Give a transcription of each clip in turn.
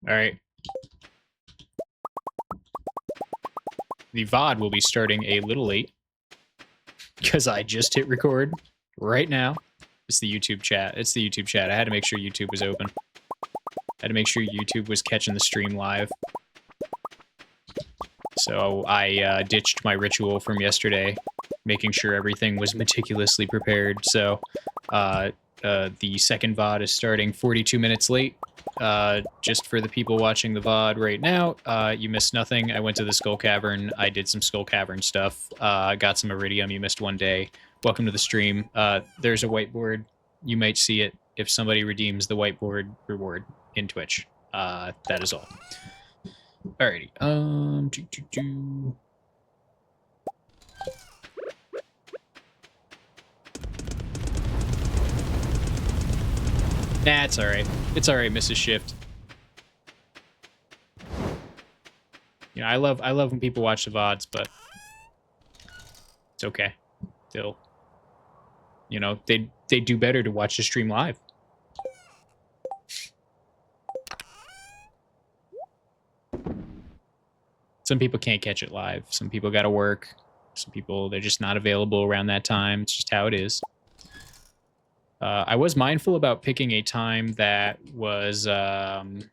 All right. The VOD will be starting a little late because I just hit record right now. It's the YouTube chat. It's the YouTube chat. I had to make sure YouTube was open. I had to make sure YouTube was catching the stream live. So I ditched my ritual from yesterday, making sure everything was meticulously prepared. So the second VOD is starting 42 minutes late. Just for the people watching the VOD right now, you missed nothing. I went to the Skull Cavern. I did some Skull Cavern stuff. Got some Iridium. You missed one day. Welcome to the stream. There's a whiteboard. You might see it if somebody redeems the whiteboard reward in Twitch. That is all. Alrighty. Nah, it's alright. It's alright, Mrs. Shift. You know, I love when people watch the VODs, but it's okay. They'll, you know, they do better to watch the stream live. Some people can't catch it live. Some people gotta work. Some people, they're just not available around that time. It's just how it is. I was mindful about picking a time that was, you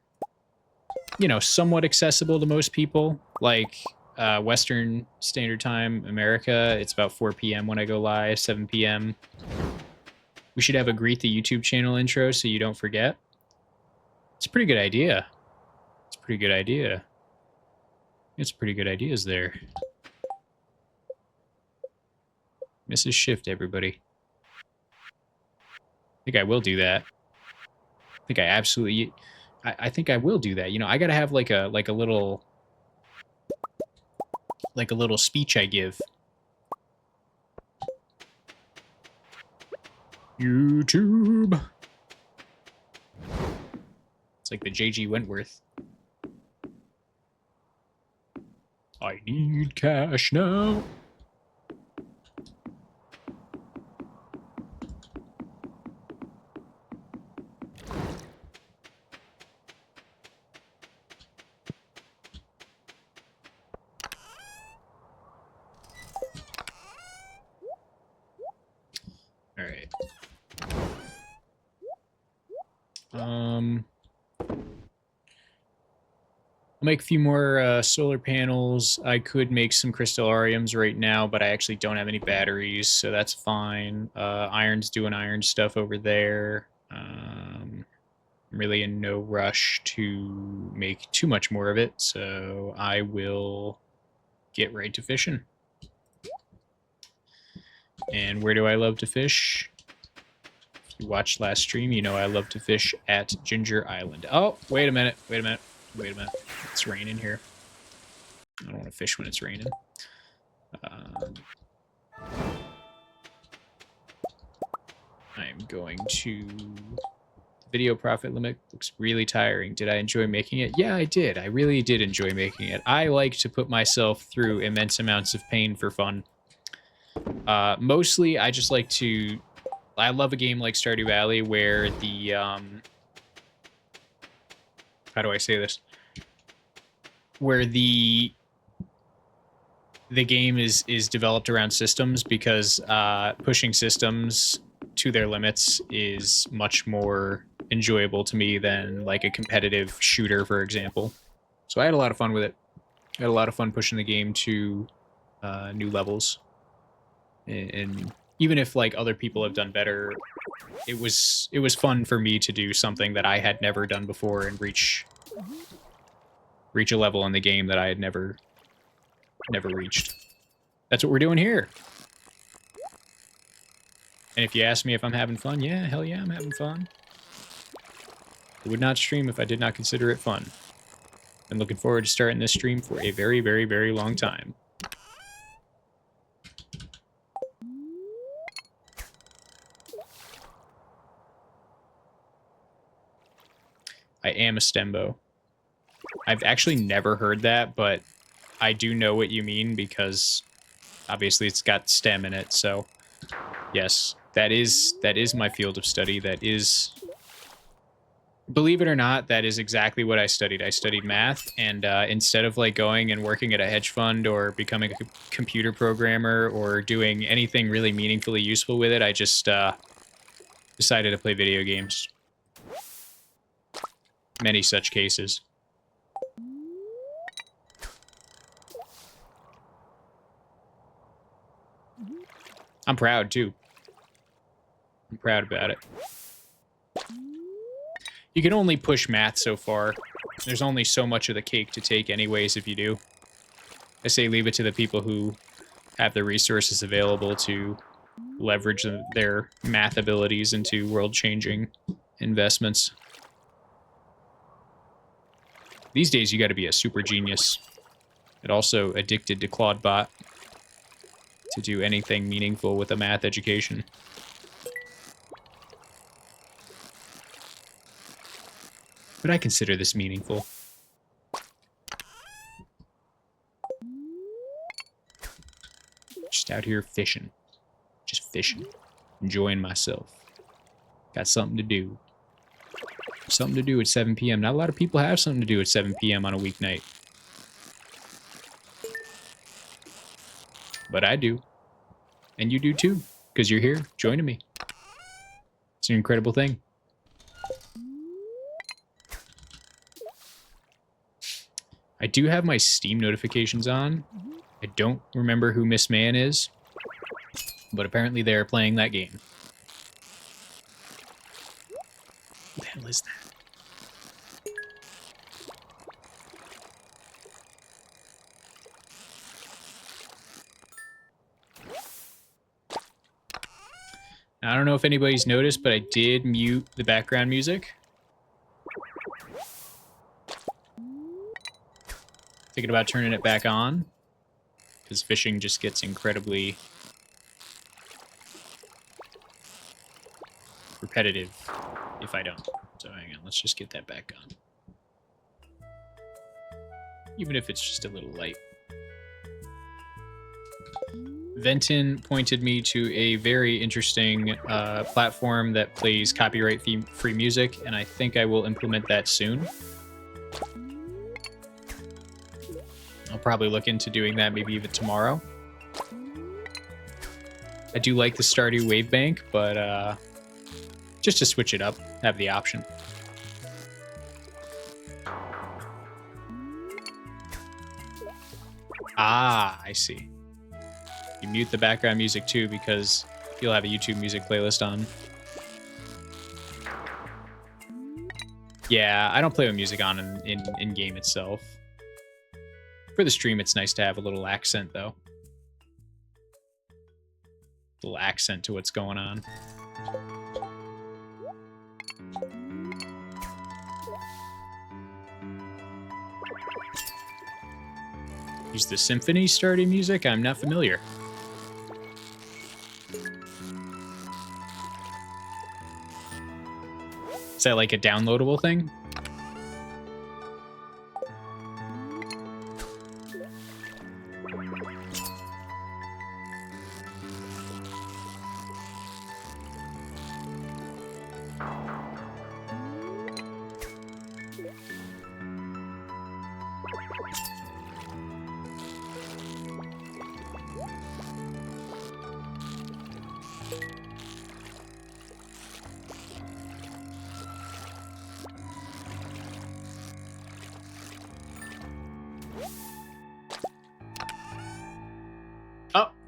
know, somewhat accessible to most people. Like Western Standard Time, America, it's about 4 p.m. when I go live, 7 p.m. We should have a Greet the YouTube channel intro so you don't forget. It's a pretty good idea. It's a pretty good idea. It's pretty good ideas there. Mrs. Shift, everybody. I think I will do that. I think I absolutely... I think I will do that. You know, I gotta have like a little speech I give. YouTube. It's like the J.G. Wentworth. I need cash now. All right. I'll make a few more solar panels. I could make some crystallariums right now, but I actually don't have any batteries, so that's fine. Iron's doing iron stuff over there. I'm really in no rush to make too much more of it, so I will get right to fishing. And where do I love to fish? If you watched last stream, you know I love to fish at Ginger Island. Oh, wait a minute, wait a minute. Wait a minute. It's raining here. I don't want to fish when it's raining. I'm going to... Video profit limit looks really tiring. Did I enjoy making it? Yeah, I did. I really did enjoy making it. I like to put myself through immense amounts of pain for fun. Mostly, I just like to... I love a game like Stardew Valley where the... how do I say this? Where the game is developed around systems, because pushing systems to their limits is much more enjoyable to me than like a competitive shooter, for example. So I had a lot of fun with it. I had a lot of fun pushing the game to new levels. And even if like other people have done better, it was fun for me to do something that I had never done before and reach a level in the game that I had never reached. That's what we're doing here. And if you ask me if I'm having fun, yeah, hell yeah, I'm having fun. I would not stream if I did not consider it fun. I'm looking forward to starting this stream for a very, very, very long time. I am a stembo. I've actually never heard that, but I do know what you mean because obviously it's got STEM in it, so yes, that is my field of study. That is Believe it or not, that is exactly what I studied. I studied math, and instead of like going and working at a hedge fund or becoming a computer programmer or doing anything really meaningfully useful with it, I just decided to play video games. Many such cases. I'm proud, too. I'm proud about it. You can only push math so far. There's only so much of the cake to take anyways if you do. I say leave it to the people who have the resources available to leverage their math abilities into world-changing investments. These days, you got to be a super genius. And also addicted to Claudebot to do anything meaningful with a math education. But I consider this meaningful. Just out here fishing. Just fishing. Enjoying myself. Got something to do. Something to do at 7 p.m. Not a lot of people have something to do at 7 p.m. on a weeknight. But I do. And you do too, because you're here joining me. It's an incredible thing. I do have my Steam notifications on. I don't remember who Miss Man is, but apparently they're playing that game. Who the hell is that? I don't know if anybody's noticed, but I did mute the background music. Thinking about turning it back on, because fishing just gets incredibly repetitive if I don't. So hang on, let's just get that back on. Even if it's just a little light. Venton pointed me to a very interesting platform that plays copyright-free music, and I think I will implement that soon. I'll probably look into doing that maybe even tomorrow. I do like the Stardew Wave Bank, but just to switch it up, have the option. Ah, I see. You mute the background music too because you'll have a YouTube music playlist on. Yeah, I don't play with music on in game itself. For the stream, it's nice to have a little accent, though. A little accent to what's going on. Use the Symphony Stardew music? I'm not familiar. Is that like a downloadable thing?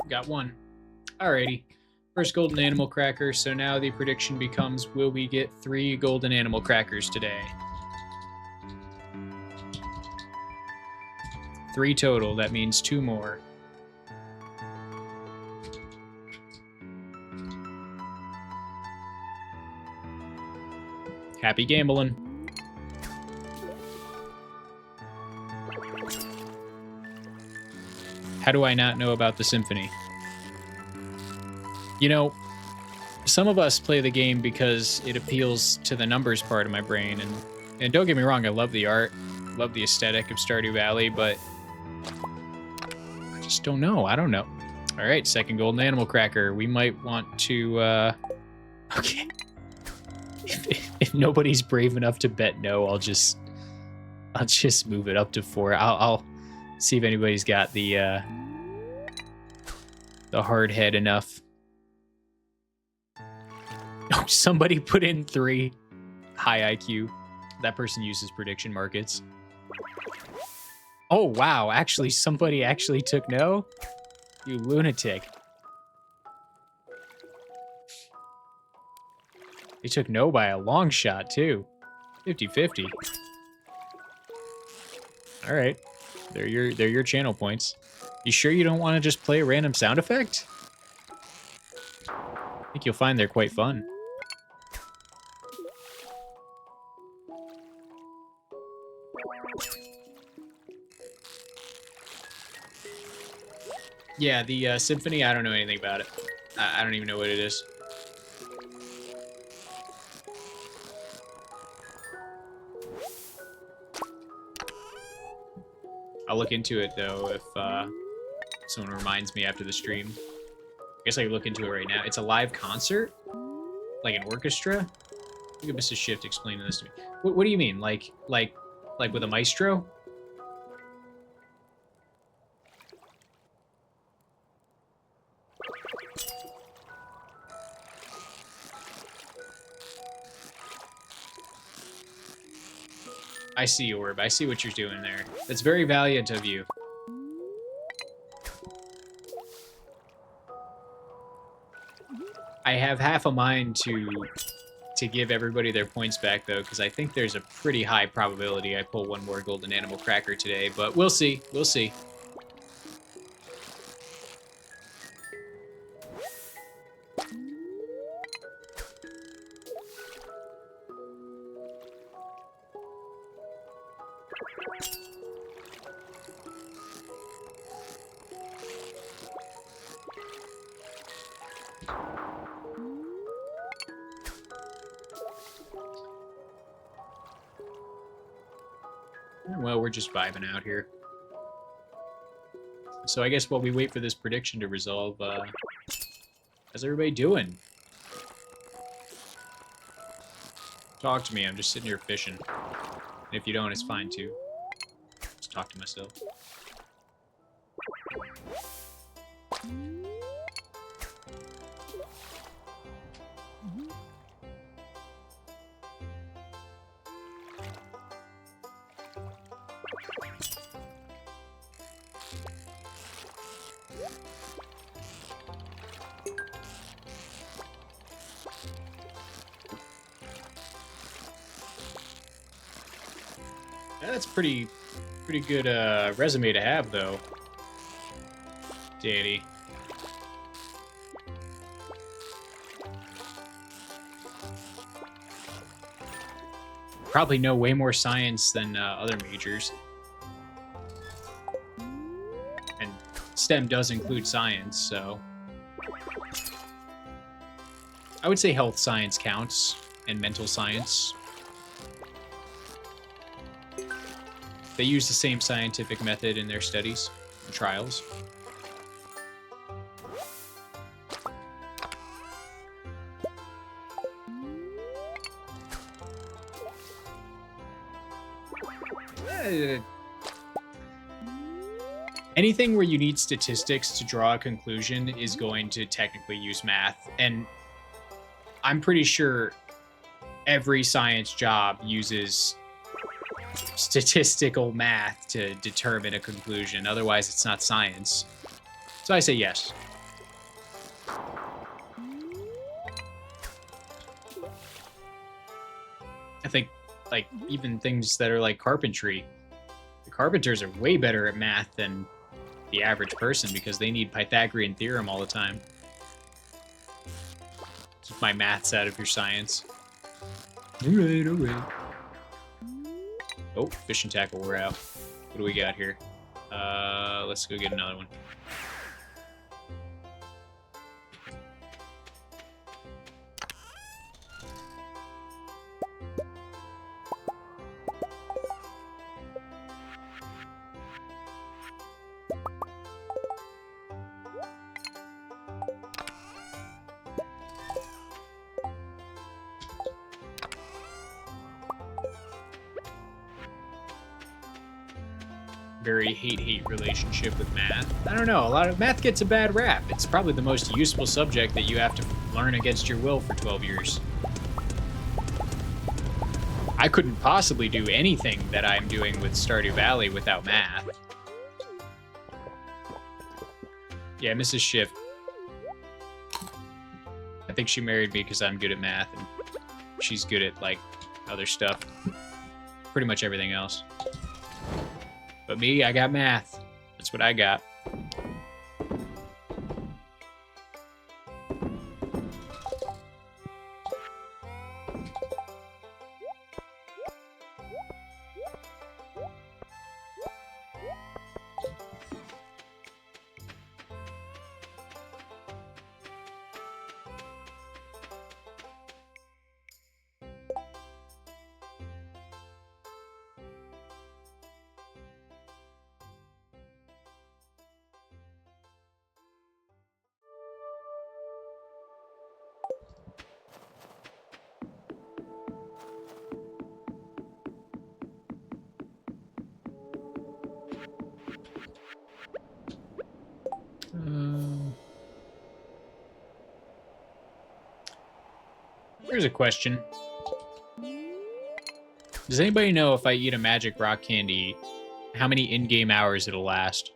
Got one. Alrighty. First golden animal cracker, so now the prediction becomes, will we get 3 golden animal crackers today? 3 total, that means 2 more. Happy gambling. How do I not know about the Symphony? You know, some of us play the game because it appeals to the numbers part of my brain, and don't get me wrong, I love the art, love the aesthetic of Stardew Valley, but I just don't know. I don't know. All right, second golden animal cracker. We might want to, okay. if nobody's brave enough to bet no, I'll just move it up to 4. I'll see if anybody's got the hard head enough. Oh, somebody put in 3. High IQ. That person uses prediction markets. Oh, wow. Actually, somebody actually took no? You lunatic. They took no by a long shot, too. 50-50. All right. They're your channel points. You sure you don't want to just play a random sound effect? I think you'll find they're quite fun. Yeah, the symphony, I don't know anything about it. I don't even know what it is. I'll look into it, though, if someone reminds me after the stream. I guess I can look into it right now. It's a live concert? Like an orchestra? I think Mrs. Shift explaining this to me. What do you mean? Like with a maestro? I see, Orb. I see what you're doing there. That's very valiant of you. I have half a mind to give everybody their points back, though, because I think there's a pretty high probability I pull one more golden animal cracker today, but we'll see. We'll see. Well, we're just vibing out here. So I guess while we wait for this prediction to resolve, how's everybody doing? Talk to me, I'm just sitting here fishing. And if you don't, it's fine too. Just talk to myself. That's pretty good resume to have, though, Danny. Probably know way more science than other majors. And STEM does include science, so... I would say health science counts, and mental science. They use the same scientific method in their studies and trials. Anything where you need statistics to draw a conclusion is going to technically use math, and I'm pretty sure every science job uses statistical math to determine a conclusion. Otherwise, it's not science. So I say yes. I think, like, even things that are like carpentry, the carpenters are way better at math than the average person because they need Pythagorean theorem all the time. Keep my maths out of your science. Alright, alright. Oh, fishing tackle, we're out. What do we got here? Let's go get another one. very hate-hate relationship with math. I don't know, a lot of math gets a bad rap. It's probably the most useful subject that you have to learn against your will for 12 years. I couldn't possibly do anything that I'm doing with Stardew Valley without math. Yeah, Mrs. Schiff. I think she married me because I'm good at math, and she's good at, like, other stuff. Pretty much everything else. But me, I got math. That's what I got. Here's a question. Does anybody know if I eat a magic rock candy, how many in-game hours it'll last?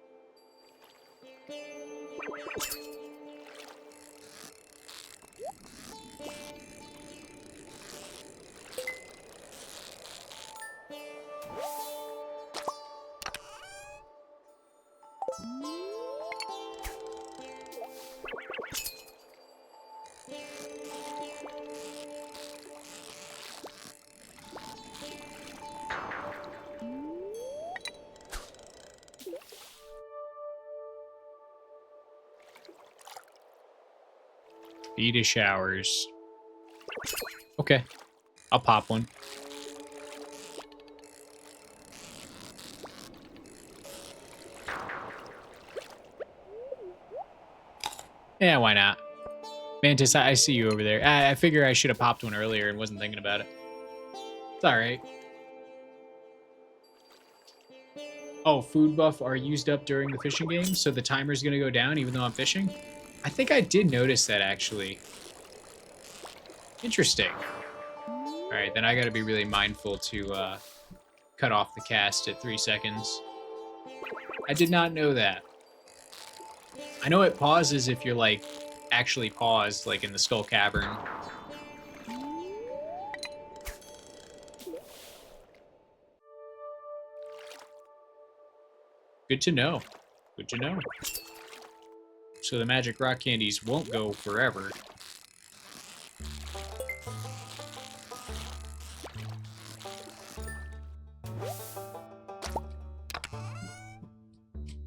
Feed showers. Okay. I'll pop one. Yeah, why not? Mantis, I see you over there. I figure I should have popped one earlier and wasn't thinking about it. It's alright. Oh, food buff are used up during the fishing game, so the timer's gonna go down even though I'm fishing? I think I did notice that, actually. Interesting. Alright, then I gotta be really mindful to cut off the cast at 3 seconds. I did not know that. I know it pauses if you're, like, actually paused, like in the Skull Cavern. Good to know. Good to know. So the magic rock candies won't go forever.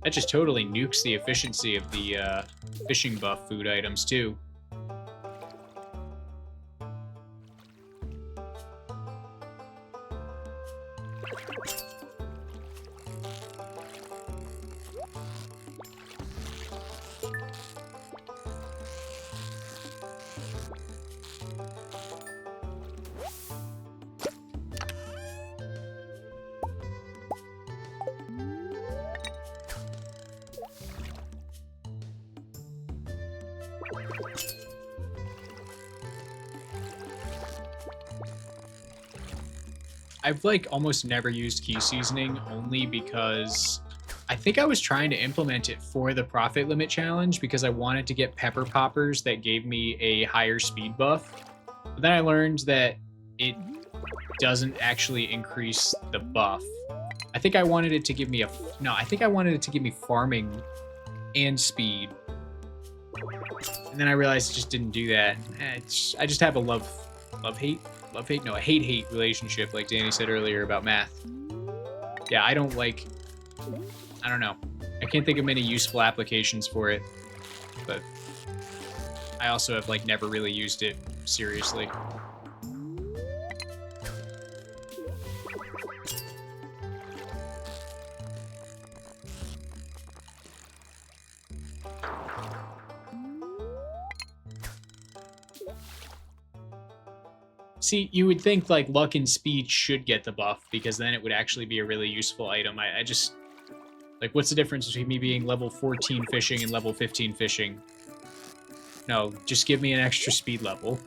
That just totally nukes the efficiency of the fishing buff food items, too. I've, like, almost never used key seasoning, only because I think I was trying to implement it for the profit limit challenge because I wanted to get pepper poppers that gave me a higher speed buff. But then I learned that it doesn't actually increase the buff. I think I wanted it to give me I think I wanted it to give me farming and speed. And then I realized it just didn't do that. I just have a love-hate relationship, like Danny said earlier about math. Yeah, I don't know. I can't think of many useful applications for it, but I also have, like, never really used it seriously. See, you would think, like, luck and speed should get the buff, because then it would actually be a really useful item. Like, what's the difference between me being level 14 fishing and level 15 fishing? No, just give me an extra speed level.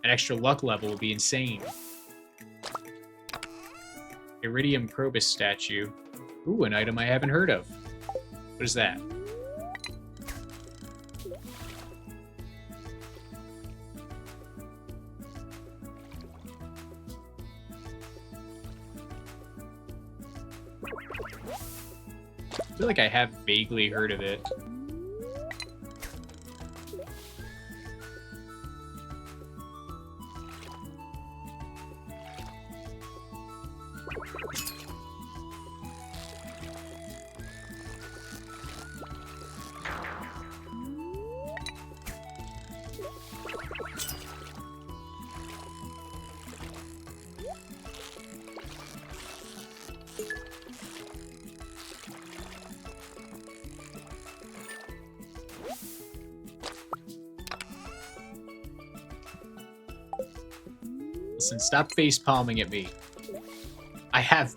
An extra luck level would be insane. Iridium Probus statue. Ooh, an item I haven't heard of. What is that? I feel like I have vaguely heard of it. Listen, stop face palming at me. I have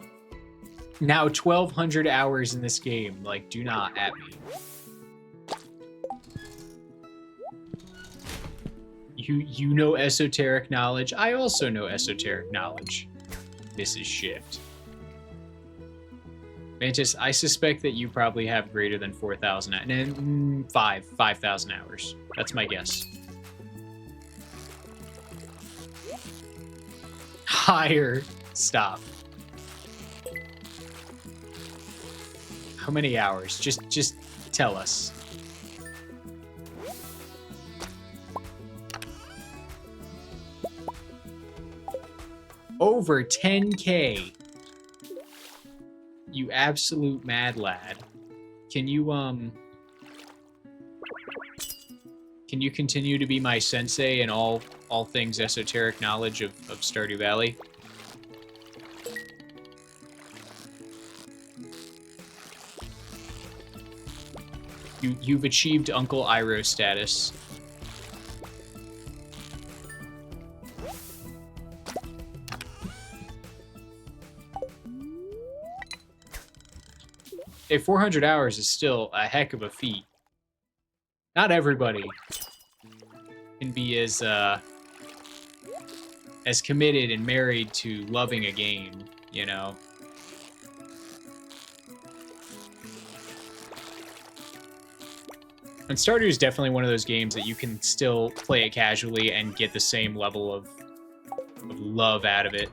now 1,200 hours in this game. Like, do not at me. You know esoteric knowledge. I also know esoteric knowledge. This is shift. Mantis, I suspect that you probably have greater than 4,000 and 5,000 hours. That's my guess. Higher. Stop. How many hours? Just tell us. Over 10K. You absolute mad lad. Can you continue to be my sensei in all things esoteric knowledge of Stardew Valley? You've achieved Uncle Iroh status. Hey, 400 hours is still a heck of a feat. Not everybody can be as committed and married to loving a game, you know? And Stardew is definitely one of those games that you can still play it casually and get the same level of love out of it.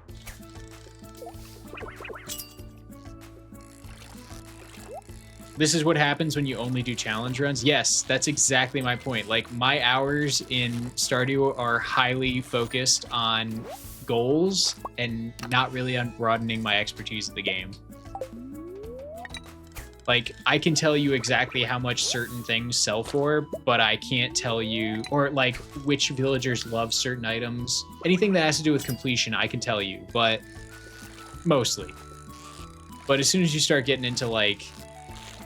This is what happens when you only do challenge runs. Yes, that's exactly my point. Like, my hours in Stardew are highly focused on goals and not really on broadening my expertise of the game. Like, I can tell you exactly how much certain things sell for, but I can't tell you, or like which villagers love certain items. Anything that has to do with completion, I can tell you, but mostly. But as soon as you start getting into like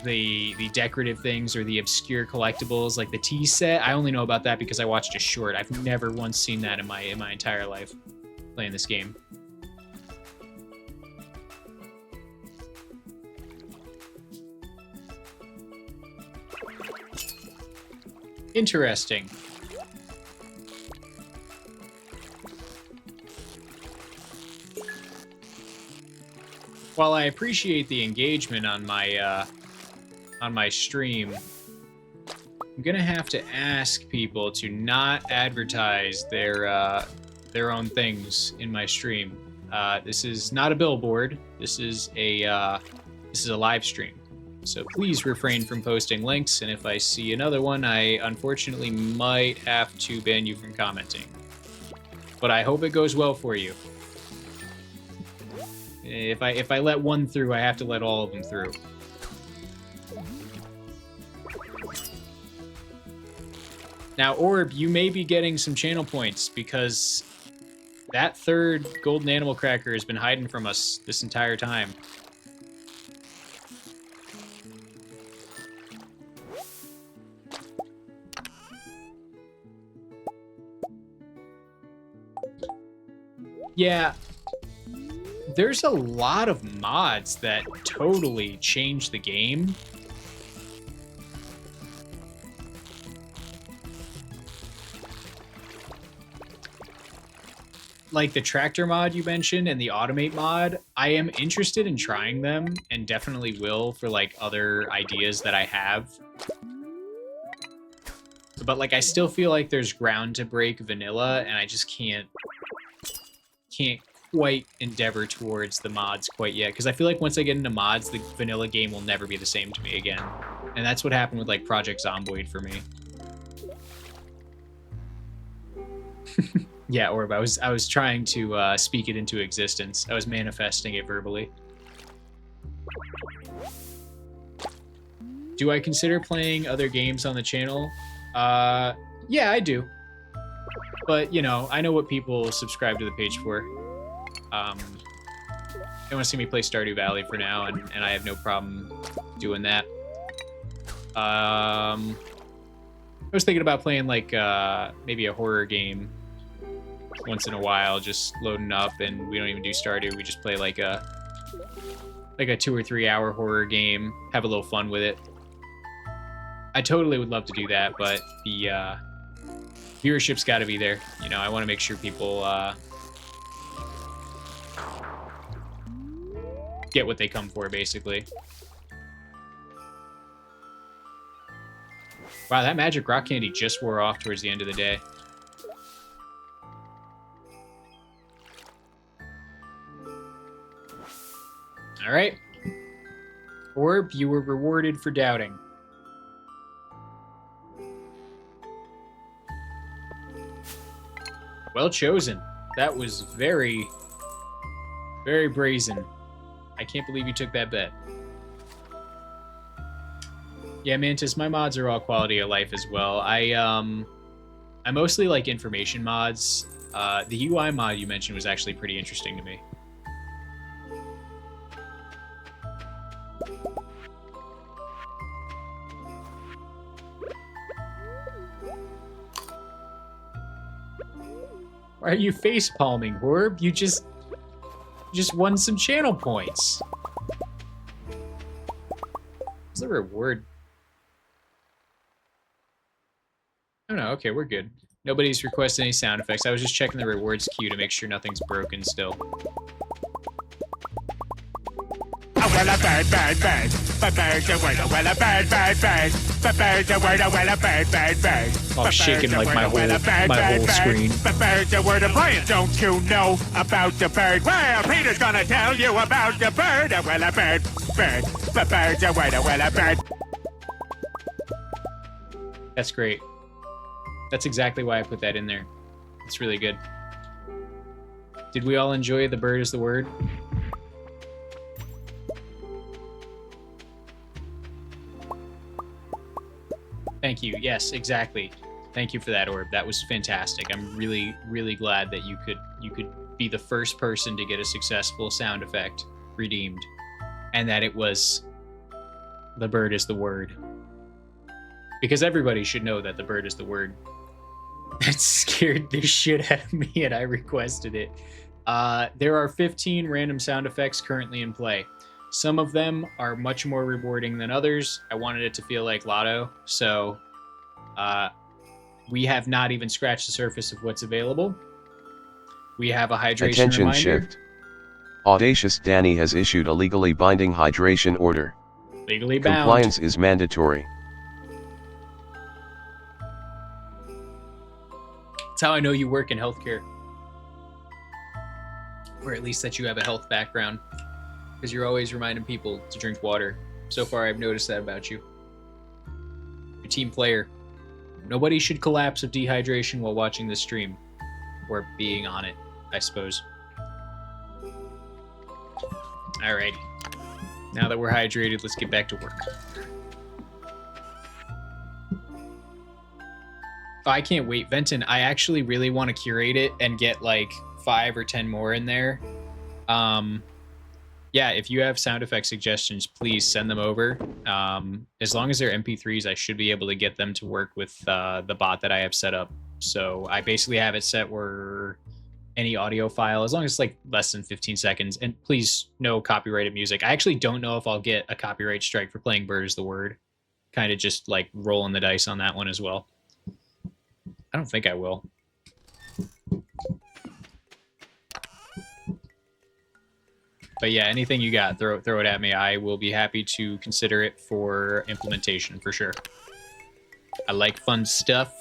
the decorative things or the obscure collectibles, like the tea set, I only know about that because I watched a short. I've never once seen that in my entire life playing this game. Interesting. While I appreciate the engagement on my stream, I'm gonna have to ask people to not advertise their own things in my stream. This is not a billboard. This is a live stream. So please refrain from posting links, and if I see another one, I unfortunately might have to ban you from commenting. But I hope it goes well for you. If I let one through, I have to let all of them through. Now, Orb, you may be getting some channel points because that third golden animal cracker has been hiding from us this entire time. Yeah, there's a lot of mods that totally change the game. Like the tractor mod you mentioned and the automate mod, I am interested in trying them and definitely will for like other ideas that I have. But like I still feel like there's ground to break vanilla and I just can't quite endeavor towards the mods quite yet, because I feel like once I get into mods, the vanilla game will never be the same to me again. And that's what happened with like Project Zomboid for me. Yeah, Orb, I was trying to speak it into existence. I was manifesting it verbally. Do I consider playing other games on the channel? Yeah, I do. But, you know, I know what people subscribe to the page for. They want to see me play Stardew Valley for now, and I have no problem doing that. I was thinking about playing, like, maybe a horror game once in a while, just loading up, and we don't even do Stardew. We just play, like a 2 or 3 hour horror game, have a little fun with it. I totally would love to do that, but the viewership's got to be there. You know, I want to make sure people get what they come for, basically. Wow, that magic rock candy just wore off towards the end of the day. All right. Orb, you were rewarded for doubting. Well chosen. That was very, very brazen. I can't believe you took that bet. Yeah, Mantis, my mods are all quality of life as well. I mostly like information mods. The UI mod you mentioned was actually pretty interesting to me. Why are you face palming, Horb? You just won some channel points. What's the reward? Oh no, okay, we're good. Nobody's requested any sound effects. I was just checking the rewards queue to make sure nothing's broken still. Well, a bird, bird, bird. But bird's a word, well, a bird, bird, bird. But bird's a word, well, a bird, bird, bird. I'm shaking like my whole screen. But bird's a word of lion. Don't you know about the bird? Well, Peter's gonna tell you about the bird. Well, a bird, bird. But bird's a word, well, a bird. That's great. That's exactly why I put that in there. It's really good. Did we all enjoy the bird is the word? Thank you. Yes, exactly. Thank you for that, Orb. That was fantastic. I'm really, really glad that you could be the first person to get a successful sound effect redeemed, and that it was the bird is the word. Because everybody should know that the bird is the word. That scared the shit out of me, and I requested it. There are 15 random sound effects currently in play. Some of them are much more rewarding than others. I wanted it to feel like Lotto, so we have not even scratched the surface of what's available. We have a hydration Attention reminder. shift. Audacious Danny has issued a legally binding hydration order. Legally bound. Compliance is mandatory. That's how I know you work in healthcare. Or at least that you have a health background. Because you're always reminding people to drink water. So far, I've noticed that about you. You're a team player. Nobody should collapse of dehydration while watching this stream. Or being on it, I suppose. Alrighty. Now that we're hydrated, let's get back to work. Oh, I can't wait. Venton, I actually really want to curate it and get like 5 or 10 more in there. Yeah, if you have sound effect suggestions, please send them over. As long as they're MP3s, I should be able to get them to work with the bot that I have set up. So I basically have it set where any audio file, as long as it's like less than 15 seconds. And please, no copyrighted music. I actually don't know if I'll get a copyright strike for playing Bird is the Word. Kind of just like rolling the dice on that one as well. I don't think I will. But yeah, anything you got, throw it at me. I will be happy to consider it for implementation for sure. I like fun stuff.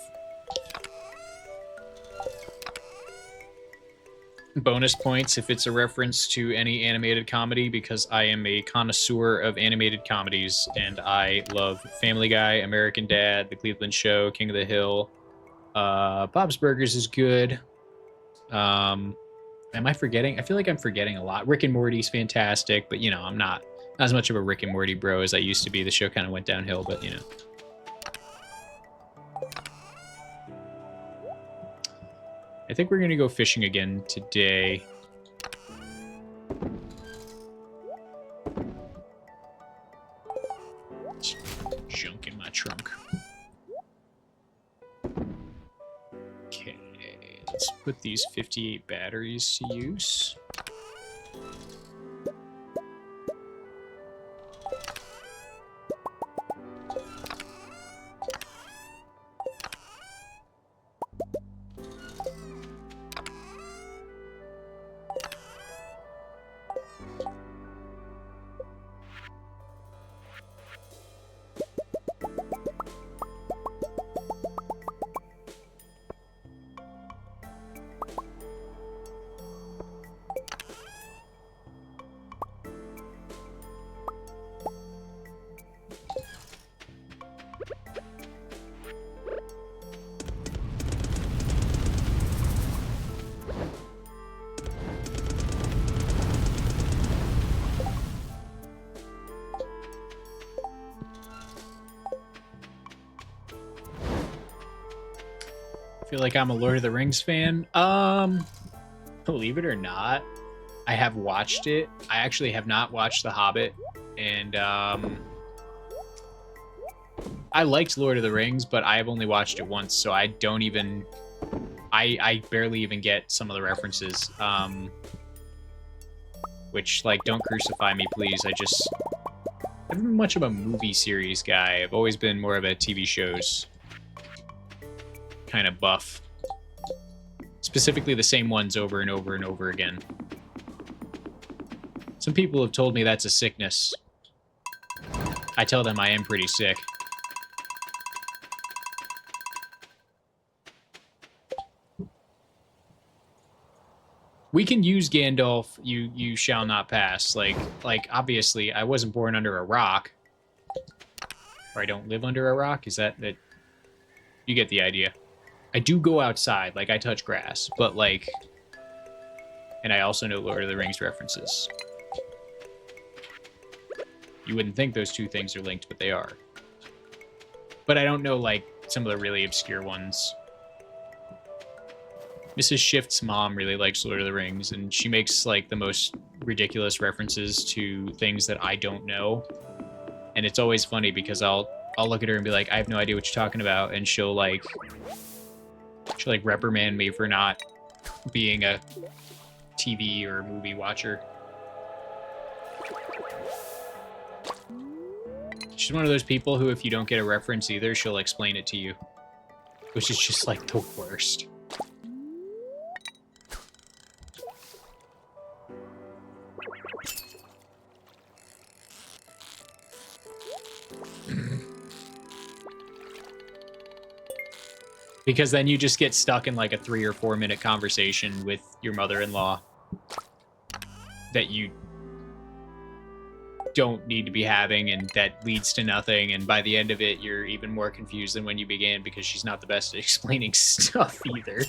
Bonus points if it's a reference to any animated comedy, because I am a connoisseur of animated comedies, and I love Family Guy, American Dad, The Cleveland Show, King of the Hill. Bob's Burgers is good. Am I forgetting? I feel like I'm forgetting a lot. Rick and Morty's fantastic, but, you know, I'm not as much of a Rick and Morty bro as I used to be. The show kind of went downhill, but, you know. I think we're going to go fishing again today. Junk in my trunk. Okay, let's put these 58 batteries to use. Feel like I'm a Lord of the Rings fan. Believe it or not, I have watched it. I actually have not watched The Hobbit, and I liked Lord of the Rings, but I've only watched it once, so I don't even... I barely even get some of the references. Which, like, don't crucify me, please. I haven't been much of a movie series guy. I've always been more of a TV shows kind of buff. Specifically the same ones over and over and over again. Some people have told me that's a sickness. I tell them I am pretty sick. We can use Gandalf, you shall not pass. Like obviously I wasn't born under a rock. Or I don't live under a rock. Is that you get the idea. I do go outside, like I touch grass, but like, and I also know Lord of the Rings references. You wouldn't think those two things are linked, but they are. But I don't know like some of the really obscure ones. Mrs. Shift's mom really likes Lord of the Rings, and she makes like the most ridiculous references to things that I don't know. And it's always funny because I'll look at her and be like, I have no idea what you're talking about, and she'll like reprimand me for not being a TV or movie watcher. She's one of those people who, if you don't get a reference either, she'll explain it to you, which is just like the worst. Because then you just get stuck in like a 3 or 4 minute conversation with your mother-in-law that you don't need to be having, and that leads to nothing, and by the end of it you're even more confused than when you began because she's not the best at explaining stuff either.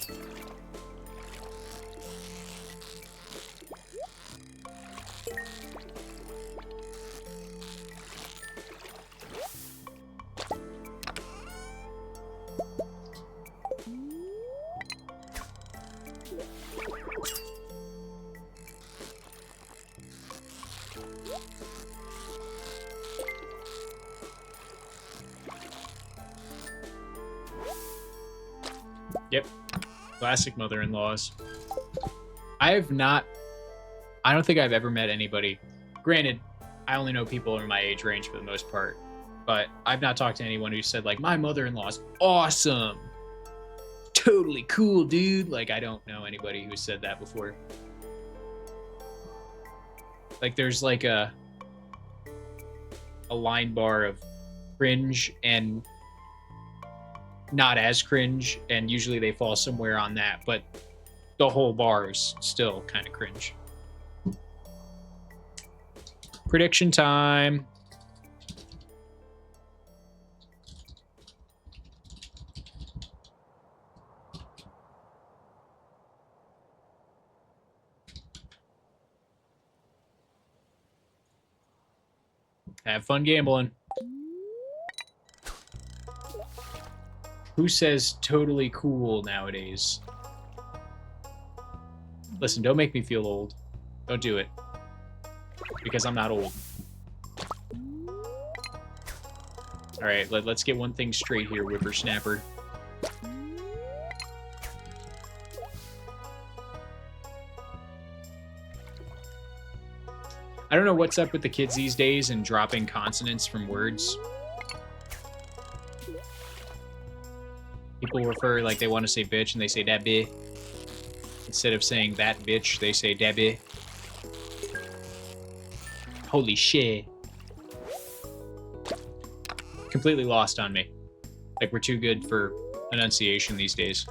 Yep. Classic mother-in-laws. I don't think I've ever met anybody. Granted, I only know people in my age range for the most part, but I've not talked to anyone who said like, my mother-in-law's awesome. Totally cool, dude. Like, I don't know anybody who said that before. Like, there's like a line bar of cringe and not as cringe, and usually they fall somewhere on that, but the whole bar is still kind of cringe. Prediction time. Have fun gambling. Who says totally cool nowadays? Listen, don't make me feel old. Don't do it. Because I'm not old. Alright, let's get one thing straight here, whippersnapper. I don't know what's up with the kids these days and dropping consonants from words. People refer, like, they want to say bitch and they say that bitch. Instead of saying that bitch, they say that bitch. Holy shit. Completely lost on me. Like, we're too good for enunciation these days.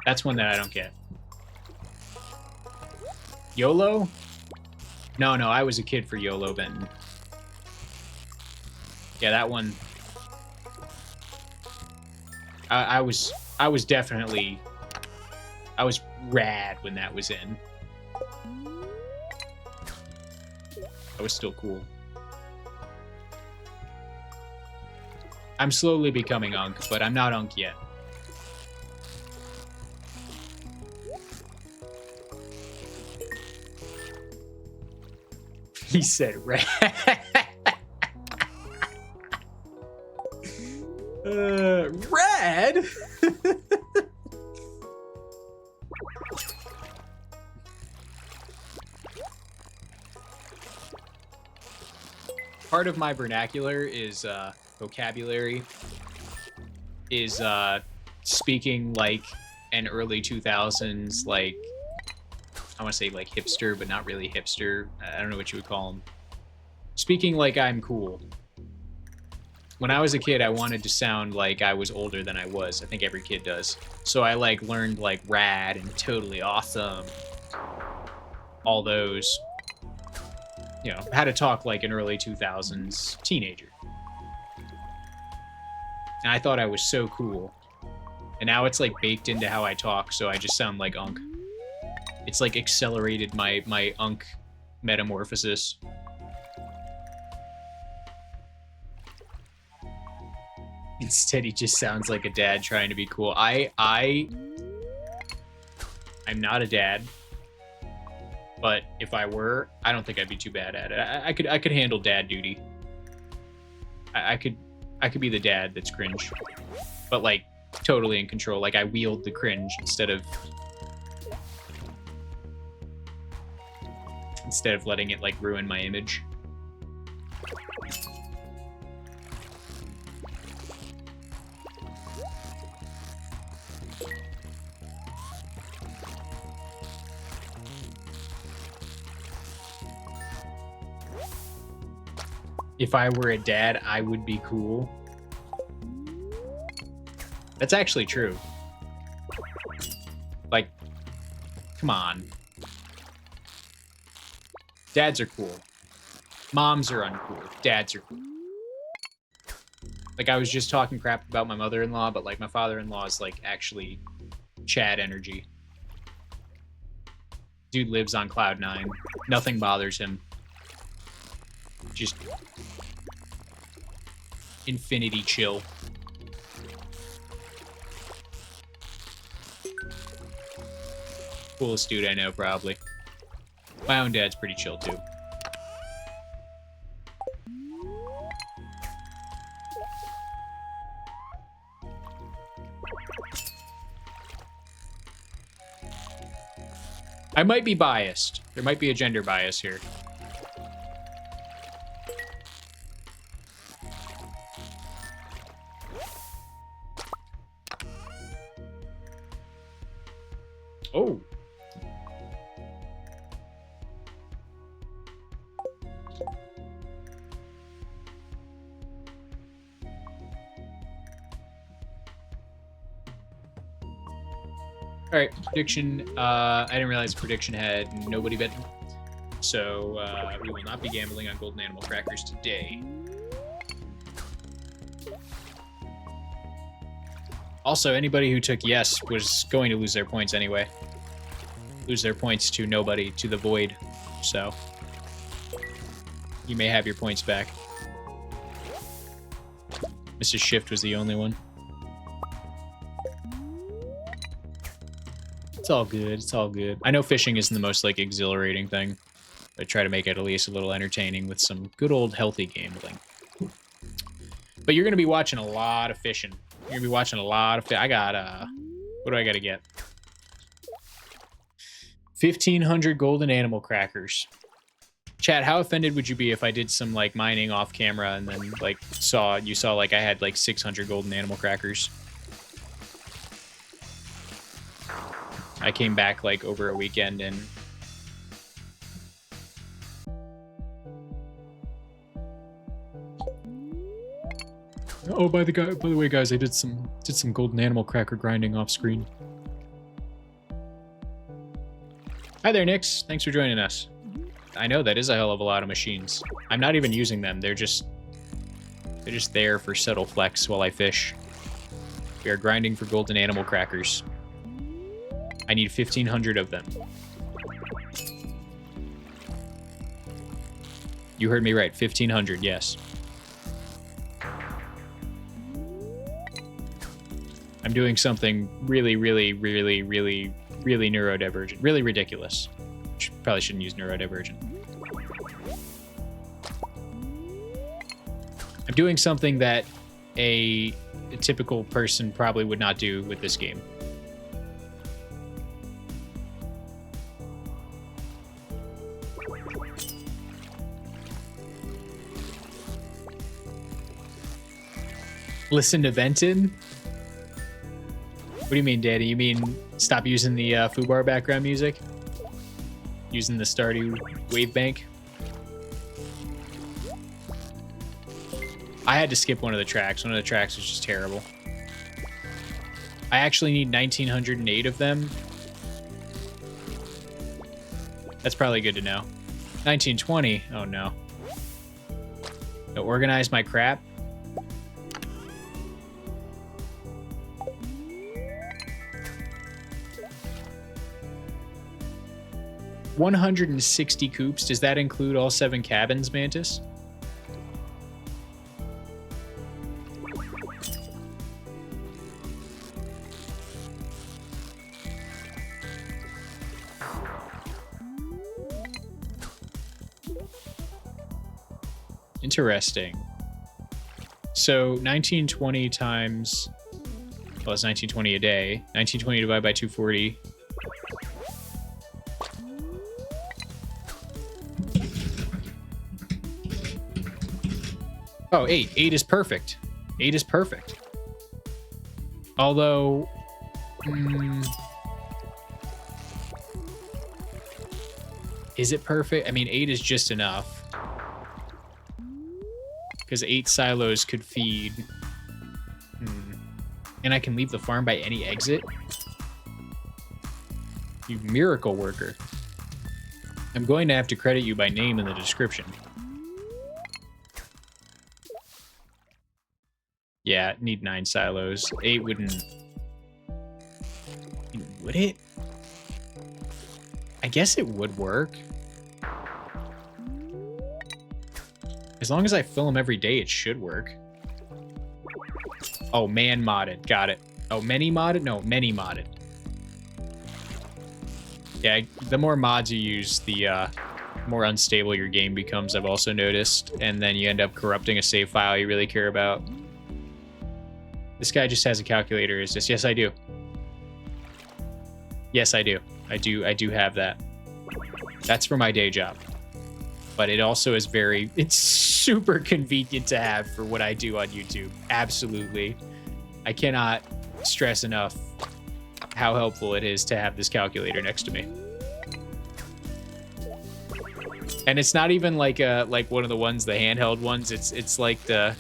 That's one that I don't get. YOLO? No, I was a kid for YOLO, Benton. Yeah, that one. I was definitely. I was rad when that was in. That was still cool. I'm slowly becoming Unk, but I'm not Unk yet. He said rad. Rad? Part of my vernacular is vocabulary is speaking like an early 2000s, like, I want to say like hipster, but not really hipster. I don't know what you would call them. Speaking like I'm cool. When I was a kid, I wanted to sound like I was older than I was. I think every kid does. So I like learned like rad and totally awesome. All those. You know, how to talk like an early 2000s teenager. And I thought I was so cool. And now it's like baked into how I talk, so I just sound like Unk. It's like accelerated my Unk metamorphosis. Instead, he just sounds like a dad trying to be cool. I'm not a dad, but if I were, I don't think I'd be too bad at it. I could handle dad duty. I could be the dad that's cringe, but like totally in control. Like I wield the cringe instead of letting it like ruin my image. If I were a dad, I would be cool. That's actually true. Like, come on. Dads are cool. Moms are uncool. Dads are cool. Like, I was just talking crap about my mother-in-law, but like my father-in-law is like actually Chad energy. Dude lives on cloud 9. Nothing bothers him. Just infinity chill. Coolest dude I know, probably. My own dad's pretty chill, too. I might be biased. There might be a gender bias here. Oh. All right, prediction. I didn't realize prediction had nobody betting. So we will not be gambling on golden animal crackers today. Also, anybody who took yes was going to lose their points anyway. Lose their points to nobody, to the void. So you may have your points back. Mrs. Shift was the only one. It's all good. It's all good. I know fishing isn't the most like exhilarating thing. I try to make it at least a little entertaining with some good old healthy gambling. But you're going to be watching a lot of fishing. You're going to be watching a lot of I got, what do I got to get? 1,500 golden animal crackers. Chat, how offended would you be if I did some like mining off camera and then like you saw like I had like 600 golden animal crackers? I came back like over a weekend and oh, by the way, guys, I did some golden animal cracker grinding off screen. Hi there, Nix. Thanks for joining us. I know that is a hell of a lot of machines. I'm not even using them. They're just there for subtle flex while I fish. We are grinding for golden animal crackers. I need 1,500 of them. You heard me right, 1,500, yes. I'm doing something really, really, really, really, really neurodivergent. Really ridiculous. Probably shouldn't use neurodivergent. I'm doing something that a typical person probably would not do with this game. Listen to Venton? What do you mean, Daddy? You mean stop using the foobar background music? Using the Stardew wave bank? I had to skip one of the tracks. One of the tracks was just terrible. I actually need 1,908 of them. That's probably good to know. 1920? Oh no. To organize my crap? $160 coops. Does that include all 7 cabins, Mantis? Interesting. So 1920 times, well, it's 1920 a day. 1920 divided by 240. Oh, 8. 8 is perfect. 8 is perfect. Although, is it perfect? I mean, 8 is just enough. Because 8 silos could feed. And I can leave the farm by any exit? You miracle worker. I'm going to have to credit you by name in the description. Yeah, need 9 silos. 8 wouldn't... Would it? I guess it would work. As long as I fill them every day, it should work. Oh, man modded. Got it. Oh, many modded? No, many modded. Yeah, the more mods you use, the more unstable your game becomes, I've also noticed. And then you end up corrupting a save file you really care about. This guy just has a calculator, is this? Yes, I do. Yes, I do. I do have that. That's for my day job. But it also is it's super convenient to have for what I do on YouTube. Absolutely. I cannot stress enough how helpful it is to have this calculator next to me. And it's not even like one of the ones, the handheld ones. It's like the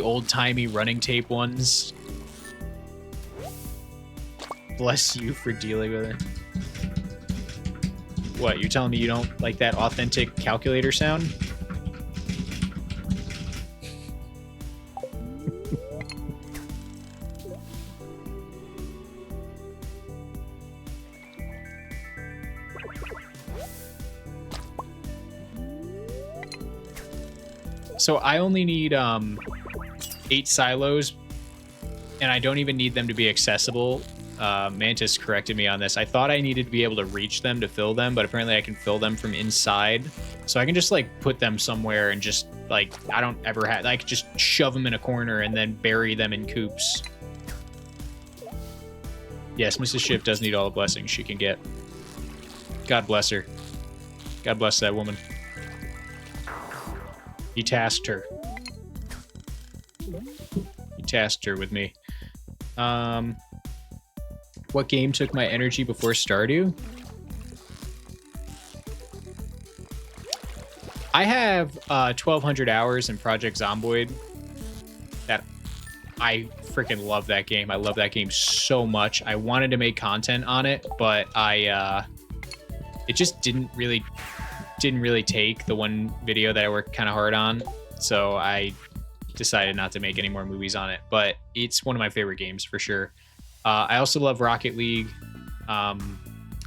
old-timey running tape ones. Bless you for dealing with it. What, you're telling me you don't like that authentic calculator sound? So I only need 8 silos, and I don't even need them to be accessible. Mantis corrected me on this. I thought I needed to be able to reach them to fill them, but apparently I can fill them from inside. So I can just like put them somewhere and just like, I don't ever have, I could just shove them in a corner and then bury them in coops. Yes, Mrs. Shift does need all the blessings she can get. God bless her. God bless that woman. He tasked her. He tasked her with me. What game took my energy before Stardew? I have 1,200 hours in Project Zomboid. That I freaking love that game. I love that game so much. I wanted to make content on it, but it just didn't really take the one video that I worked kind of hard on. So I decided not to make any more movies on it, but it's one of my favorite games for sure. I also love Rocket League. I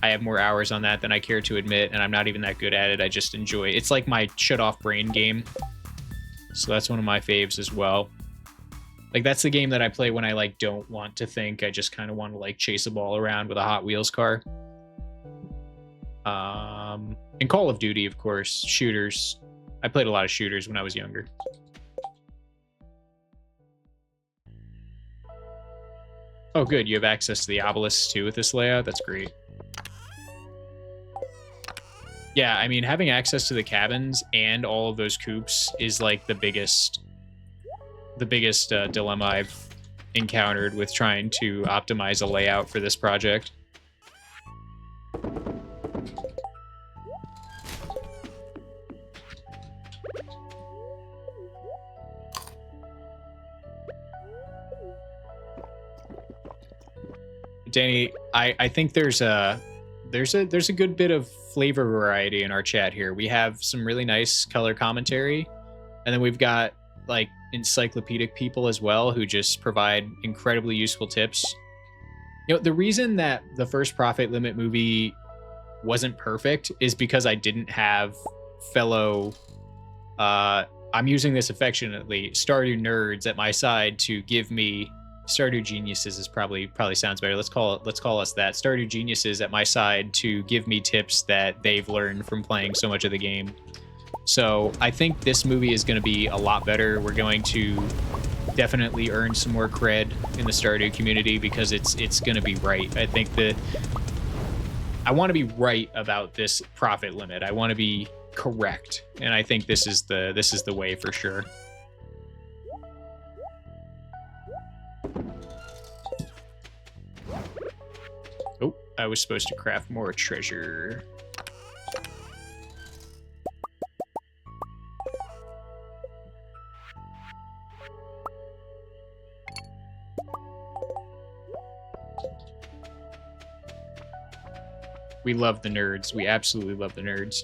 have more hours on that than I care to admit, and I'm not even that good at it. I just enjoy it. It's like my shut-off brain game. So that's one of my faves as well. Like, that's the game that I play when I, like, don't want to think. I just kind of want to, like, chase a ball around with a Hot Wheels car. And Call of Duty, of course. Shooters. I played a lot of shooters when I was younger. Oh, good. You have access to the obelisks, too, with this layout? That's great. Yeah, I mean, having access to the cabins and all of those coops is, like, the biggest dilemma I've encountered with trying to optimize a layout for this project. Danny, I think there's a good bit of flavor variety in our chat here. We have some really nice color commentary, and then we've got like encyclopedic people as well who just provide incredibly useful tips. You know, the reason that the first Profit Limit movie wasn't perfect is because I didn't have fellow I'm using this affectionately, Stardew nerds at my side to give me Stardew geniuses is probably sounds better. Let's call us that. Stardew geniuses at my side to give me tips that they've learned from playing so much of the game. So I think this movie is going to be a lot better. We're going to definitely earn some more cred in the Stardew community because it's going to be right. I think that I want to be right about this profit limit. I want to be correct, and I think this is the way for sure. Oh, I was supposed to craft more treasure. We love the nerds. We absolutely love the nerds.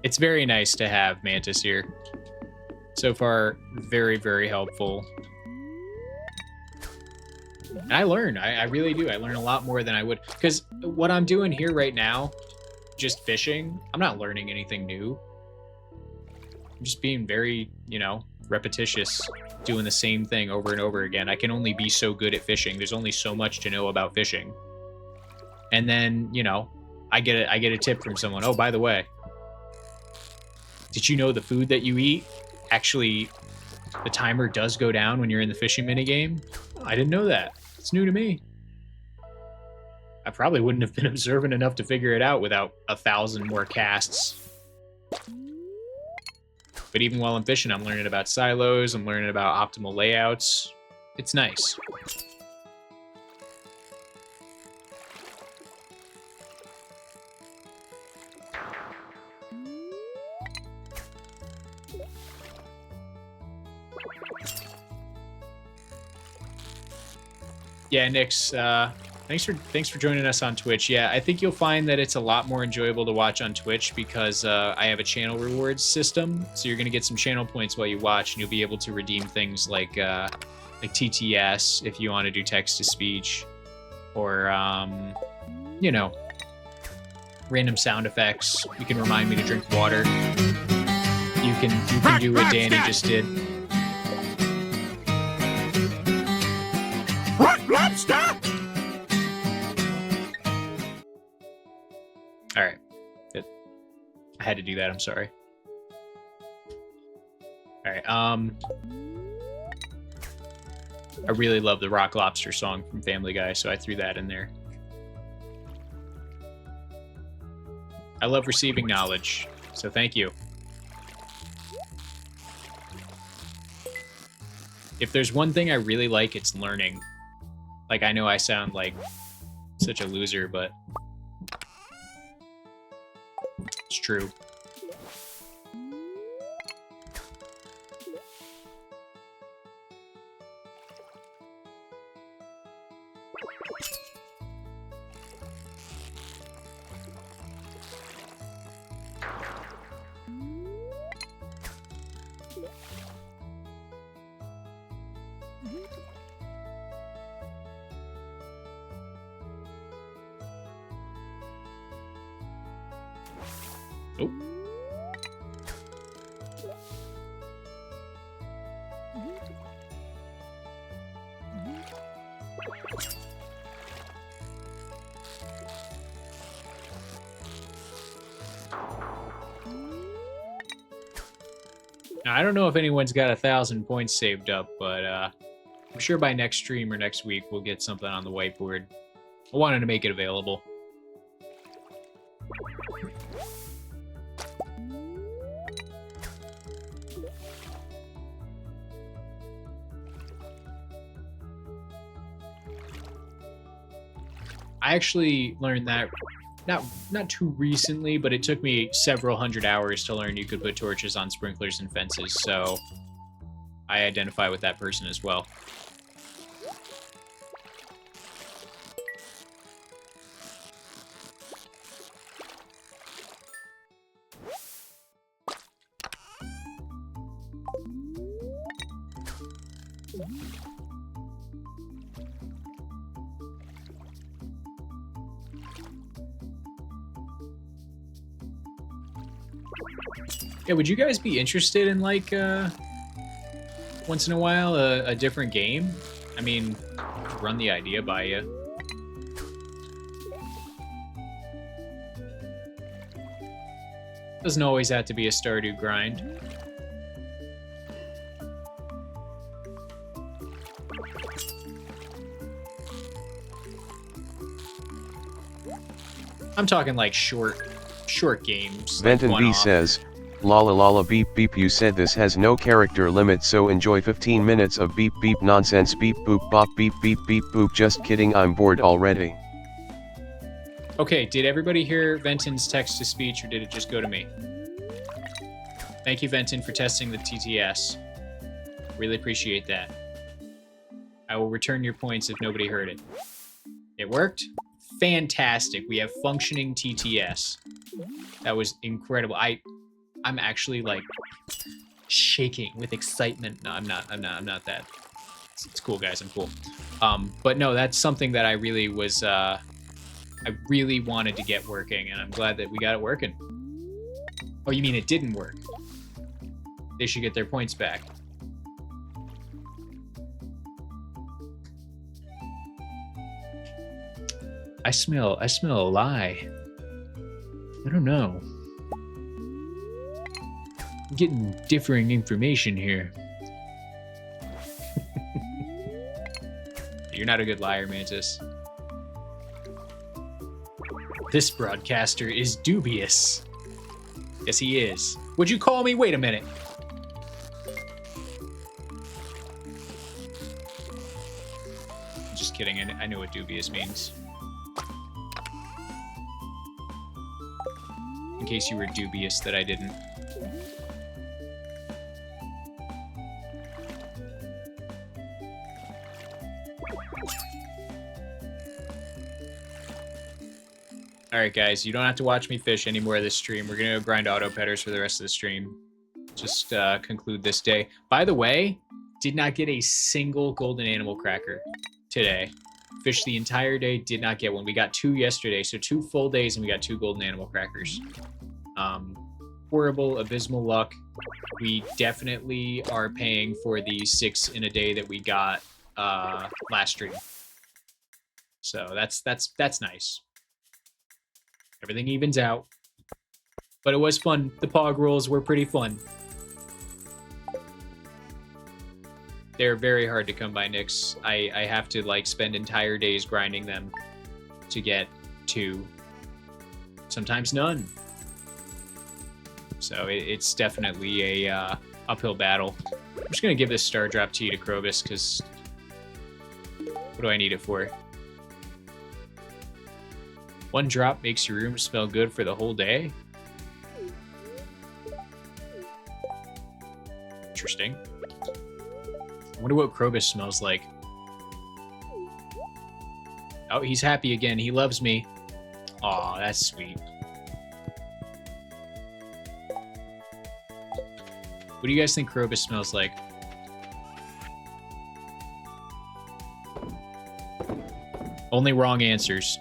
It's very nice to have Mantis here. So far, very, very helpful. And I learn. I really do. I learn a lot more than I would. Because what I'm doing here right now, just fishing, I'm not learning anything new. I'm just being very, you know, repetitious, doing the same thing over and over again. I can only be so good at fishing. There's only so much to know about fishing. And then, you know, I get a tip from someone. Oh, by the way, did you know the food that you eat actually The timer does go down when you're in the fishing minigame. I didn't know that. It's new to me. I probably wouldn't have been observant enough to figure it out without 1,000 more casts. But even while I'm fishing, I'm learning about silos, I'm learning about optimal layouts. It's nice. Yeah, Nix, thanks for joining us on Twitch. Yeah, I think you'll find that it's a lot more enjoyable to watch on Twitch because I have a channel rewards system. So you're gonna get some channel points while you watch, and you'll be able to redeem things like TTS if you want to do text to speech, or you know, random sound effects. You can remind me to drink water. You can do what Danny just did. Stop! All right. Good. I had to do that. I'm sorry. All right. I really love the Rock Lobster song from Family Guy, so I threw that in there. I love receiving knowledge, so thank you. If there's one thing I really like, it's learning. Like, I know I sound like such a loser, but it's true. Oh. Now, I don't know if anyone's got 1,000 points saved up, but I'm sure by next stream or next week we'll get something on the whiteboard. I wanted to make it available. I actually learned that not too recently, but it took me several hundred hours to learn you could put torches on sprinklers and fences, so I identify with that person as well. Yeah, would you guys be interested in, like, once in a while, a different game? I mean, run the idea by you. Doesn't always have to be a Stardew grind. I'm talking, like, short games. Venton like B says, "Lala lala beep beep, you said this has no character limit, so enjoy 15 minutes of beep beep nonsense, beep boop bop beep beep beep boop. Just kidding, I'm bored already." Okay, did everybody hear Venton's text-to-speech, or did it just go to me? Thank you, Venton, for testing the TTS. Really appreciate that. I will return your points if nobody heard it. It worked? Fantastic. We have functioning TTS. That was incredible. I'm actually, like, shaking with excitement. No, I'm not that. It's cool, guys. I'm cool. But no, that's something that I really was, I really wanted to get working, and I'm glad that we got it working. Oh, you mean it didn't work? They should get their points back. I smell a lie. I don't know. I'm getting differing information here. You're not a good liar, Mantis. This broadcaster is dubious. Yes, he is. Would you call me? Wait a minute. Just kidding. I know what dubious means. In case you were dubious that I didn't. Alright guys, you don't have to watch me fish anymore this stream. We're going to grind auto petters for the rest of the stream. Just conclude this day. By the way, did not get a single golden animal cracker today. Fished the entire day, did not get one. We got 2 yesterday, so 2 full days and we got 2 golden animal crackers. Horrible, abysmal luck. We definitely are paying for the 6 in a day that we got last stream. So that's nice. Everything evens out. But it was fun. The pog rolls were pretty fun. They're very hard to come by, Nyx. I have to, like, spend entire days grinding them to get 2. Sometimes none. So it's definitely a uphill battle. I'm just going to give this star drop tea to Krobus, because what do I need it for? 1 drop makes your room smell good for the whole day? Interesting. I wonder what Krobus smells like. Oh, he's happy again. He loves me. Aw, that's sweet. What do you guys think Krobus smells like? Only wrong answers.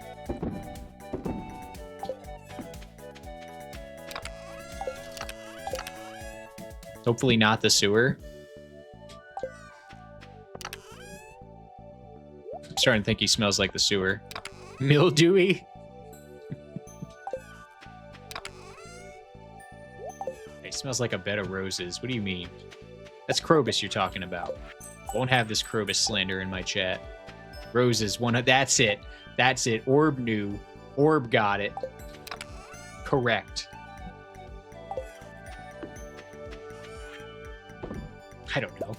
Hopefully not the sewer. I'm starting to think he smells like the sewer. Mildewy? He smells like a bed of roses. What do you mean? That's Krobus you're talking about. Won't have this Krobus slander in my chat. Roses, that's it. That's it. Orb knew. Orb got it. Correct. I don't know.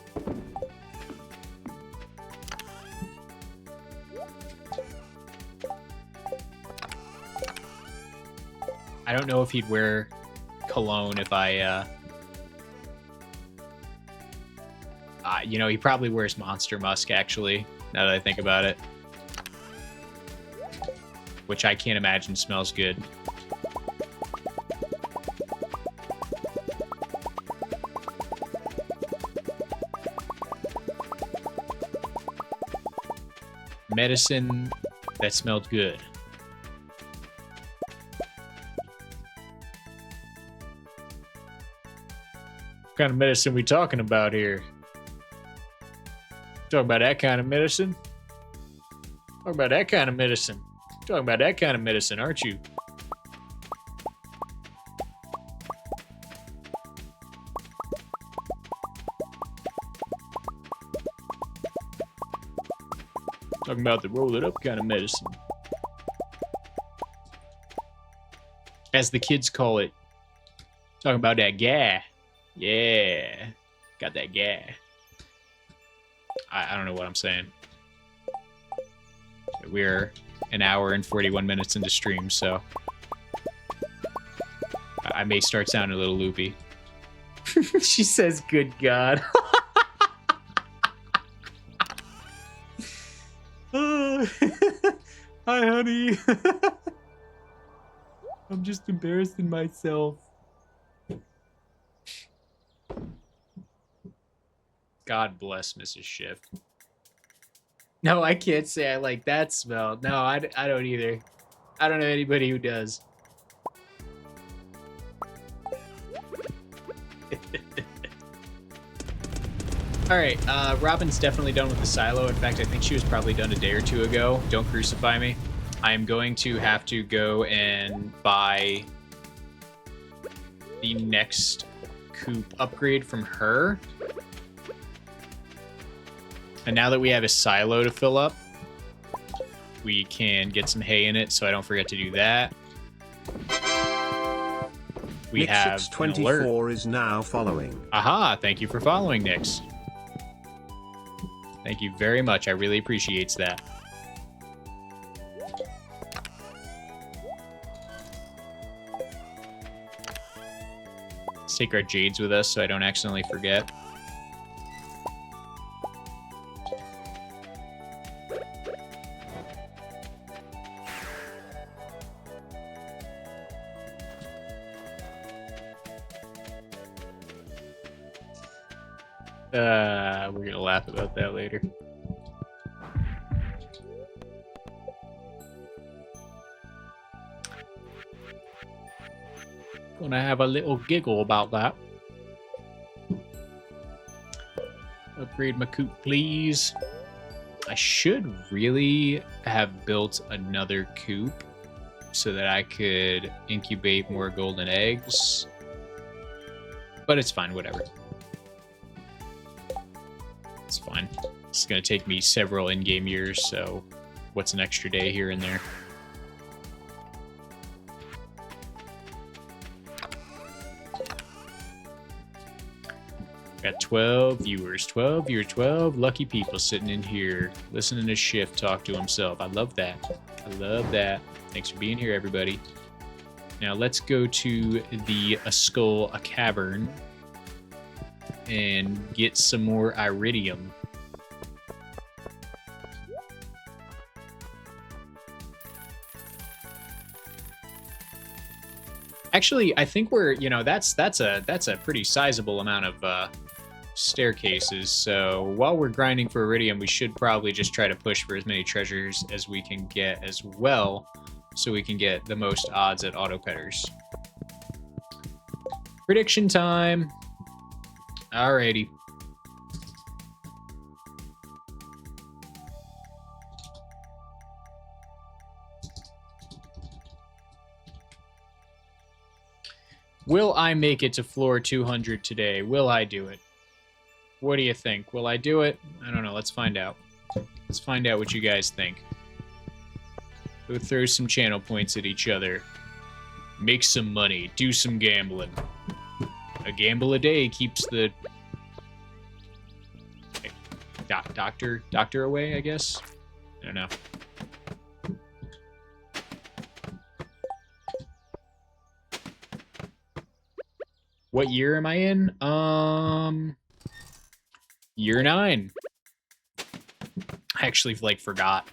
I don't know if he'd wear cologne if I, you know, he probably wears Monster Musk, actually, now that I think about it. Which I can't imagine smells good. Medicine that smelled good. What kind of medicine we talking about here? Talking about that kind of medicine? Talking about that kind of medicine. Talking about that kind of medicine, aren't you? Talking about the roll it up kind of medicine. As the kids call it. Talking about that gas. Yeah. Got that gas. I don't know what I'm saying. We're an hour and 41 minutes into stream, so I may start sounding a little loopy. She says, good God. Hi, honey. I'm just embarrassing myself. God bless Mrs. Schiff. No, I can't say I like that smell. No, I don't either. I don't know anybody who does. Alright, Robin's definitely done with the silo. In fact, I think she was probably done a day or 2 ago. Don't crucify me. I'm going to have to go and buy the next coop upgrade from her. And now that we have a silo to fill up, we can get some hay in it, so I don't forget to do that. We have an alert. Nix24 is now following. Aha, thank you for following, Nix. Thank you very much. I really appreciate that. Let's take our jades with us so I don't accidentally forget. We're gonna laugh about that later. Gonna have a little giggle about that. Upgrade my coop, please. I should really have built another coop so that I could incubate more golden eggs. But it's fine, whatever. It's fine. It's going to take me several in-game years, so what's an extra day here and there? Got 12 viewers. 12 viewers, 12 lucky people sitting in here listening to Shift talk to himself. I love that. I love that. Thanks for being here, everybody. Now let's go to the Skull Cavern and get some more iridium. Actually, I think we're, you know, that's a pretty sizable amount of staircases. So while we're grinding for iridium, we should probably just try to push for as many treasures as we can get as well, so we can get the most odds at auto petters. Prediction time. Alrighty. Will I make it to floor 200 today? Will I do it? What do you think? Will I do it? I don't know. Let's find out. Let's find out what you guys think. Go throw some channel points at each other. Make some money. Do some gambling. A gamble a day keeps the doctor away, I guess. I don't know. What year am I in? Year 9. I actually forgot.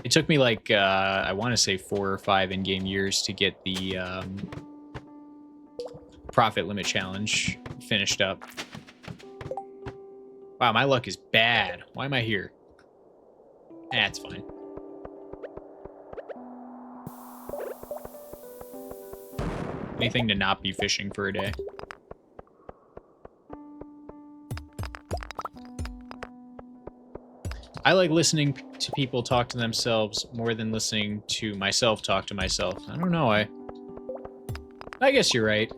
It took me I want to say 4 or 5 in-game years to get the profit limit challenge finished up. Wow, my luck is bad. Why am I here? That's fine. Anything to not be fishing for a day. I like listening to people talk to themselves more than listening to myself talk to myself. I don't know. I guess you're right.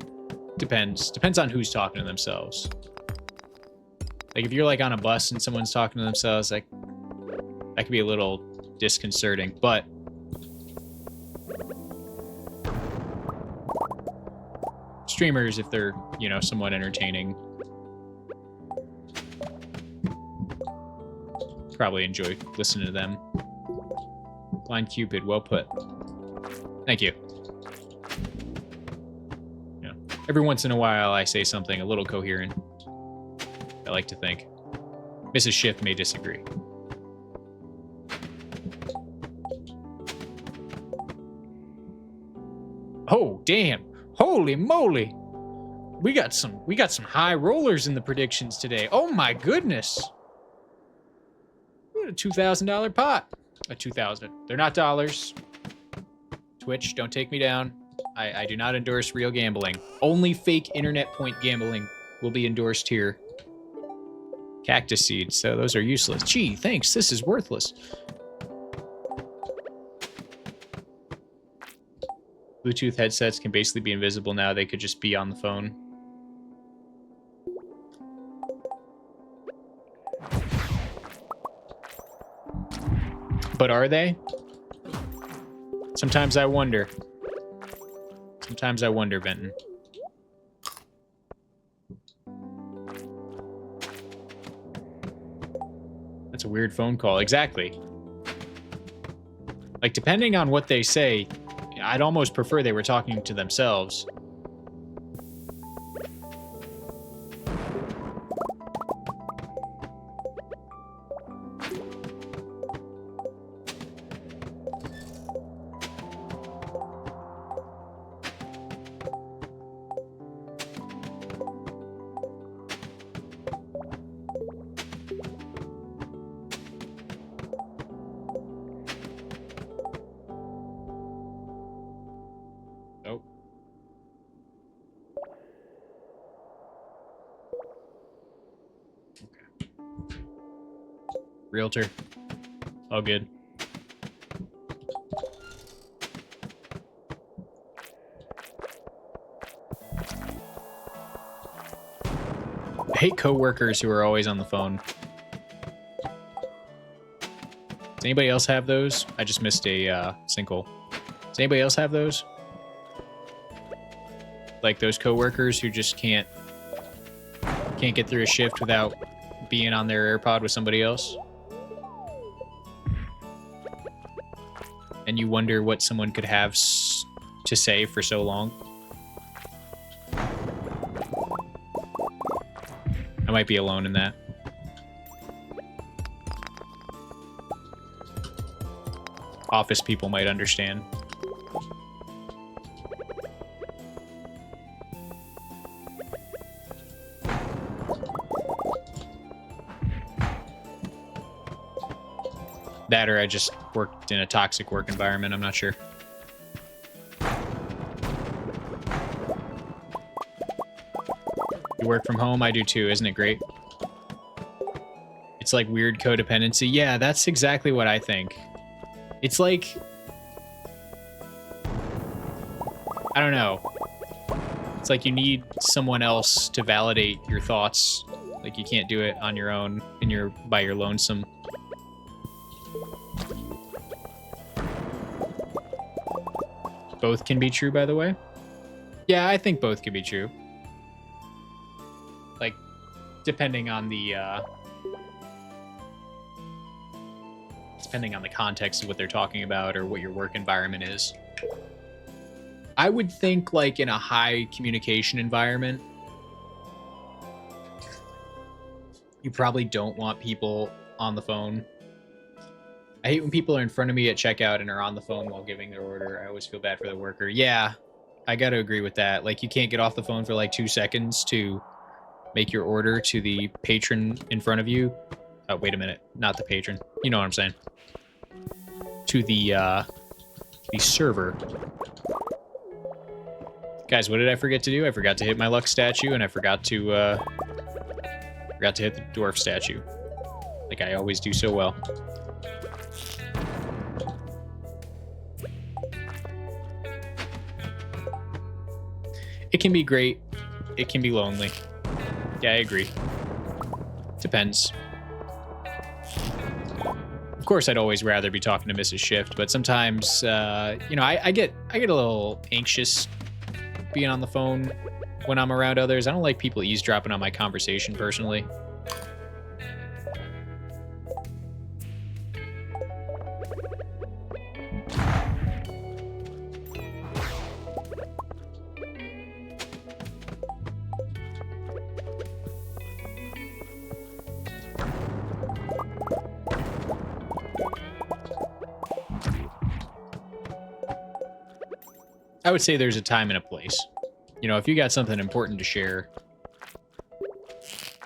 Depends on who's talking to themselves. Like if you're on a bus and someone's talking to themselves, that could be a little disconcerting, but streamers, if they're, somewhat entertaining, probably enjoy listening to them. Blind Cupid, well put. Thank you. Every once in a while, I say something a little coherent. I like to think. Mrs. Shift may disagree. Oh, damn. Holy moly. We got some high rollers in the predictions today. Oh my goodness. We got a $2,000 pot. A 2,000. They're not dollars. Twitch, don't take me down. I do not endorse real gambling. Only fake internet point gambling will be endorsed here. Cactus seeds, so those are useless. Gee, thanks, this is worthless. Bluetooth headsets can basically be invisible now. They could just be on the phone. But are they? Sometimes I wonder. Sometimes I wonder, Benton. That's a weird phone call. Exactly. Like, depending on what they say, I'd almost prefer they were talking to themselves. Realtor. All good. I hate coworkers who are always on the phone. Does anybody else have those? I just missed a sinkhole. Does anybody else have those? Like those coworkers who just can't get through a shift without being on their AirPod with somebody else? And you wonder what someone could have to say for so long. I might be alone in that. Office people might understand. That or I just worked in a toxic work environment, I'm not sure. You work from home? I do too, isn't it great? It's like weird codependency. Yeah, that's exactly what I think. It's like... I don't know. It's like you need someone else to validate your thoughts. Like you can't do it on your own by your lonesome. Both can be true, by the way. Yeah, I think both can be true. Like, depending on the context of what they're talking about or what your work environment is. I would think, like, in a high communication environment, you probably don't want people on the phone. I hate when people are in front of me at checkout and are on the phone while giving their order. I always feel bad for the worker. Yeah, I gotta agree with that. Like, you can't get off the phone for like 2 seconds to make your order to the patron in front of you. Oh, wait a minute. Not the patron. You know what I'm saying. To the server. Guys, what did I forget to do? I forgot to hit my luck statue, and I forgot to hit the dwarf statue. Like I always do so well. It can be great. It can be lonely. Yeah, I agree. Depends. Of course, I'd always rather be talking to Mrs. Shift, but sometimes, you know, I get a little anxious being on the phone when I'm around others. I don't like people eavesdropping on my conversation, personally. I would say there's a time and a place. You know, if you got something important to share,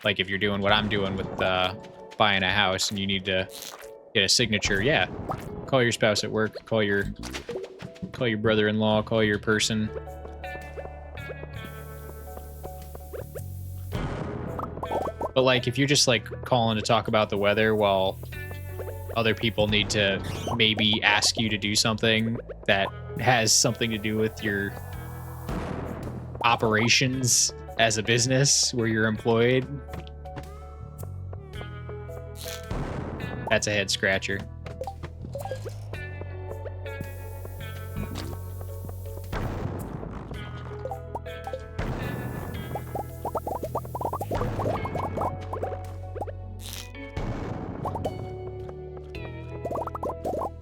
like if you're doing what I'm doing with buying a house and you need to get a signature, yeah, call your spouse at work, call your brother-in-law, call your person. But like if you're just like calling to talk about the weather while other people need to maybe ask you to do something that has something to do with your operations as a business where you're employed, that's a head scratcher.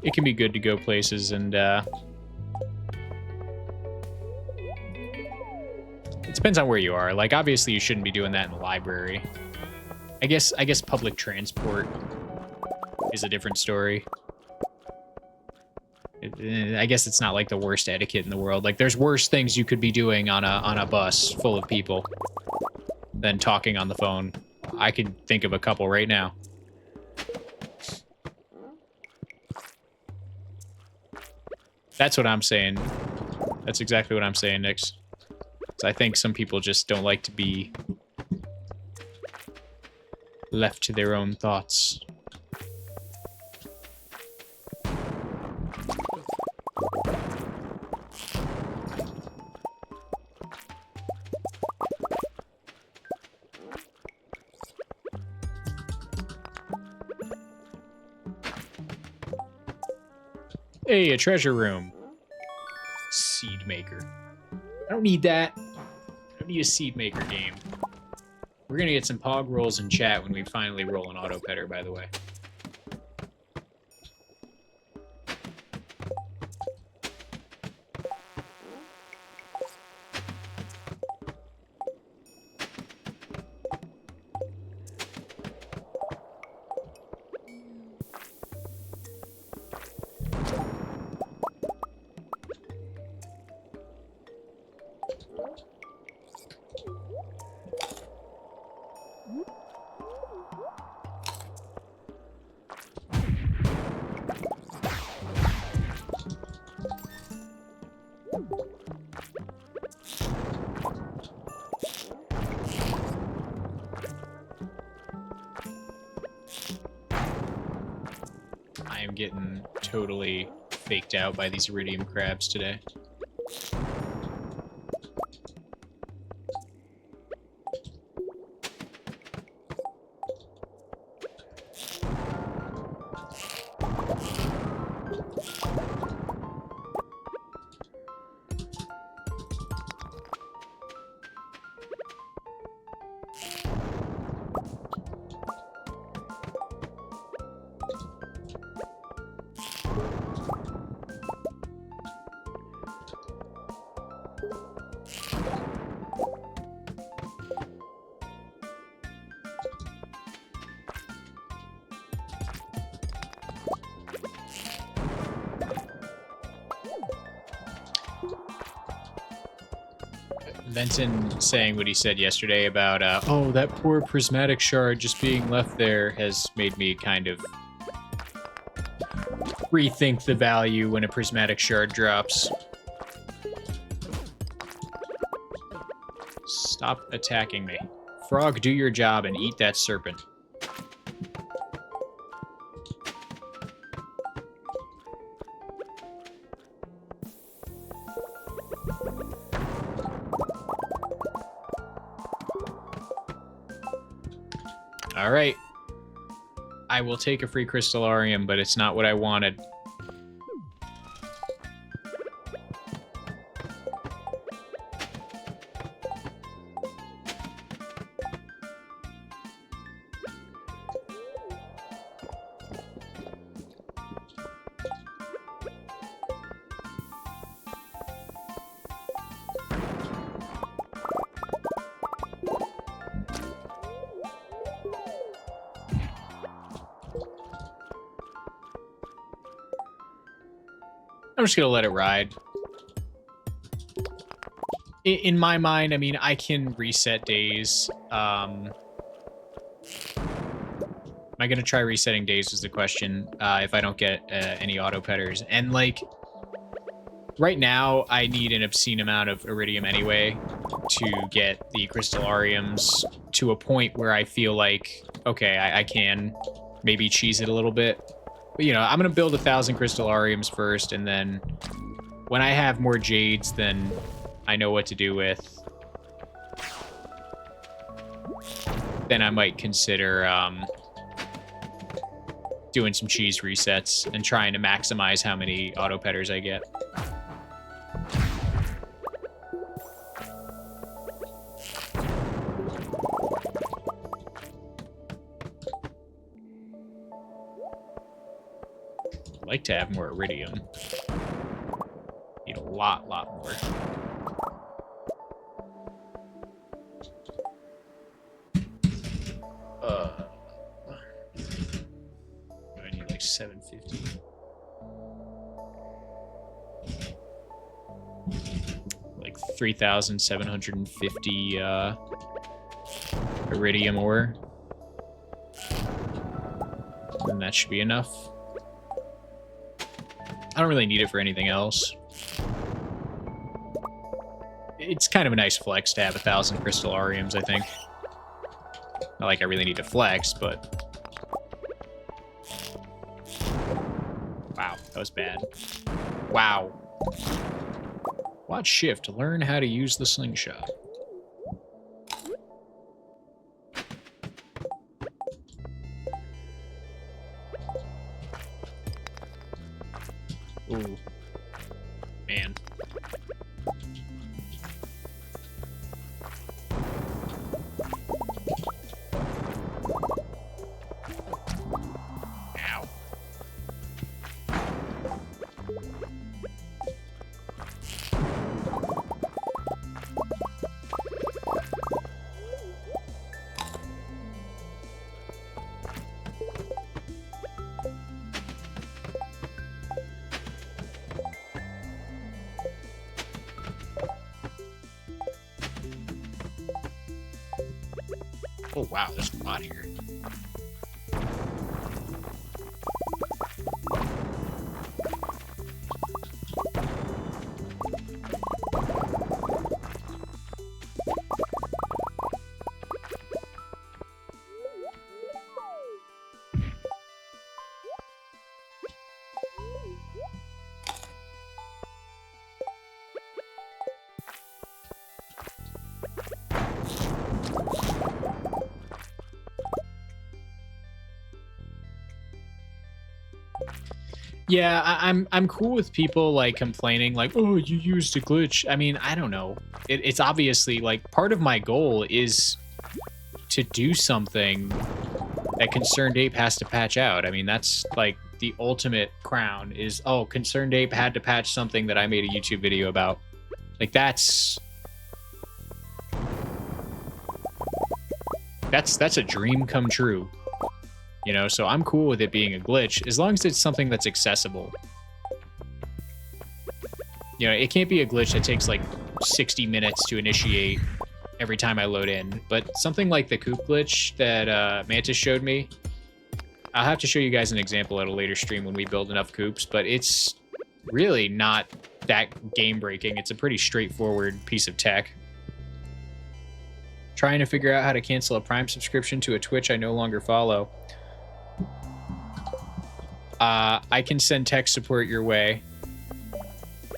It can be good to go places, and it depends on where you are. Like, obviously, you shouldn't be doing that in the library. I guess public transport is a different story. I guess it's not like the worst etiquette in the world. Like, there's worse things you could be doing on a bus full of people than talking on the phone. I can think of a couple right now. That's what I'm saying. That's exactly what I'm saying, Nix. So I think some people just don't like to be left to their own thoughts. Hey, a treasure room. Seed maker. I don't need that. I don't need a seed maker game. We're gonna get some pog rolls in chat when we finally roll an auto petter, by the way. I am getting totally faked out by these iridium crabs today. Benson saying what he said yesterday about, oh, that poor prismatic shard just being left there has made me kind of rethink the value when a prismatic shard drops. Stop attacking me. Frog, do your job and eat that serpent. All right. I will take a free crystallarium, but it's not what I wanted. I'm just gonna let it ride. In my mind, I mean, I can reset days. Am I gonna try resetting days is the question, if I don't get any auto petters. And, like, right now, I need an obscene amount of iridium anyway to get the crystallariums to a point where I feel like, okay, I can maybe cheese it a little bit. But, you know, I'm going to build 1,000 crystallariums first, and then when I have more jades, then I know what to do with. Then I might consider doing some cheese resets and trying to maximize how many auto petters I get. I'd like to have more iridium. Need a lot more. I need like 750. Like 3,750 iridium ore. And that should be enough. I don't really need it for anything else. It's kind of a nice flex to have 1,000 crystal ariums, I think. Not like I really need to flex, but... Wow, that was bad. Wow. Watch shift to learn how to use the slingshot. Ooh. Man. Ow. Oh wow, there's a lot here. Yeah, I'm cool with people like complaining like, oh, you used a glitch. I mean, I don't know. It's obviously like part of my goal is to do something that Concerned Ape has to patch out. I mean, that's like the ultimate crown is, oh, Concerned Ape had to patch something that I made a YouTube video about. Like that's a dream come true. You know, so I'm cool with it being a glitch, as long as it's something that's accessible. You know, it can't be a glitch that takes like 60 minutes to initiate every time I load in, but something like the coop glitch that Mantis showed me, I'll have to show you guys an example at a later stream when we build enough coops, but it's really not that game-breaking. It's a pretty straightforward piece of tech. Trying to figure out how to cancel a Prime subscription to a Twitch I no longer follow. I can send tech support your way.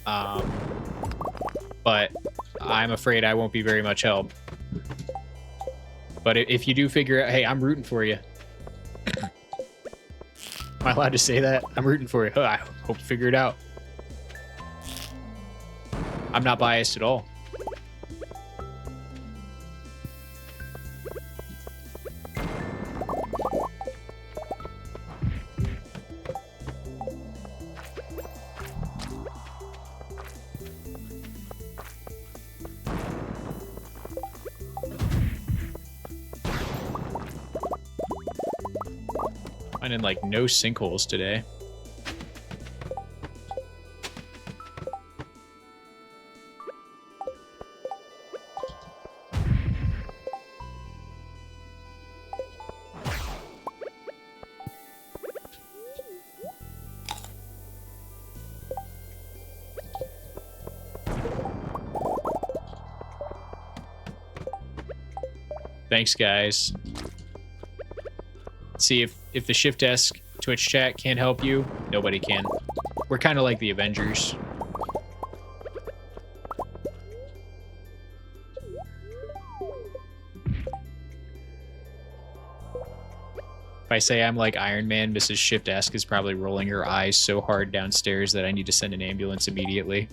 But I'm afraid I won't be very much help. But if you do figure out, hey, I'm rooting for you. Am I allowed to say that? I'm rooting for you. I hope you figure it out. I'm not biased at all. Finding like no sinkholes today. Thanks, guys. See, if the shiftesque Twitch chat can't help you, nobody can. We're kind of like the Avengers. If I say I'm like Iron Man, Mrs. Shiftesque is probably rolling her eyes so hard downstairs that I need to send an ambulance immediately.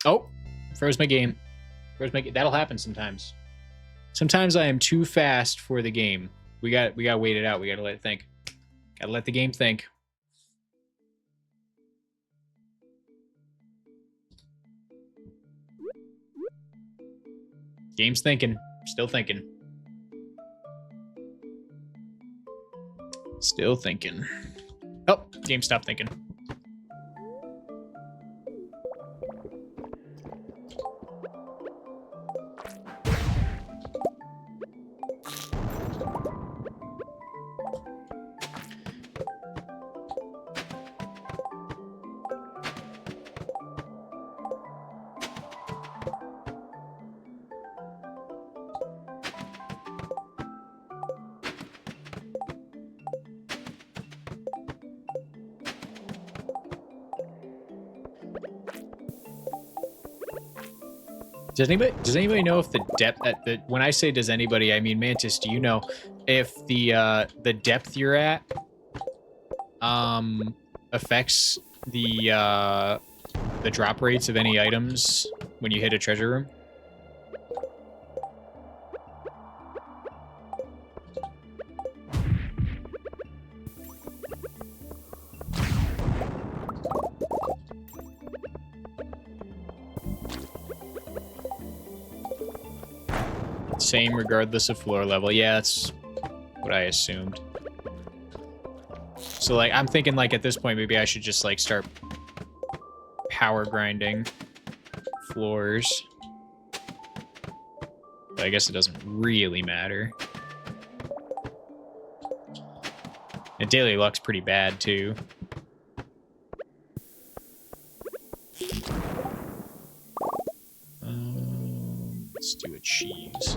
Oh, froze my game. That'll happen sometimes. Sometimes I am too fast for the game. We got to wait it out. We got to let it think. Got to let the game think. Game's thinking. Still thinking. Still thinking. Oh, game stopped thinking. Does anybody know if the depth when I say does anybody, I mean Mantis, do you know if the depth you're at affects the drop rates of any items when you hit a treasure room? Same regardless of floor level. Yeah, that's what I assumed. So, like, I'm thinking, like, at this point, maybe I should just, like, start power grinding floors. But I guess it doesn't really matter. And daily luck's pretty bad, too. Let's do a cheese.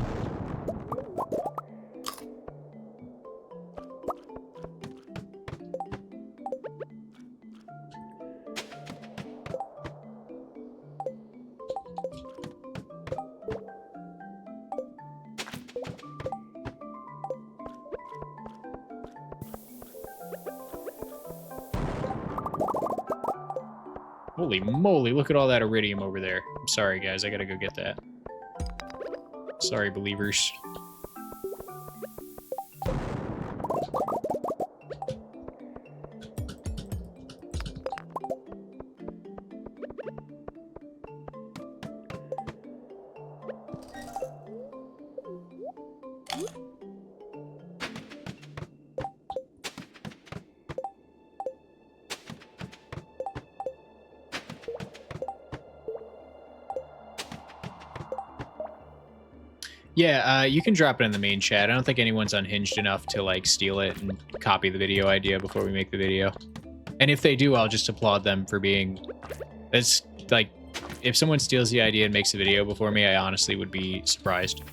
Holy moly, look at all that iridium over there. I'm sorry, guys, I gotta go get that. Sorry, believers. Yeah, you can drop it in the main chat. I don't think anyone's unhinged enough to, like, steal it and copy the video idea before we make the video. And if they do, I'll just applaud them for being... It's, like, if someone steals the idea and makes a video before me, I honestly would be surprised.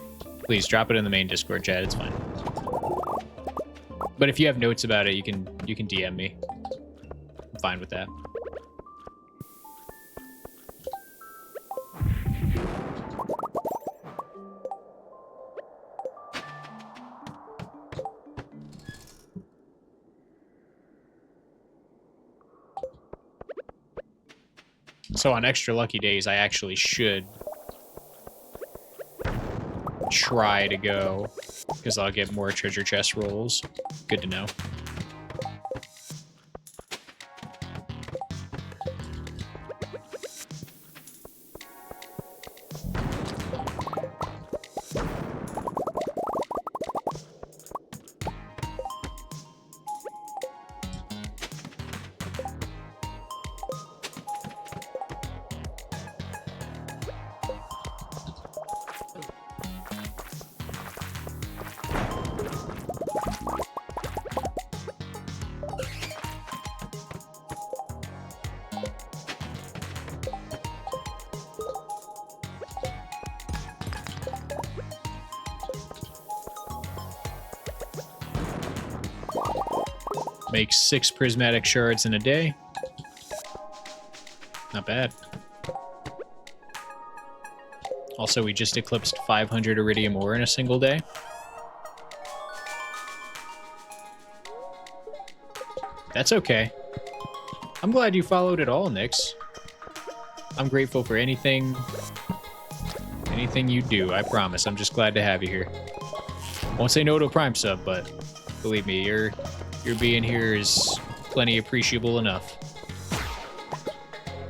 Please, drop it in the main Discord chat. It's fine. But if you have notes about it, you can DM me. I'm fine with that. So on extra lucky days, I actually should try to go, because I'll get more treasure chest rolls. Good to know. make 6 prismatic shards in a day. Not bad. Also, we just eclipsed 500 iridium ore in a single day. That's okay. I'm glad you followed it all, Nyx. I'm grateful for anything you do, I promise. I'm just glad to have you here. Won't say no to a Prime sub, but believe me, your being here is plenty appreciable enough.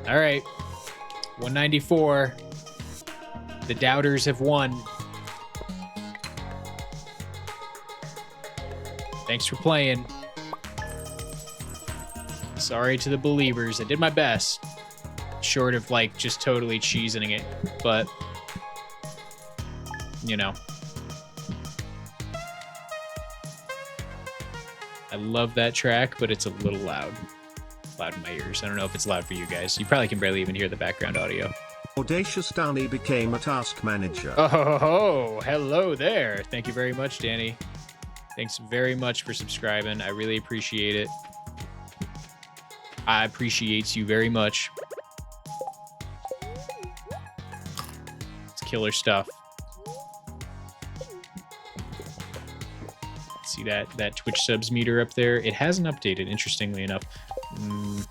All right, 194. The doubters have won. Thanks for playing. Sorry to the believers. I did my best. Short of, like, just totally cheesing it. But, you know. I love that track, but it's a little loud. Loud in my ears. I don't know if it's loud for you guys. You probably can barely even hear the background audio. Audacious Danny became a task manager. Oh, hello there. Thank you very much, Danny. Thanks very much for subscribing. I really appreciate it. I appreciate you very much. It's killer stuff. See that Twitch subs meter up there? It hasn't updated, interestingly enough. I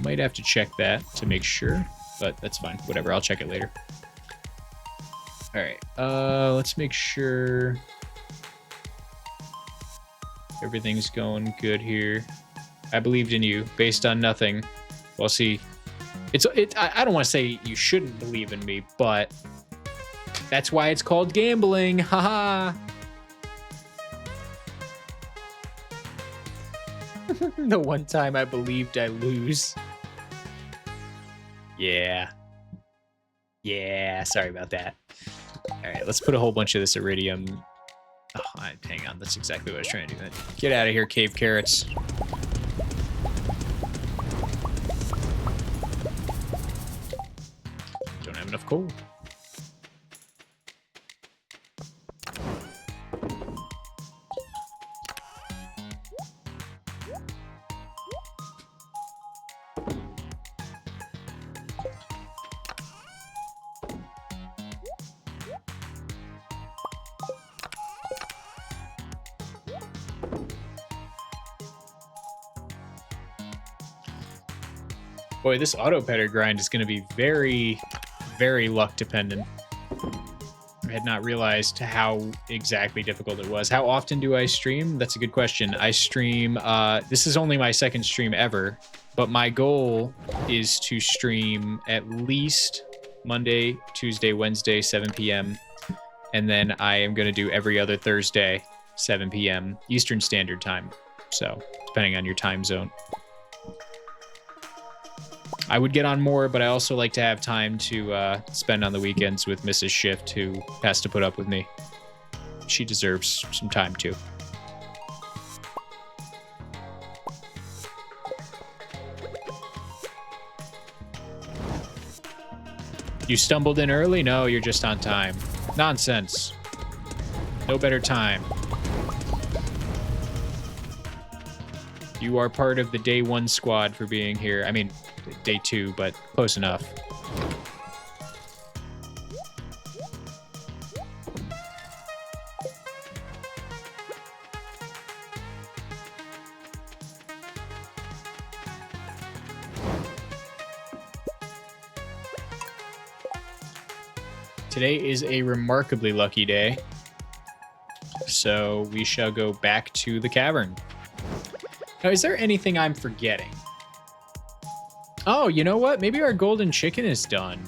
might have to check that to make sure, but that's fine. Whatever, I'll check it later. All right, let's make sure everything's going good here. I believed in you based on nothing. Well, see, I don't want to say you shouldn't believe in me, but that's why it's called gambling. Haha. The one time I believed I lose. Yeah. Yeah, sorry about that. All right, let's put a whole bunch of this iridium. Oh, hang on, that's exactly what I was trying to do. Get out of here, cave carrots. Don't have enough coal. Boy, this auto-petter grind is going to be very, very luck dependent. I had not realized how exactly difficult it was. How often do I stream? That's a good question. I stream, this is only my second stream ever, but my goal is to stream at least Monday, Tuesday, Wednesday, 7 p.m. And then I am going to do every other Thursday, 7 p.m. Eastern Standard Time. So, depending on your time zone. I would get on more, but I also like to have time to spend on the weekends with Mrs. Shift, who has to put up with me. She deserves some time, too. You stumbled in early? No, you're just on time. Nonsense. No better time. You are part of the day 1 squad for being here. I mean, day 2, but close enough. Today is a remarkably lucky day, so we shall go back to the cavern. Now, is there anything I'm forgetting? Oh, you know what? Maybe our golden chicken is done.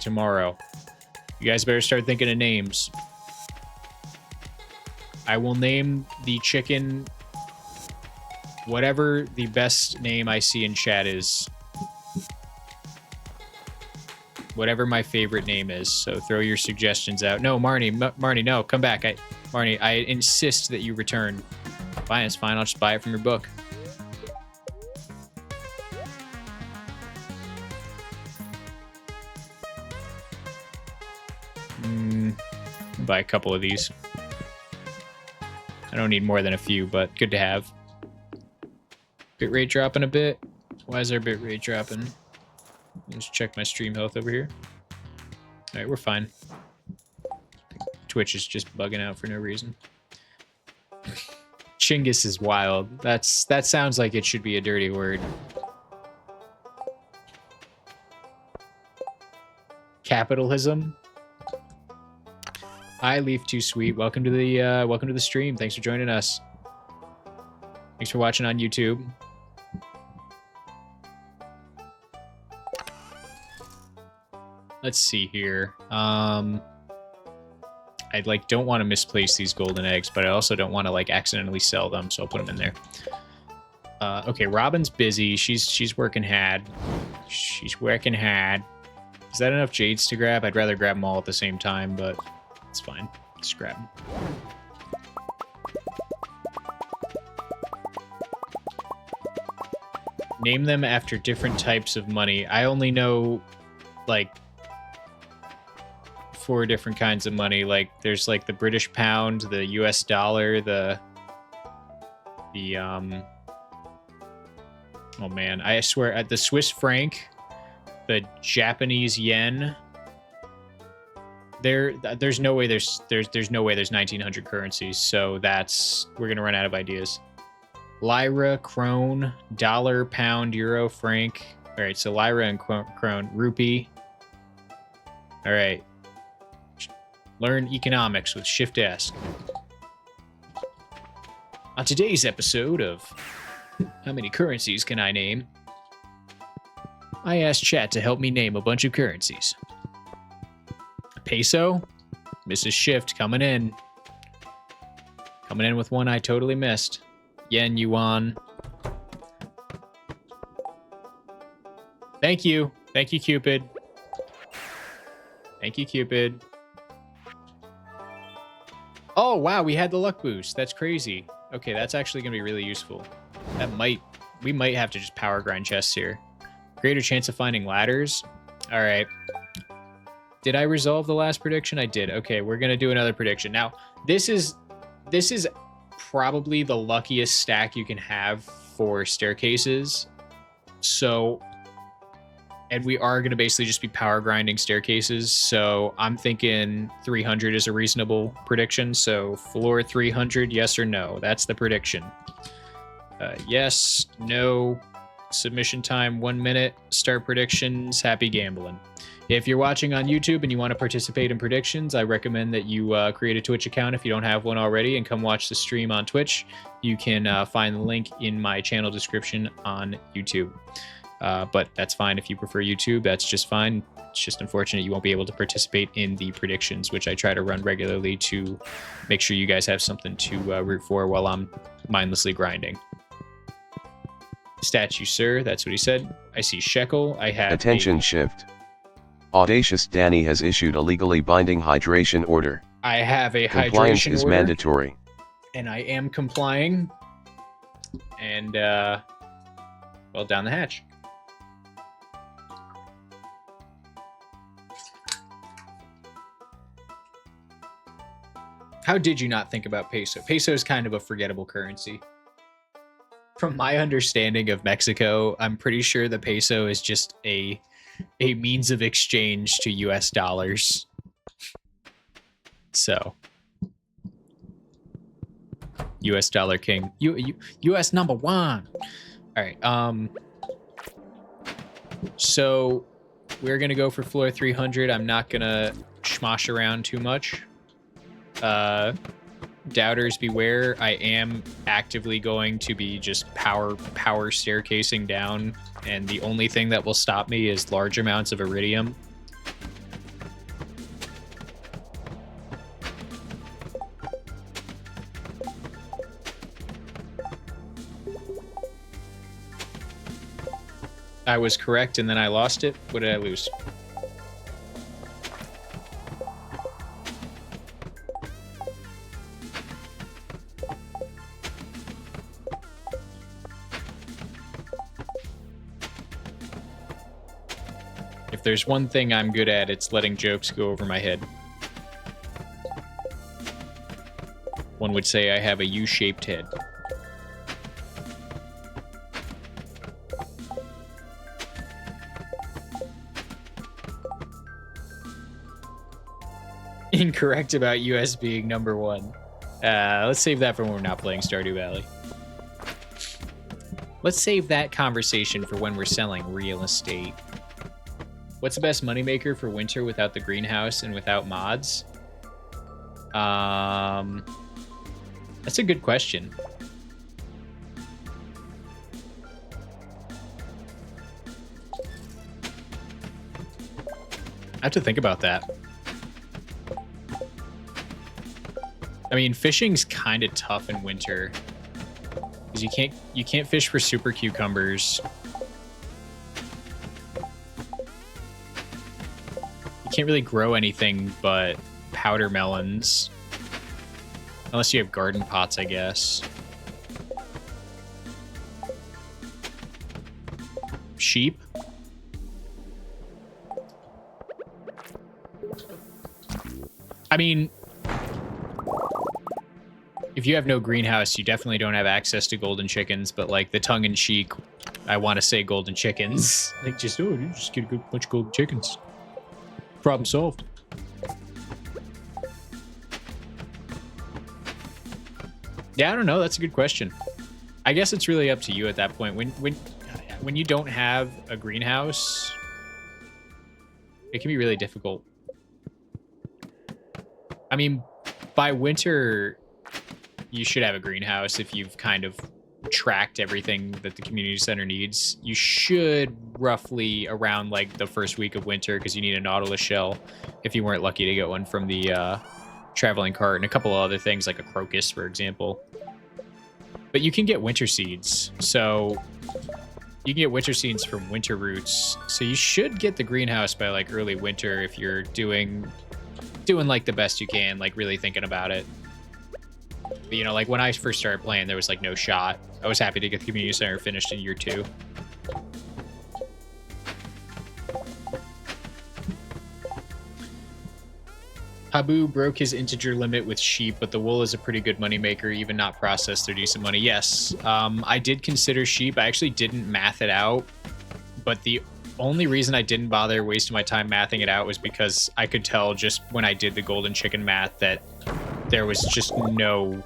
Tomorrow. You guys better start thinking of names. I will name the chicken whatever the best name I see in chat is. Whatever my favorite name is. So throw your suggestions out. No, Marnie, no, come back. Marnie, I insist that you return. Fine, it's fine. I'll just buy it from your book. buy a couple of these. I don't need more than a few, but good to have. Bitrate dropping a bit. Why is our bitrate dropping? Let's check my stream health over here. All right, we're fine. Twitch is just bugging out for no reason. Chingus is wild. That sounds like it should be a dirty word. Capitalism. Hi, Leaf Too Sweet. Welcome to the stream. Thanks for joining us. Thanks for watching on YouTube. Let's see here. I like don't want to misplace these golden eggs, but I also don't want to like accidentally sell them, so I'll put them in there. Okay, Robin's busy. She's working hard. She's working hard. Is that enough jades to grab? I'd rather grab them all at the same time, but it's fine. Just grab them. Name them after different types of money. I only know like 4 different kinds of money. Like there's like the British pound, the US dollar, the oh man, I swear at the Swiss franc, the Japanese yen. There's no way there's no way there's 1900 currencies, so we're gonna run out of ideas. Lyra, krone, dollar, pound, euro, franc. All right, so lyra and krone, rupee. All right. Learn economics with shiftesque. On today's episode of How Many Currencies Can I Name? I asked chat to help me name a bunch of currencies. Peso? Mrs. Shift coming in. Coming in with one I totally missed. Yen, yuan. Thank you. Thank you, Cupid. Thank you, Cupid. Oh, wow, we had the luck boost. That's crazy. Okay, that's actually going to be really useful. We might have to just power grind chests here. Greater chance of finding ladders. All right. Did I resolve the last prediction? I did. Okay, we're going to do another prediction. Now, this is probably the luckiest stack you can have for staircases. So, and we are going to basically just be power grinding staircases. So I'm thinking 300 is a reasonable prediction. So floor 300, yes or no? That's the prediction. Yes, no, submission time 1 minute, start predictions, happy gambling. If you're watching on YouTube and you want to participate in predictions, I recommend that you create a Twitch account if you don't have one already and come watch the stream on Twitch. You can find the link in my channel description on YouTube. But that's fine if you prefer YouTube. That's just fine. It's just unfortunate you won't be able to participate in the predictions, which I try to run regularly to make sure you guys have something to root for while I'm mindlessly grinding. Statue, sir. That's what he said. I see shekel. I have attention shift. Audacious Danny has issued a legally binding hydration order. I have a Compliance hydration is order, mandatory. and I am complying. And well, down the hatch. How did you not think about peso? Peso is kind of a forgettable currency. From my understanding of Mexico, I'm pretty sure the peso is just a means of exchange to US dollars. So, US dollar king. US number one. All right. So we're going to go for floor 300. I'm not going to schmosh around too much. Doubters beware. I am actively going to be just power staircasing down, and the only thing that will stop me is large amounts of iridium. I was correct and then I lost it. What did I lose? If there's one thing I'm good at, it's letting jokes go over my head. One would say I have a U-shaped head. Incorrect about US being number one. Let's save that for when we're not playing Stardew Valley. Let's save that conversation for when we're selling real estate. What's the best moneymaker for winter without the greenhouse and without mods? That's a good question. I have to think about that. I mean, fishing's kind of tough in winter because you can't fish for super cucumbers. You can't really grow anything but powder melons, unless you have garden pots, I guess. Sheep. I mean, if you have no greenhouse, you definitely don't have access to golden chickens, but like the tongue-in-cheek, I want to say golden chickens. Like just, oh, you just get a good bunch of golden chickens. Problem solved. Yeah, I don't know. That's a good question. I guess it's really up to you at that point. When you don't have a greenhouse, it can be really difficult. I mean, by winter, you should have a greenhouse if you've kind of tracked everything that the community center needs. You should roughly around like the first week of winter, because you need a nautilus shell if you weren't lucky to get one from the traveling cart, and a couple of other things like a crocus, for example. But you can get winter seeds, so you can get winter seeds from winter roots. So you should get the greenhouse by like early winter if you're doing like the best you can, like really thinking about it. But, you know, like when I first started playing, there was like no shot. I was happy to get the community center finished in year 2. Habu broke his integer limit with sheep, but the wool is a pretty good moneymaker, even not processed. They're decent money. Yes, I did consider sheep. I actually didn't math it out, but the only reason I didn't bother wasting my time mathing it out was because I could tell just when I did the golden chicken math that there was just no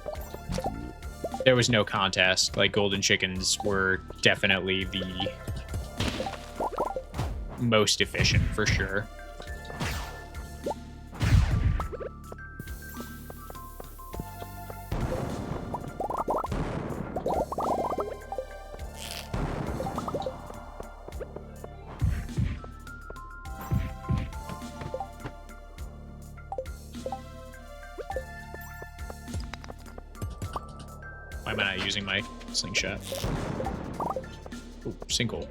contest. Like, golden chickens were definitely the most efficient for sure. Why am I not using my slingshot? Ooh, sinkhole.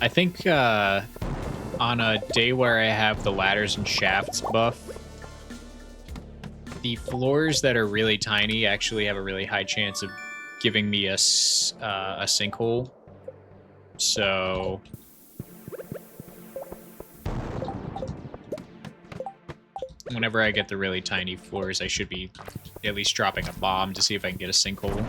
I think on a day where I have the ladders and shafts buff, the floors that are really tiny actually have a really high chance of giving me a sinkhole. So whenever I get the really tiny floors, I should be at least dropping a bomb to see if I can get a sinkhole.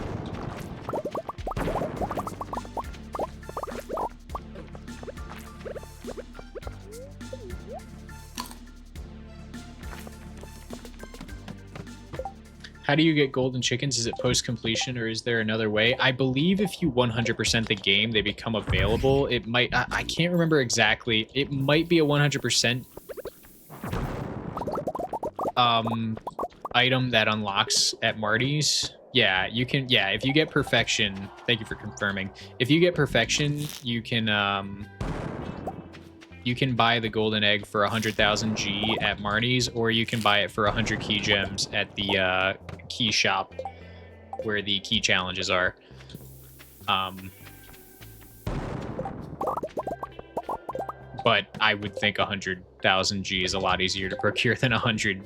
How do you get golden chickens? Is it post-completion or is there another way? I believe if you 100% the game, they become available. It might... I can't remember exactly. It might be a 100% item that unlocks at Marty's. Yeah, you can... Yeah, if you get perfection... Thank you for confirming. If you get perfection, you can buy the golden egg for 100,000 G at Marnie's, or you can buy it for 100 key gems at the key shop where the key challenges are. But I would think 100,000 G is a lot easier to procure than 100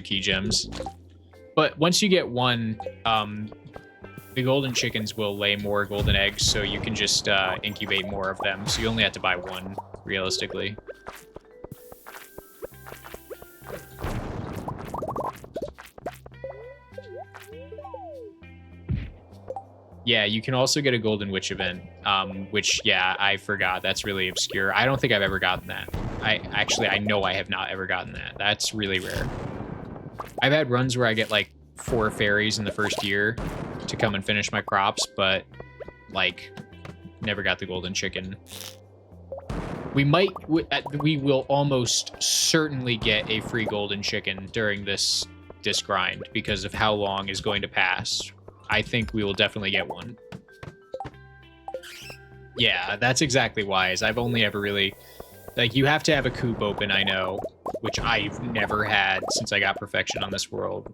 key gems. But once you get one, the golden chickens will lay more golden eggs, so you can just incubate more of them. So you only have to buy one, realistically. Yeah, you can also get a Golden Witch event, which, yeah, I forgot. That's really obscure. I don't think I've ever gotten that. I know I have not ever gotten that. That's really rare. I've had runs where I get, like, 4 fairies in the first year to come and finish my crops, but, like, never got the Golden Chicken. We will almost certainly get a free Golden Chicken during this grind because of how long is going to pass. I think we will definitely get one. Yeah, that's exactly wise. I've only ever really... Like, you have to have a coop open, I know, which I've never had since I got Perfection on this world.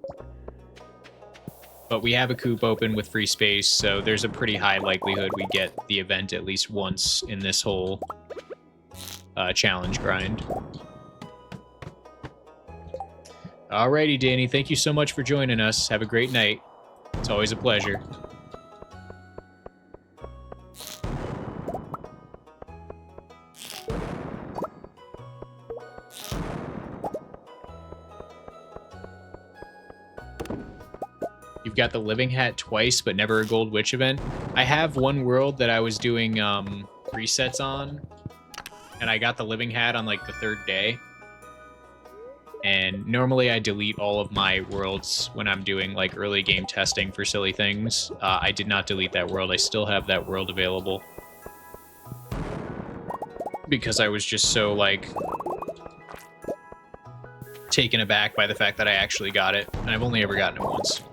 But we have a coop open with free space, so there's a pretty high likelihood we get the event at least once in this whole challenge grind. Alrighty, Danny, thank you so much for joining us. Have a great night. It's always a pleasure. You've got the Living Hat twice, but never a Gold Witch event. I have one world that I was doing resets on, and I got the Living Hat on like the 3rd day. And normally I delete all of my worlds when I'm doing like early game testing for silly things. I did not delete that world. I still have that world available. Because I was just so like taken aback by the fact that I actually got it. And I've only ever gotten it once.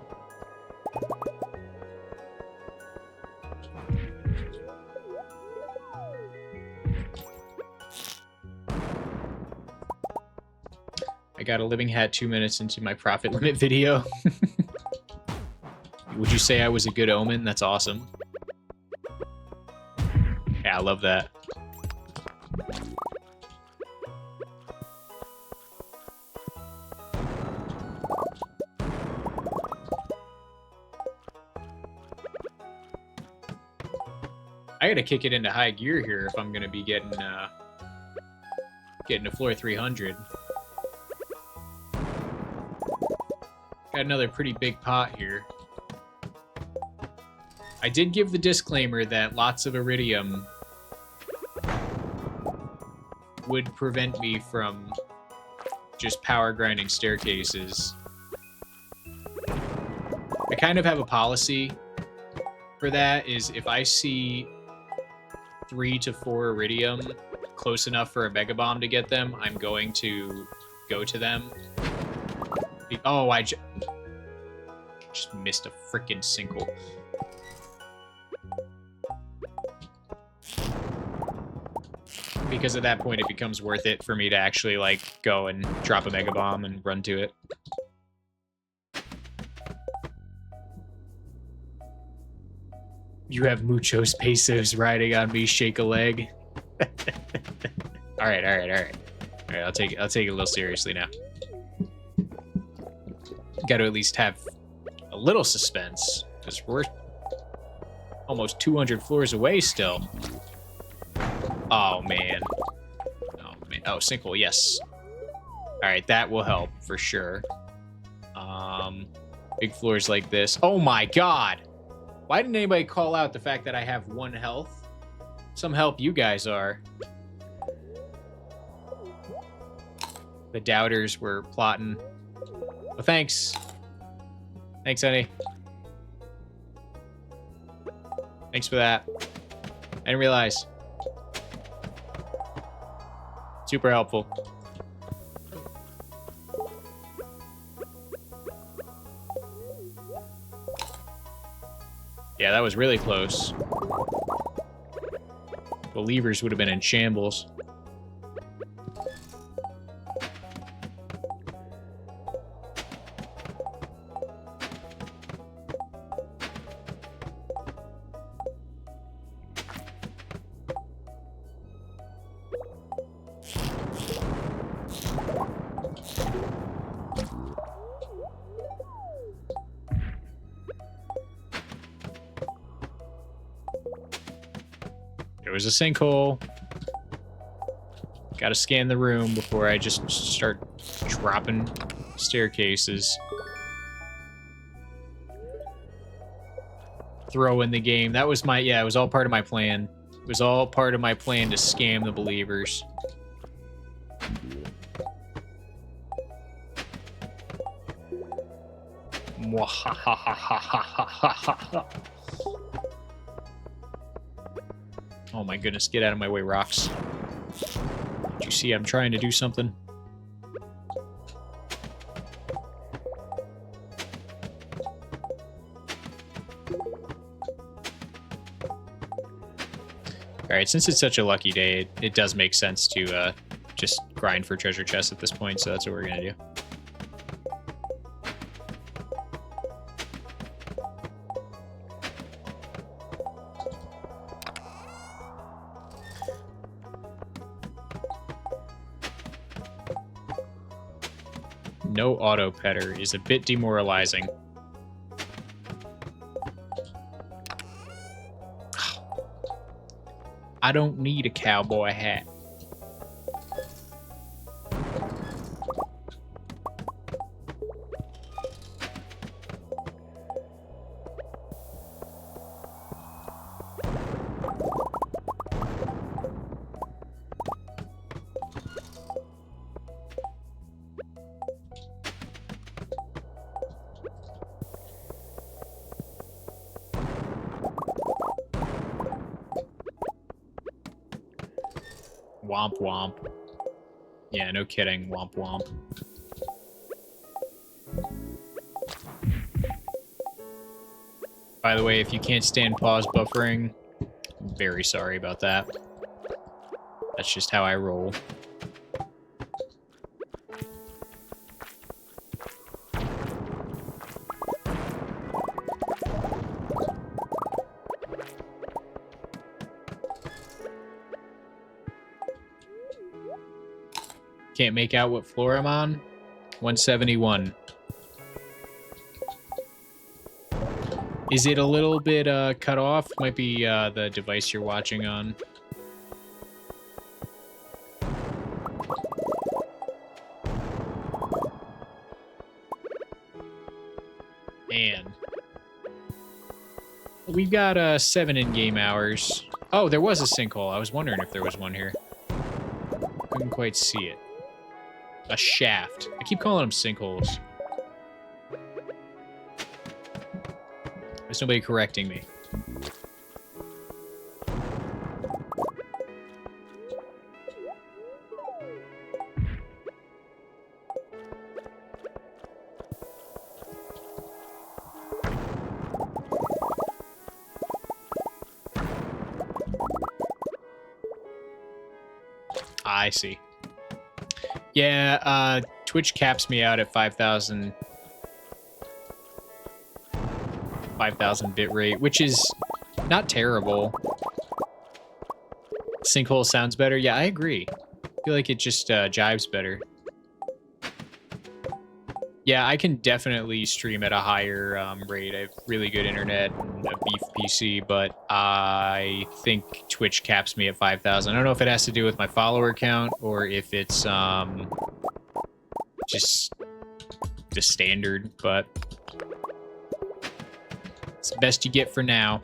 I got a Living Hat 2 minutes into my profit limit video. Would you say I was a good omen? That's awesome. Yeah, I love that. I gotta kick it into high gear here if I'm gonna be getting to floor 300. Got another pretty big pot here. I did give the disclaimer that lots of iridium would prevent me from just power grinding staircases. I kind of have a policy for that, is if I see 3 to 4 iridium close enough for a Mega Bomb to get them, I'm going to go to them. Oh, I just missed a freaking single. Because at that point, it becomes worth it for me to actually, like, go and drop a Mega Bomb and run to it. You have muchos pesos riding on me, shake a leg. Alright, I'll take it a little seriously now. Got to at least have a little suspense, because we're almost 200 floors away still. Oh man. Oh, sinkhole, yes. Alright, that will help for sure. Big floors like this. Oh my god! Why didn't anybody call out the fact that I have 1 health? Some help you guys are. The doubters were plotting. Well, thanks. Thanks, honey. Thanks for that. I didn't realize. Super helpful. Yeah, that was really close. The levers would have been in shambles. There was a sinkhole. Gotta scan the room before I just start dropping staircases. Throw in the game. That was my, yeah, it was all part of my plan. It was all part of my plan to scam the believers. Oh my goodness, get out of my way, rocks. Did you see I'm trying to do something? Alright, since it's such a lucky day, it does make sense to just grind for treasure chests at this point, so that's what we're gonna do. No auto petter is a bit demoralizing. I don't need a cowboy hat. Womp womp. Yeah, no kidding. Womp womp. By the way, if you can't stand pause buffering, I'm very sorry about that. That's just how I roll. Can't make out what floor I'm on. 171. Is it a little bit cut off? Might be the device you're watching on. Man. We've got 7 in-game hours. Oh, there was a sinkhole. I was wondering if there was one here. Couldn't quite see it. A shaft. I keep calling them sinkholes. There's nobody correcting me. I see. Yeah, Twitch caps me out at 5,000 bit rate, which is not terrible. Sinkhole sounds better. Yeah, I agree. I feel like it just jives better. Yeah, I can definitely stream at a higher rate. I have really good internet and a beef PC, but I think Twitch caps me at 5,000. I don't know if it has to do with my follower count or if it's just the standard, but it's the best you get for now.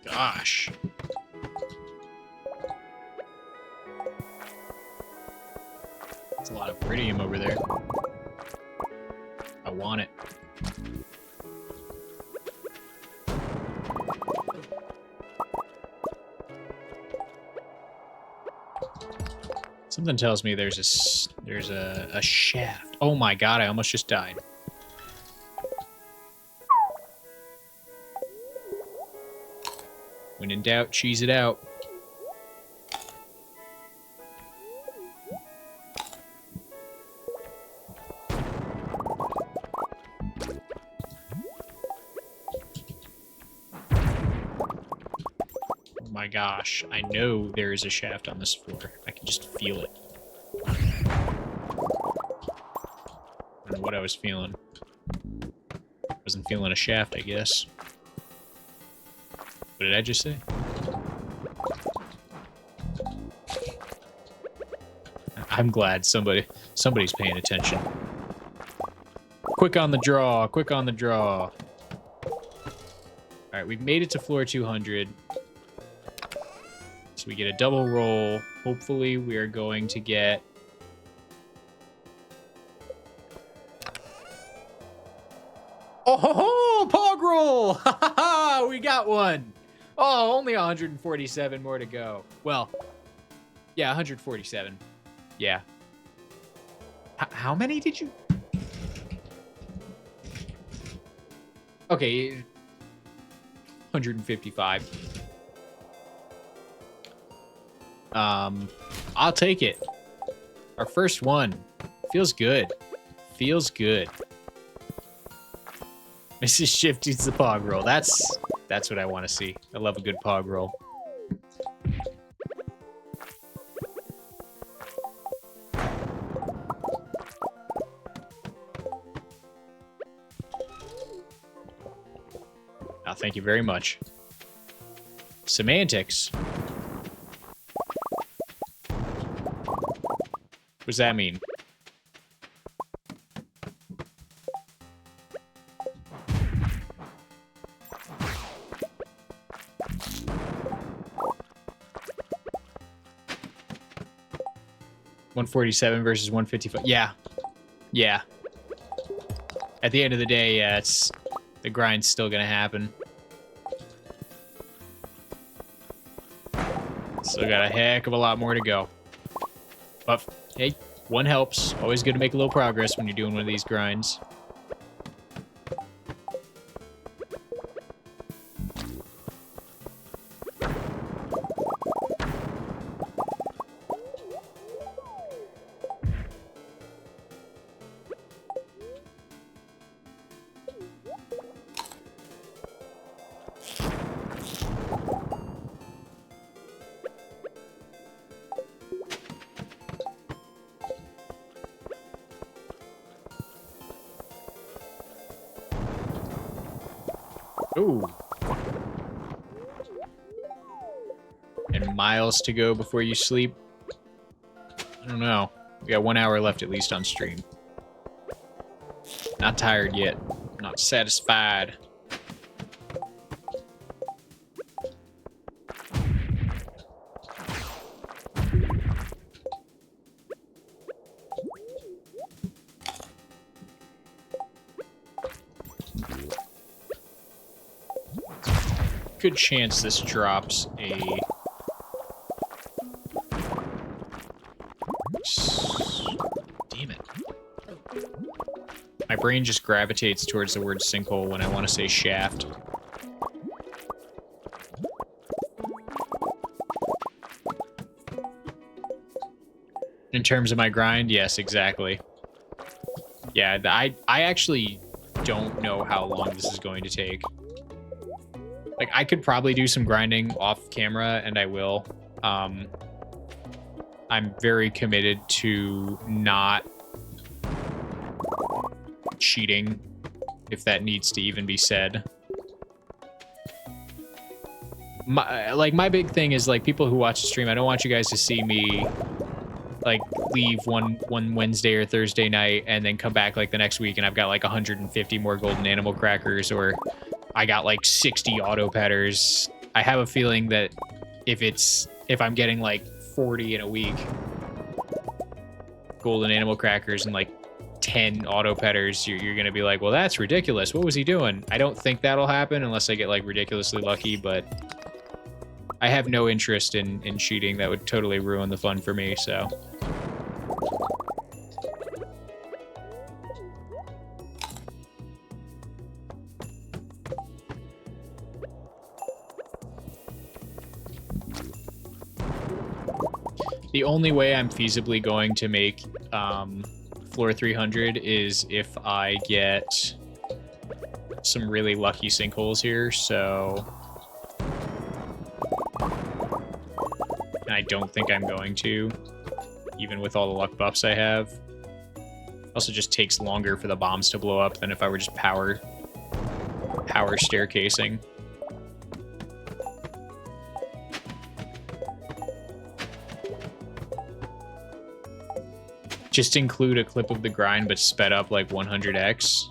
Gosh. That's a lot of iridium over there. I want it. Something tells me there's a shaft. Oh my god, I almost just died. When in doubt, cheese it out. Oh my gosh, I know there is a shaft on this floor. I can just feel it. I don't know what I was feeling. Wasn't feeling a shaft, I guess. What did I just say? I'm glad somebody's paying attention. Quick on the draw, quick on the draw. Alright, we've made it to floor 200. So we get a double roll. Hopefully we are going to get... Oh ho ho! Pog roll! Ha ha ha! We got one! Oh, only 147 more to go. Well, yeah, 147. Yeah. How many did you... Okay. 155. I'll take it. Our first one. Feels good. Feels good. Mrs. Shift eats the pog roll. That's what I want to see. I love a good pog roll. Oh, thank you very much. Semantics. What does that mean? $147 versus $155. Yeah. Yeah. At the end of the day, yeah, it's the grind's still gonna happen. Still got a heck of a lot more to go. But hey, one helps. Always good to make a little progress when you're doing one of these grinds. Ooh. And miles to go before you sleep? I don't know. We got 1 hour left at least on stream. Not tired yet. Not satisfied. Good chance this drops a... Damn it. My brain just gravitates towards the word sinkhole when I want to say shaft. In terms of my grind, yes, exactly. Yeah, I actually don't know how long this is going to take. Like, I could probably do some grinding off camera, and I will. I'm very committed to not cheating, if that needs to even be said. My big thing is, like, people who watch the stream, I don't want you guys to see me, like, leave one Wednesday or Thursday night and then come back, like, the next week and I've got, like, 150 more golden animal crackers, or I got like 60 auto petters. I have a feeling that if I'm getting like 40 in a week, golden animal crackers and like 10 auto petters, you're gonna be like, well, that's ridiculous. What was he doing? I don't think that'll happen unless I get like ridiculously lucky, but I have no interest in cheating. That would totally ruin the fun for me, so. The only way I'm feasibly going to make floor 300 is if I get some really lucky sinkholes here, so... And I don't think I'm going to, even with all the luck buffs I have. Also just takes longer for the bombs to blow up than if I were just power staircasing. Just include a clip of the grind, but sped up like 100x.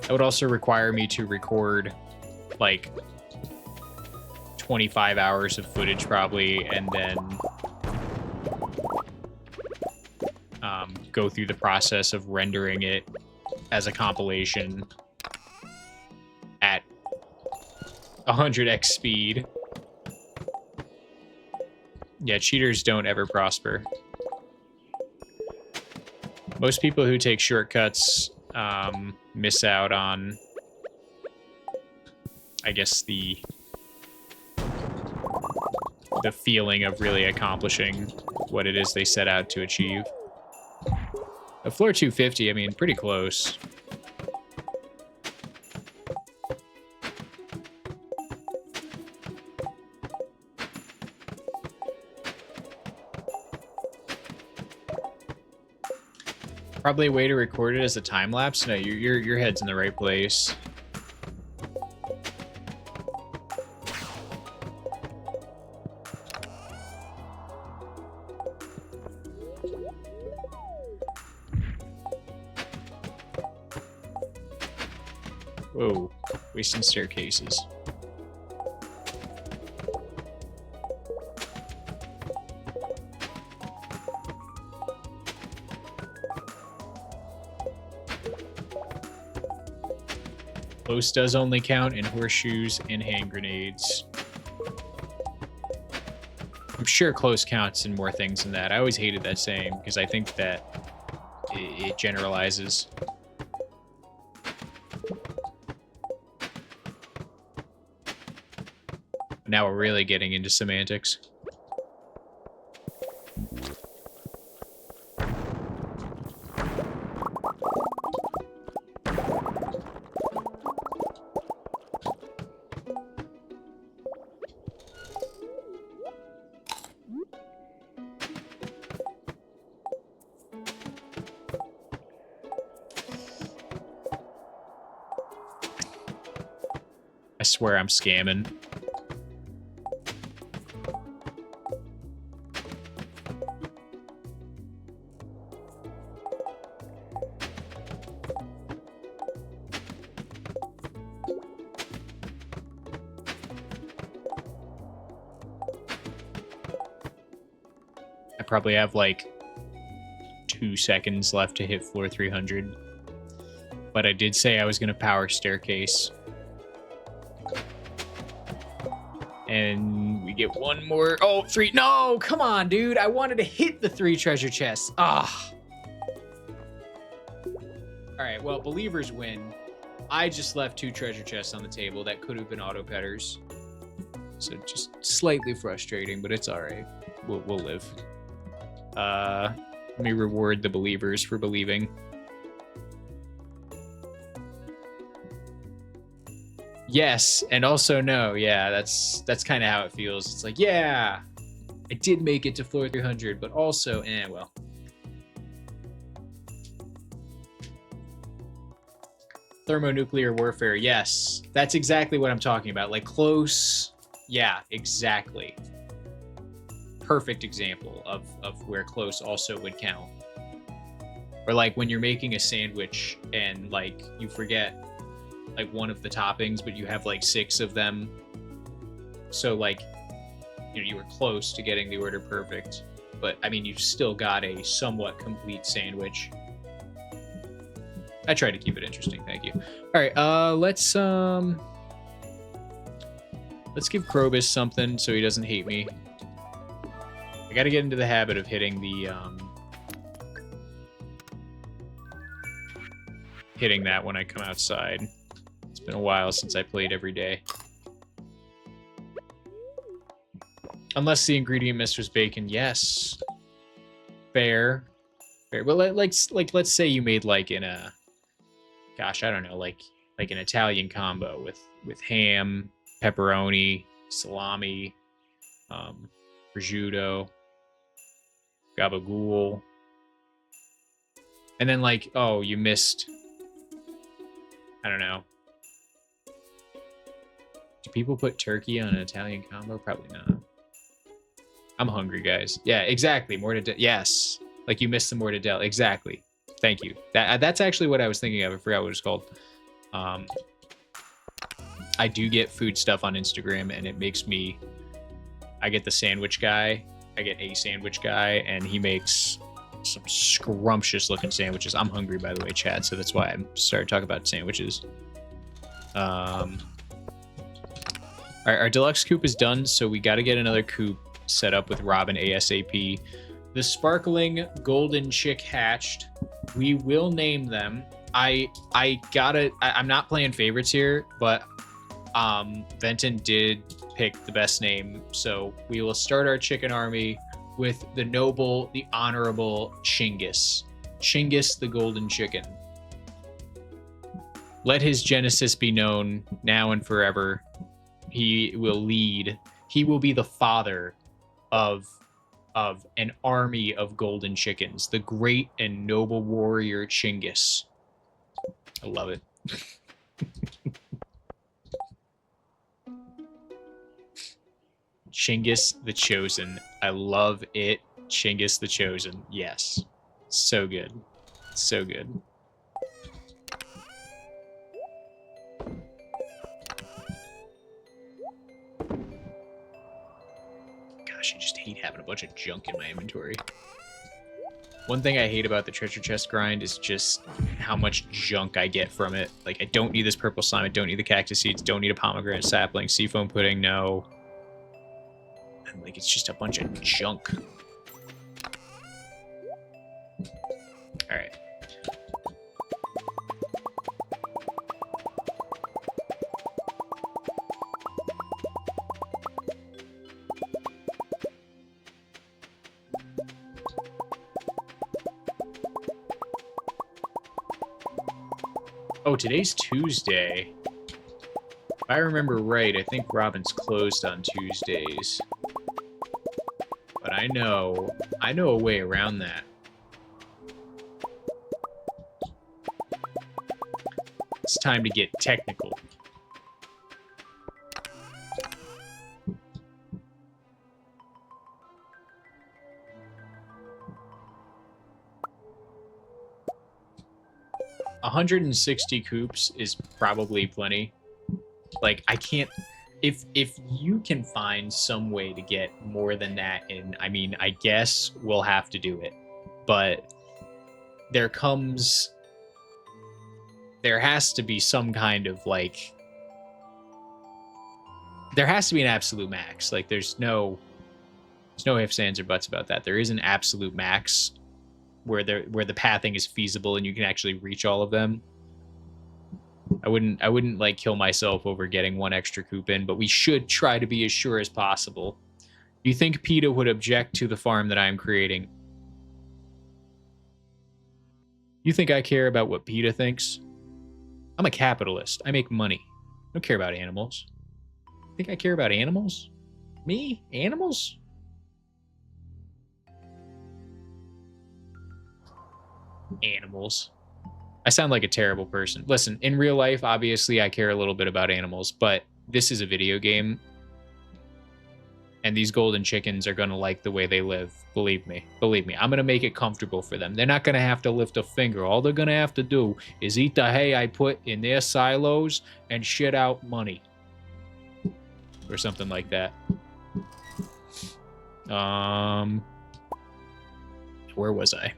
That would also require me to record like 25 hours of footage probably, and then go through the process of rendering it as a compilation at 100x speed. Yeah, cheaters don't ever prosper. Most people who take shortcuts miss out on, I guess, the feeling of really accomplishing what it is they set out to achieve. A floor 250, I mean, pretty close. Probably a way to record it as a time lapse. No, your head's in the right place. Whoa, wasting staircases. Close does only count in horseshoes and hand grenades. I'm sure close counts in more things than that. I always hated that saying because I think that it generalizes. Now we're really getting into semantics. I swear I'm scamming. I probably have like 2 seconds left to hit floor 300. But I did say I was going to power staircase. And we get one more. Oh, 3. No, come on, dude. I wanted to hit the 3 treasure chests. Ah. All right, well, believers win. I just left 2 treasure chests on the table that could have been auto petters. So just slightly frustrating, but it's all right. We'll live. Let me reward the believers for believing. Yes, and also no. Yeah, that's kind of how it feels. It's like, yeah, I did make it to floor 300, but also, well. Thermonuclear warfare, yes. That's exactly what I'm talking about. Like, close, yeah, exactly. Perfect example of where close also would count. Or like when you're making a sandwich and like you forget like one of the toppings, but you have like 6 of them. So like, you know, you were close to getting the order perfect, but I mean, you've still got a somewhat complete sandwich. I try to keep it interesting. Thank you. All right. Let's give Krobus something so he doesn't hate me. I got to get into the habit of hitting the, hitting that when I come outside. It's been a while since I played every day. Unless the ingredient mist was bacon, yes. Fair. Fair. Well, let's say you made like in a, gosh, I don't know, like an Italian combo with ham, pepperoni, salami, prosciutto, gabagool, and then like, oh, you missed, I don't know. Do people put turkey on an Italian combo? Probably not. I'm hungry, guys. Yeah, exactly. Mortadella. Yes. Like you missed the mortadella. Exactly. Thank you. That's actually what I was thinking of. I forgot what it's called. I do get food stuff on Instagram, and it makes me... I get the sandwich guy. I get a sandwich guy, and he makes some scrumptious looking sandwiches. I'm hungry, by the way, Chad, so that's why I started talking about sandwiches. Our deluxe coop is done, so we got to get another coop set up with Robin ASAP. The sparkling golden chick hatched. We will name them. I'm not playing favorites here, but Venton did pick the best name, so we will start our chicken army with the noble, the honorable Chingus. Chingus the golden chicken. Let his genesis be known now and forever. He will lead. He will be the father of an army of golden chickens, the great and noble warrior Chingus. I love it. Chingus the Chosen. I love it. Chingus the Chosen. Yes. So good. So good. Gosh, I just hate having a bunch of junk in my inventory. One thing I hate about the treasure chest grind is just how much junk I get from it. Like, I don't need this purple slime, I don't need the cactus seeds, don't need a pomegranate sapling, seafoam pudding, no. And, like, it's just a bunch of junk. Alright. Oh, today's Tuesday. If I remember right, I think Robin's closed on Tuesdays. But I know a way around that. It's time to get technical. $160 coops is probably plenty. Like, I can't... If you can find some way to get more than that in, I mean, I guess we'll have to do it. But there has to be some kind of, like... There has to be an absolute max. Like, there's no ifs, ands, or buts about that. There is an absolute max where the pathing is feasible and you can actually reach all of them. I wouldn't like kill myself over getting one extra coop in, but we should try to be as sure as possible. Do you think PETA would object to the farm that I'm creating? You think I care about what PETA thinks? I'm a capitalist. I make money. I don't care about animals. Think I care about animals? Me? Animals? Animals. I sound like a terrible person. Listen, in real life, obviously, I care a little bit about animals, but this is a video game, and these golden chickens are going to like the way they live. Believe me. Believe me. I'm going to make it comfortable for them. They're not going to have to lift a finger. All they're going to have to do is eat the hay I put in their silos and shit out money. Or something like that. Where was I?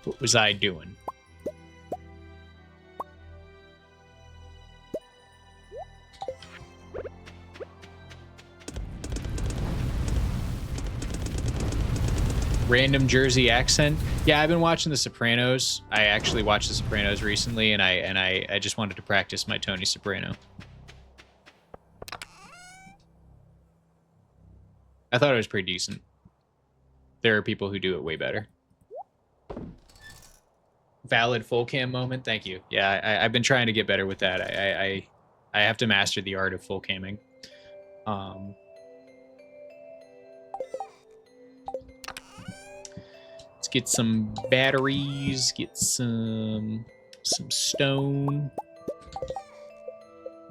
What was I doing? Random Jersey accent? Yeah, I've been watching The Sopranos. I actually watched The Sopranos recently, and I just wanted to practice my Tony Soprano. I thought it was pretty decent. There are people who do it way better. Valid full cam moment. Thank you. Yeah, I've been trying to get better with that. I have to master the art of full camming. Let's get some batteries. Get some stone.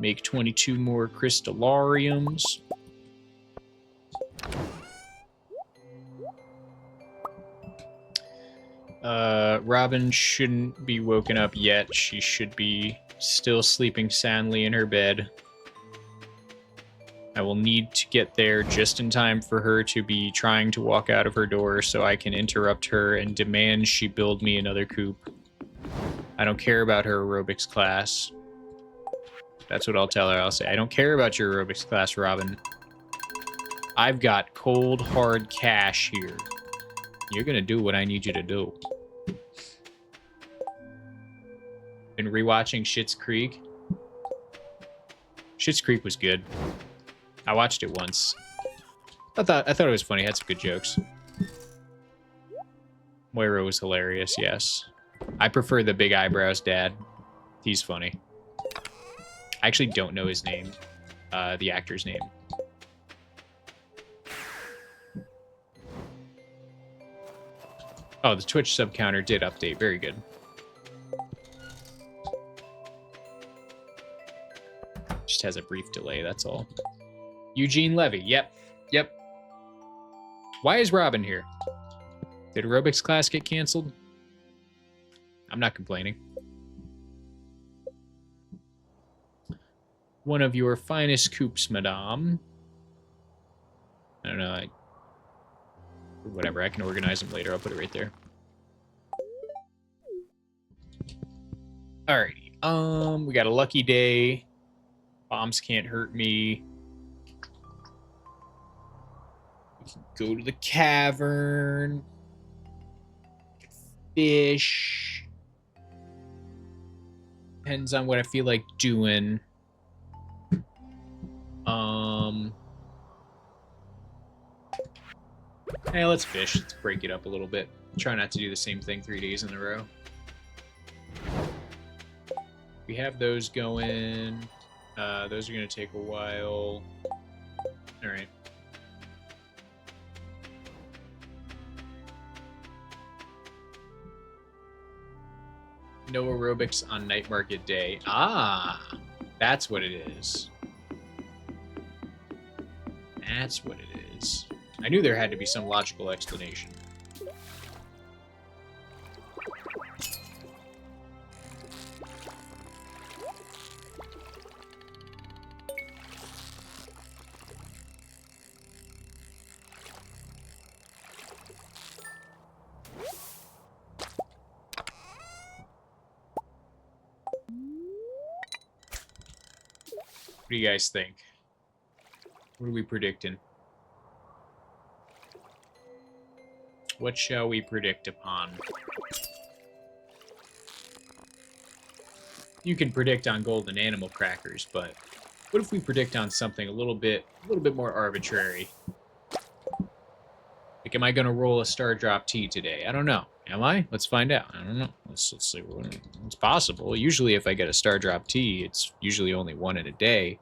Make 22 more crystallariums. Robin shouldn't be woken up yet. She should be still sleeping soundly in her bed. I will need to get there just in time for her to be trying to walk out of her door so I can interrupt her and demand she build me another coop. I don't care about her aerobics class. That's what I'll tell her. I'll say, I don't care about your aerobics class, Robin. I've got cold, hard cash here. You're gonna do what I need you to do. Been rewatching Schitt's Creek. Schitt's Creek was good. I watched it once. I thought it was funny. It had some good jokes. Moira was hilarious, yes. I prefer the big eyebrows dad. He's funny. I actually don't know his name. The actor's name. Oh, the Twitch sub counter did update. Very good. Just has a brief delay, that's all. Eugene Levy. Yep. Why is Robin here? Did aerobics class get canceled? I'm not complaining. One of your finest coops, madame. I don't know. Whatever, I can organize them later. I'll put it right there. Alrighty. We got a lucky day. Bombs can't hurt me. We can go to the cavern. Fish. Depends on what I feel like doing. Hey, let's fish. Let's break it up a little bit. Try not to do the same thing 3 days in a row. We have those going. Those are going to take a while. All right. No aerobics on night market day. Ah, that's what it is. That's what it is. I knew there had to be some logical explanation. What do you guys think? What are we predicting? What shall we predict upon? You can predict on golden animal crackers, but what if we predict on something a little bit more arbitrary? Like, am I gonna roll a star drop T today? I don't know. Am I? Let's find out. I don't know. Let's see. It's possible. Usually, if I get a star drop T, it's usually only one in a day.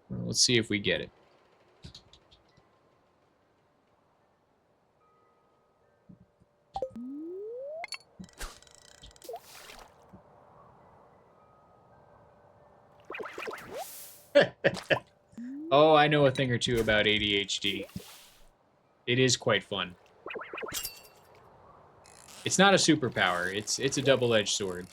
Well, let's see if we get it. Oh, I know a thing or two about ADHD. It is quite fun. It's not a superpower. It's a double-edged sword.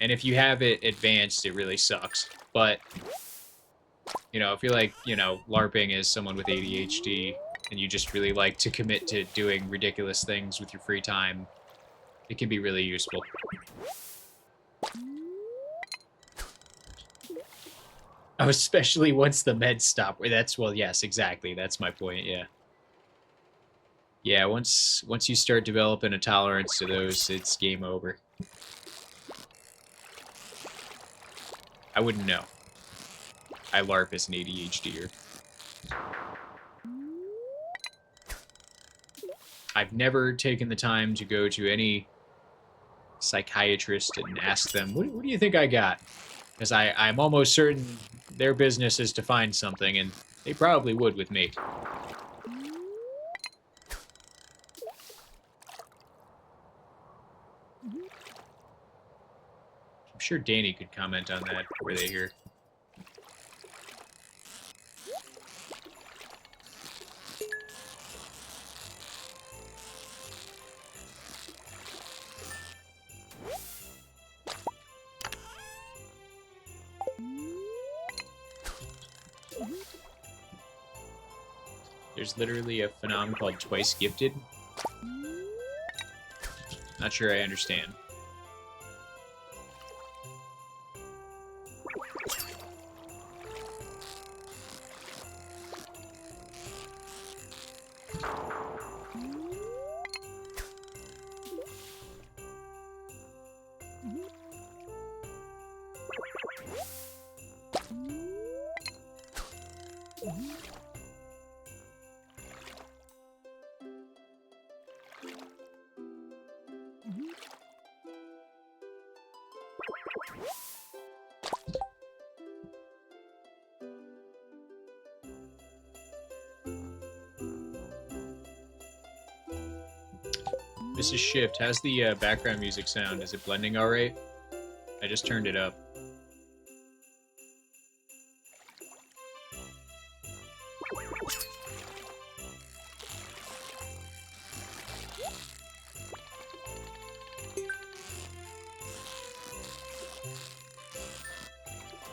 And if you have it advanced, it really sucks. But, you know, if you're like, you know, LARPing as someone with ADHD, and you just really like to commit to doing ridiculous things with your free time, it can be really useful. Oh, especially once the meds stop. That's, well, yes, exactly. That's my point, yeah. Yeah, once you start developing a tolerance to those, it's game over. I wouldn't know. I LARP as an ADHDer. I've never taken the time to go to any psychiatrist and ask them, what do you think I got? Because I'm almost certain their business is to find something, and they probably would with me. I'm sure Danny could comment on that, were they here. There's literally a phenomenon called twice gifted. Not sure I understand. Mrs. Shift, how's the background music sound? Is it blending all right? I just turned it up.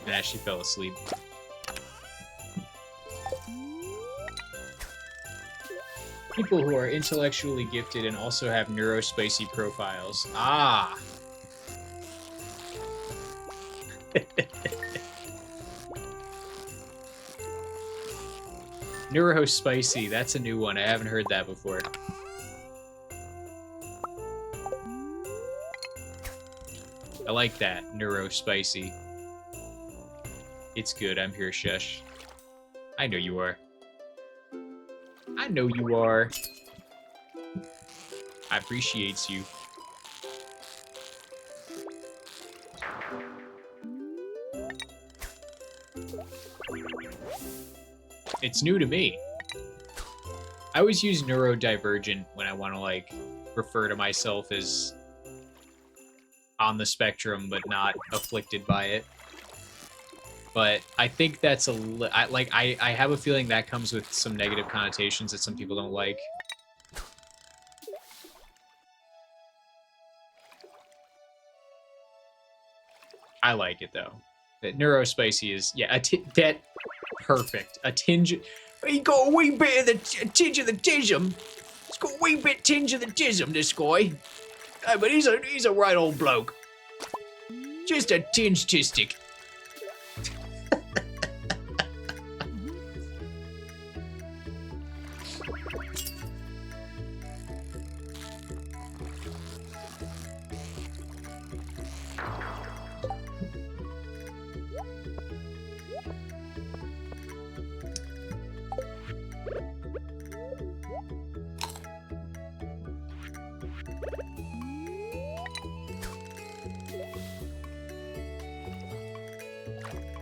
Nah, she fell asleep. People who are intellectually gifted and also have neurospicy profiles. Ah! Neurospicy, that's a new one. I haven't heard that before. I like that, neurospicy. It's good, I'm here, shush. I know you are. I know you are. I appreciates you. It's new to me. I always use neurodivergent when I want to, like, refer to myself as on the spectrum, but not afflicted by it. But I think that's I have a feeling that comes with some negative connotations that some people don't like. I like it though. That neurospicy is, yeah, that perfect. A tinge. He got a wee bit of the tinge of the tism. He's got a wee bit tinge of the tism, this guy. Hey, but he's a right old bloke. Just a tinge tistic.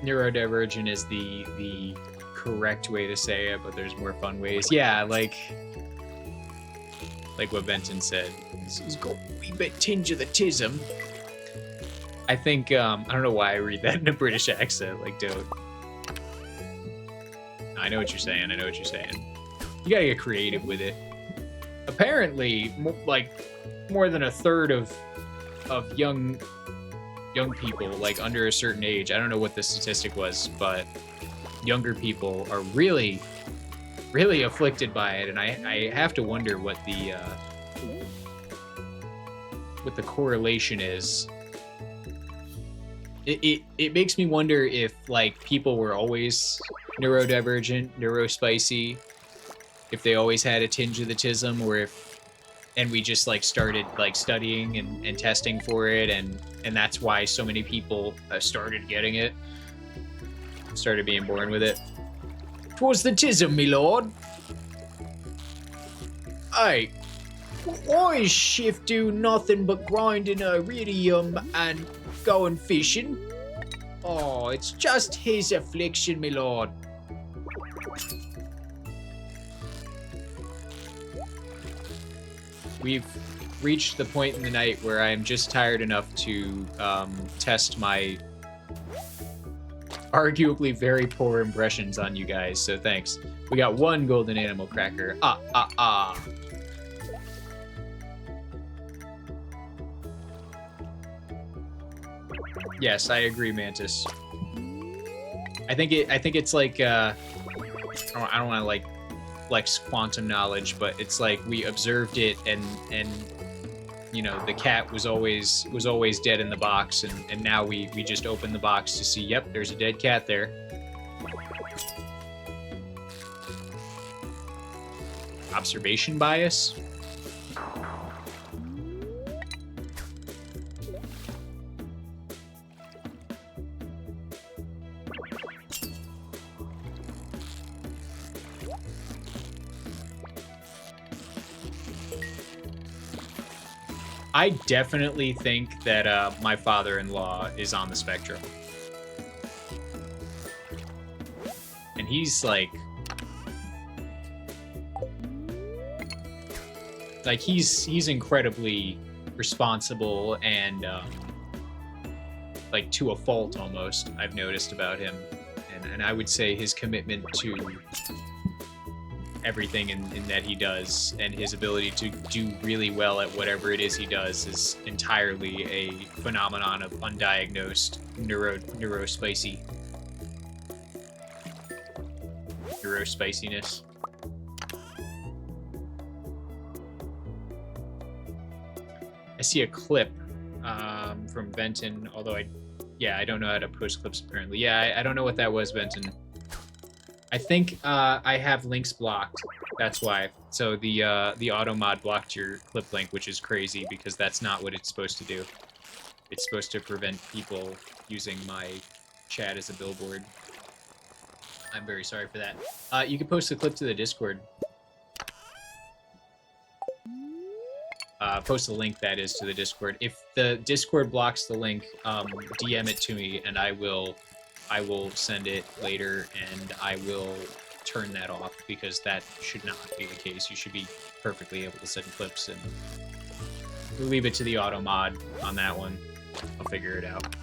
Neurodivergent is the correct way to say it, but there's more fun ways. Yeah, like what Benton said. He's got a wee bit tinge of the tism. I think, I don't know why I read that in a British accent, like, dude. I know what you're saying, I know what you're saying. You gotta get creative with it. Apparently, more than a third of young people, like, under a certain age, I don't know what the statistic was, but younger people are really, really afflicted by it, and I have to wonder what the correlation is. It makes me wonder if, like, people were always neurodivergent, neurospicy, if they always had a tinge of the tism, or if, and we just, like, started, like, studying and testing for it, and that's why so many people started getting it, started being born with it. 'Twas the tism, me lord. Hey, why shift do nothing but grinding iridium and going fishing? Oh, it's just his affliction, me lord. We've reached the point in the night where I am just tired enough to test my arguably very poor impressions on you guys, so thanks. We got one golden animal cracker. Yes, I agree, Mantis. I think it's like I don't want to like flex quantum knowledge, but it's like we observed it and you know, the cat was always dead in the box, and now we just opened the box to see, yep, there's a dead cat there. Observation bias? I definitely think that my father-in-law is on the spectrum. And he's like he's incredibly responsible and like to a fault almost, I've noticed about him. And I would say his commitment to everything in that he does and his ability to do really well at whatever it is he does is entirely a phenomenon of undiagnosed neurospiciness. I see a clip from Benton, although I don't know how to post clips apparently. Yeah, I don't know what that was, Benton. I think I have links blocked. That's why. So the auto mod blocked your clip link, which is crazy because that's not what it's supposed to do. It's supposed to prevent people using my chat as a billboard. I'm very sorry for that. You can post the clip to the Discord. Post the link, that is, to the Discord. If the Discord blocks the link, DM it to me and I will send it later, and I will turn that off because that should not be the case. You should be perfectly able to send clips, and we'll leave it to the auto mod on that one. I'll figure it out.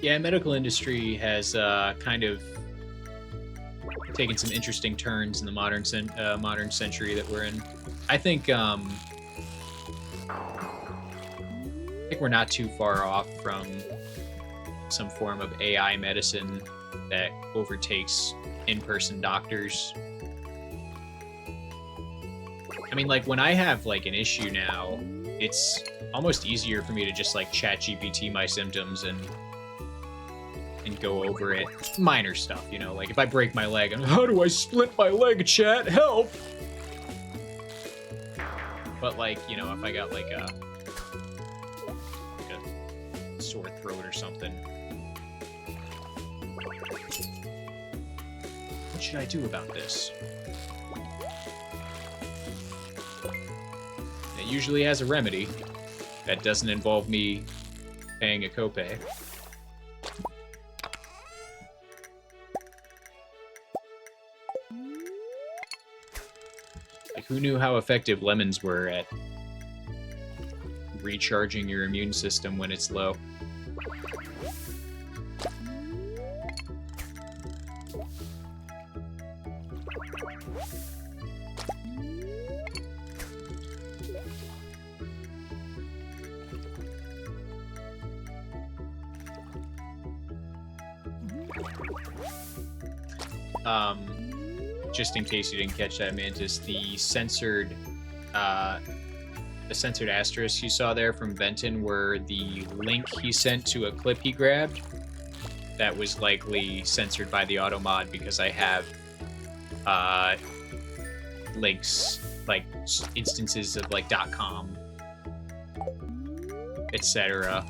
Yeah, medical industry has kind of taken some interesting turns in the modern century that we're in. I think we're not too far off from some form of AI medicine that overtakes in-person doctors. I mean, like, when I have like an issue now, it's almost easier for me to just like chat GPT my symptoms and go over it. Minor stuff, you know, like if I break my leg, how do I split my leg, chat? Help! But like, you know, if I got like a sore throat or something, what should I do about this? It usually has a remedy that doesn't involve me paying a copay. Who knew how effective lemons were at recharging your immune system when it's low? Just in case you didn't catch that, Mantis, the censored asterisks you saw there from Benton were the link he sent to a clip he grabbed that was likely censored by the auto mod because I have links, like instances of like .com, etc.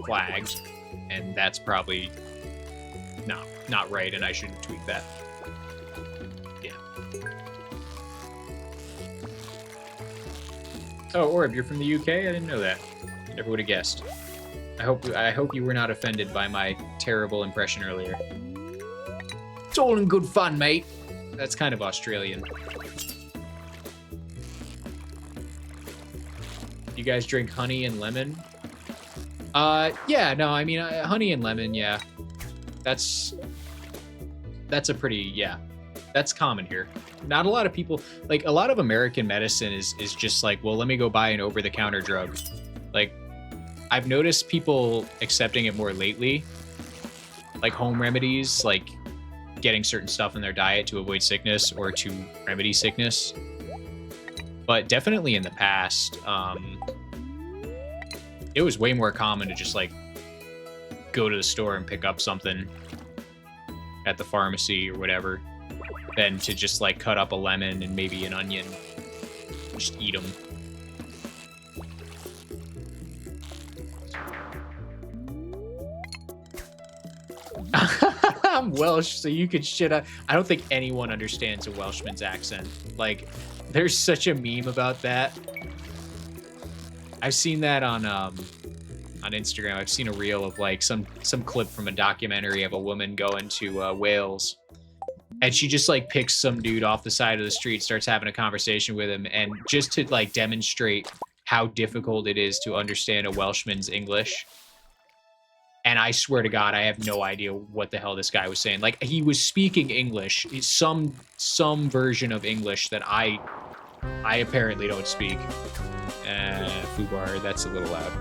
flagged, and that's probably not right, and I shouldn't tweet that. Yeah. Oh, Orb, you're from the UK? I didn't know that. Never would have guessed. I hope you were not offended by my terrible impression earlier. It's all in good fun, mate. That's kind of Australian. You guys drink honey and lemon? Yeah, no, I mean, honey and lemon, yeah. That's a pretty, yeah. That's common here. Not a lot of people, like, a lot of American medicine is just like, well, let me go buy an over-the-counter drug. Like, I've noticed people accepting it more lately. Like, home remedies, like getting certain stuff in their diet to avoid sickness or to remedy sickness. But definitely in the past, it was way more common to just, like, go to the store and pick up something at the pharmacy or whatever than to just, like, cut up a lemon and maybe an onion, just eat them. I'm Welsh, so you could shit out. I don't think anyone understands a Welshman's accent. Like, there's such a meme about that. I've seen that on Instagram. I've seen a reel of like some clip from a documentary of a woman going to Wales, and she just like picks some dude off the side of the street, starts having a conversation with him, and just to like demonstrate how difficult it is to understand a Welshman's English. And I swear to God, I have no idea what the hell this guy was saying. Like, he was speaking English, some version of English that I apparently don't speak. Fubar, that's a little loud.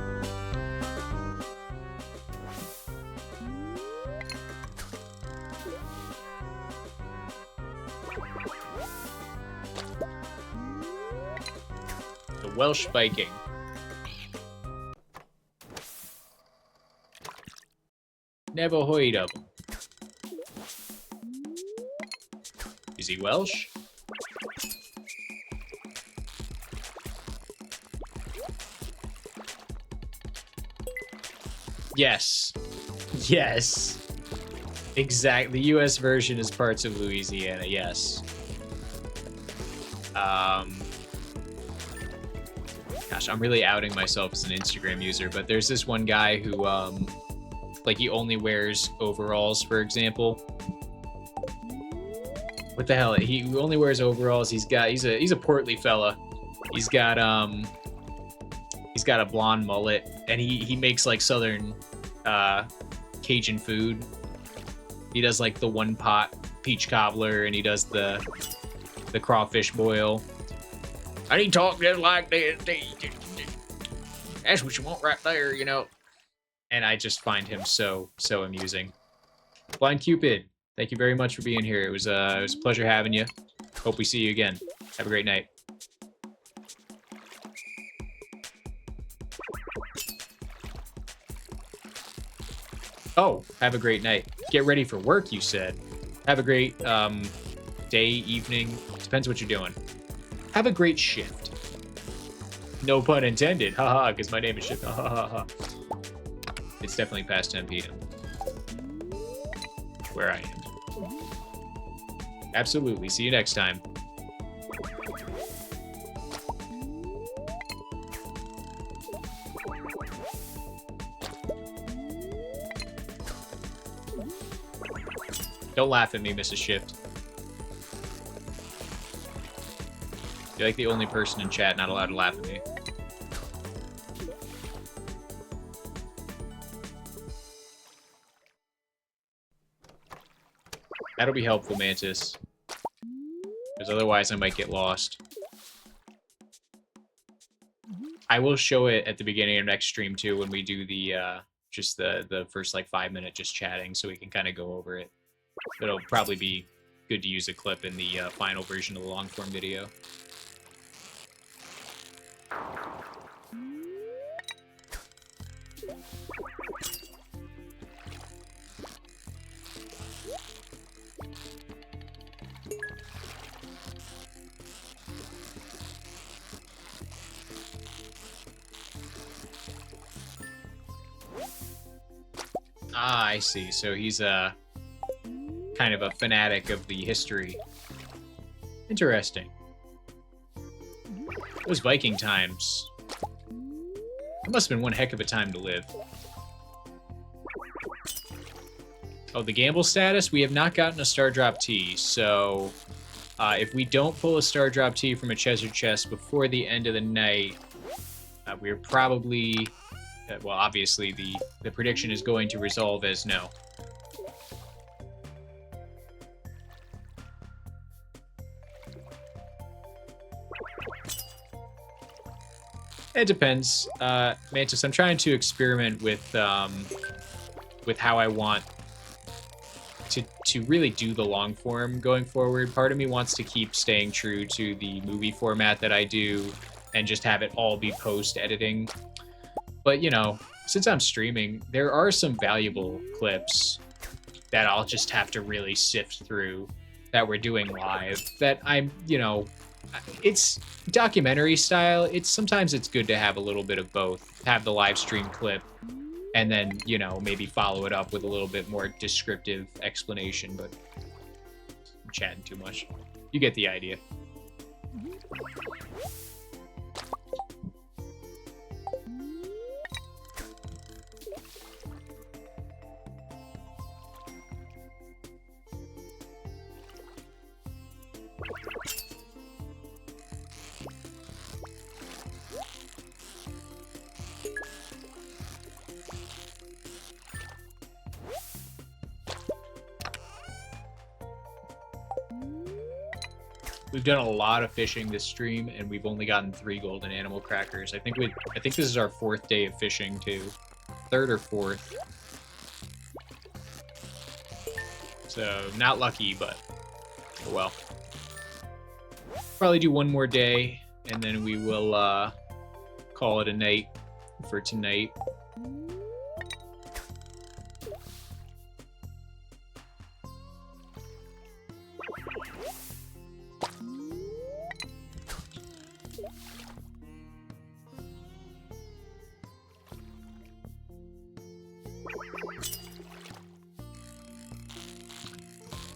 The Welsh Viking. Never heard of him. Is he Welsh? Yes. Yes. Exactly. The US version is parts of Louisiana, yes. Gosh, I'm really outing myself as an Instagram user, but there's this one guy who, like, he only wears overalls, for example. What the hell? He only wears overalls. He's a portly fella. He's got a blonde mullet, and he makes like southern Cajun food. He does like the one pot peach cobbler, and he does the crawfish boil. And he talks just like this. That's what you want right there, you know. And I just find him so amusing. Blind Cupid, thank you very much for being here. It was a pleasure having you. Hope we see you again. Have a great night. Oh, have a great night. Get ready for work, you said. Have a great day, evening. Depends what you're doing. Have a great shift. No pun intended. Haha, because my name is Shift. Ha ha ha. It's definitely past 10 p.m. where I am. Absolutely. See you next time. Don't laugh at me, Mrs. Shift. You're like the only person in chat not allowed to laugh at me. That'll be helpful, Mantis. Because otherwise I might get lost. I will show it at the beginning of next stream too when we do the just the first like 5 minute just chatting, so we can kind of go over it. It'll probably be good to use a clip in the final version of the long form video. Ah, I see. So he's a kind of a fanatic of the history. Interesting. Those Viking times. It must have been one heck of a time to live. Oh, the gamble status? We have not gotten a Star Drop Tea, so if we don't pull a Star Drop Tea from a treasure chest before the end of the night, we're probably... well, obviously, the prediction is going to resolve as no. It depends. Mantis, I'm trying to experiment with how I want to really do the long form going forward. Part of me wants to keep staying true to the movie format that I do and just have it all be post-editing. But, you know, since I'm streaming, there are some valuable clips that I'll just have to really sift through that we're doing live that I'm, you know, it's documentary style. Sometimes it's good to have a little bit of both. Have the live stream clip and then, you know, maybe follow it up with a little bit more descriptive explanation, but I'm chatting too much. You get the idea. We've done a lot of fishing this stream, and we've only gotten 3 golden animal crackers. I think this is our 4th day of fishing too, 3rd or 4th. So not lucky, but oh well. Probably do one more day, and then we will call it a night for tonight.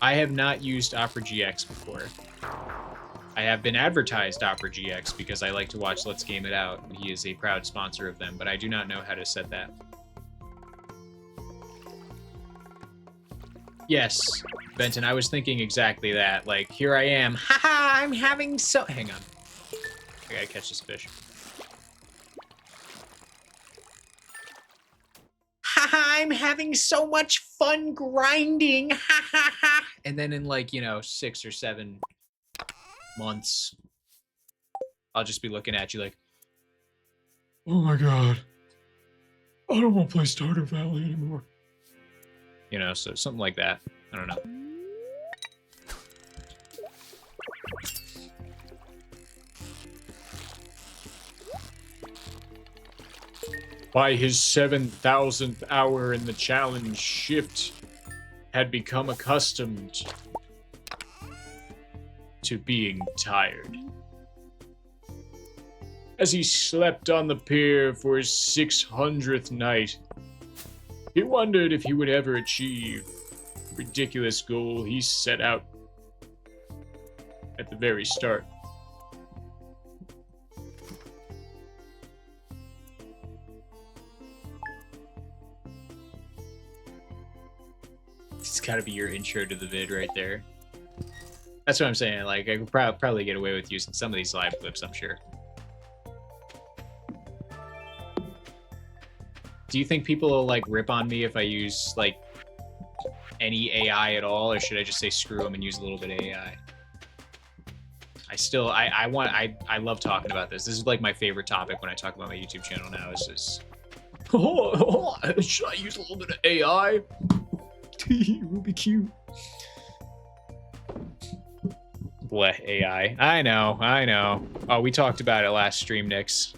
I have not used Opera GX before. I have been advertised Opera GX because I like to watch Let's Game It Out, and he is a proud sponsor of them, but I do not know how to set that. Yes, Benton, I was thinking exactly that. Like, here I am. Haha, I'm having so... Hang on. I gotta catch this fish. Haha, I'm having so much fun grinding. Ha ha ha. And then in like, you know, 6 or 7 months, I'll just be looking at you like, oh my god, I don't want to play Stardew Valley anymore. You know, so something like that. I don't know. By his 7,000th hour in the challenge, Shift had become accustomed to being tired. As he slept on the pier for his 600th night, he wondered if he would ever achieve the ridiculous goal he set out at the very start. It's gotta be your intro to the vid right there. That's what I'm saying. Like, I could probably get away with using some of these live clips, I'm sure. Do you think people will, like, rip on me if I use, like, any AI at all? Or should I just say screw them and use a little bit of AI? I love talking about this. This is, like, my favorite topic when I talk about my YouTube channel now is just... should I use a little bit of AI? It will be cute. Bleh, AI. I know. Oh, we talked about it last stream, Nix.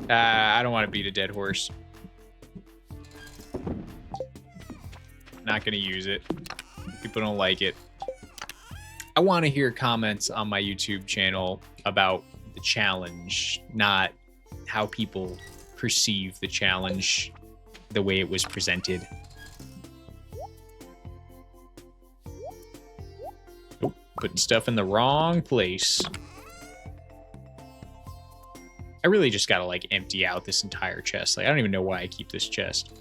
I don't want to beat a dead horse. Not gonna use it. People don't like it. I want to hear comments on my YouTube channel about the challenge, not how people perceive the challenge the way it was presented. Oh, putting stuff in the wrong place. I really just gotta like empty out this entire chest. Like I don't even know why I keep this chest.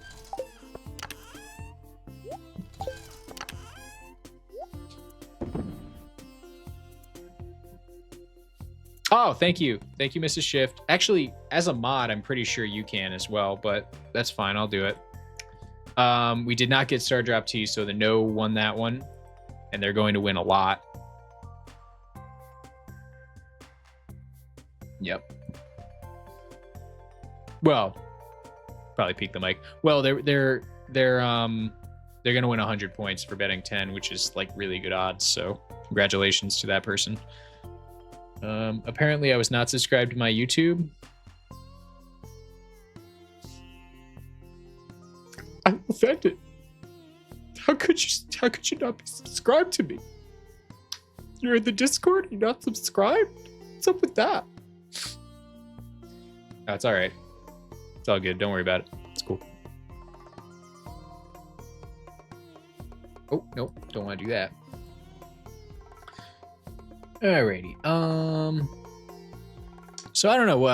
Oh, thank you. Thank you, Mrs. Shift. Actually, as a mod, I'm pretty sure you can as well, but that's fine. I'll do it. We did not get Star Drop T, so the no won that one, and they're going to win a lot. Yep. Well, probably peek the mic. Well, they're gonna win 100 points for betting 10, which is like really good odds. So congratulations to that person. Apparently I was not subscribed to my YouTube. I'm offended. How could you not be subscribed to me? You're in the Discord, you're not subscribed? What's up with that? Oh, it's alright. It's all good, don't worry about it. It's cool. Oh, nope, don't want to do that. Alrighty. So I don't know.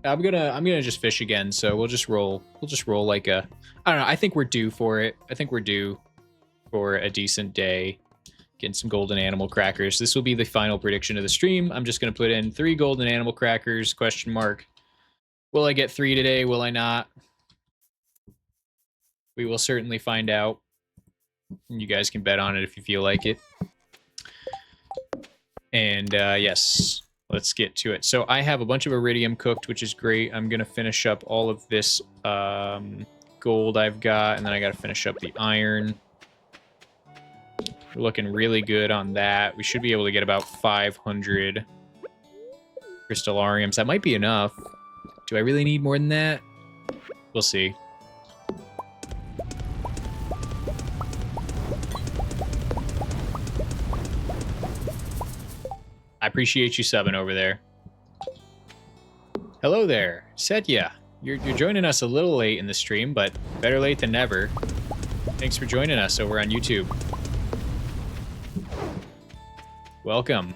I'm gonna just fish again. So we'll just roll like a. I don't know. I think we're due for it. I think we're due for a decent day. Getting some golden animal crackers. This will be the final prediction of the stream. I'm just gonna put in 3 golden animal crackers? Question mark. Will I get 3 today? Will I not? We will certainly find out. You guys can bet on it if you feel like it. And yes, let's get to it. So I have a bunch of iridium cooked, which is great. I'm going to finish up all of this gold I've got, and then I got to finish up the iron. We're looking really good on that. We should be able to get about 500 crystallariums. That might be enough. Do I really need more than that? We'll see. I appreciate you subbing over there. Hello there, Setya. You're joining us a little late in the stream, but better late than never. Thanks for joining us over on YouTube. Welcome.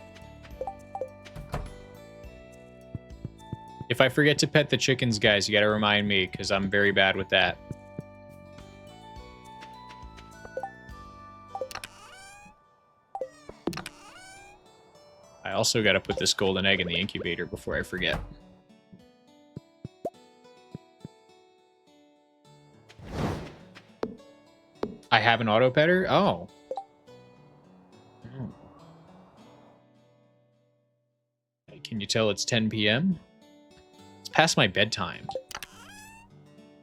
If I forget to pet the chickens, guys, you gotta remind me, because I'm very bad with that. I also gotta put this golden egg in the incubator before I forget. I have an auto petter? Oh. Can you tell it's 10 p.m.? It's past my bedtime.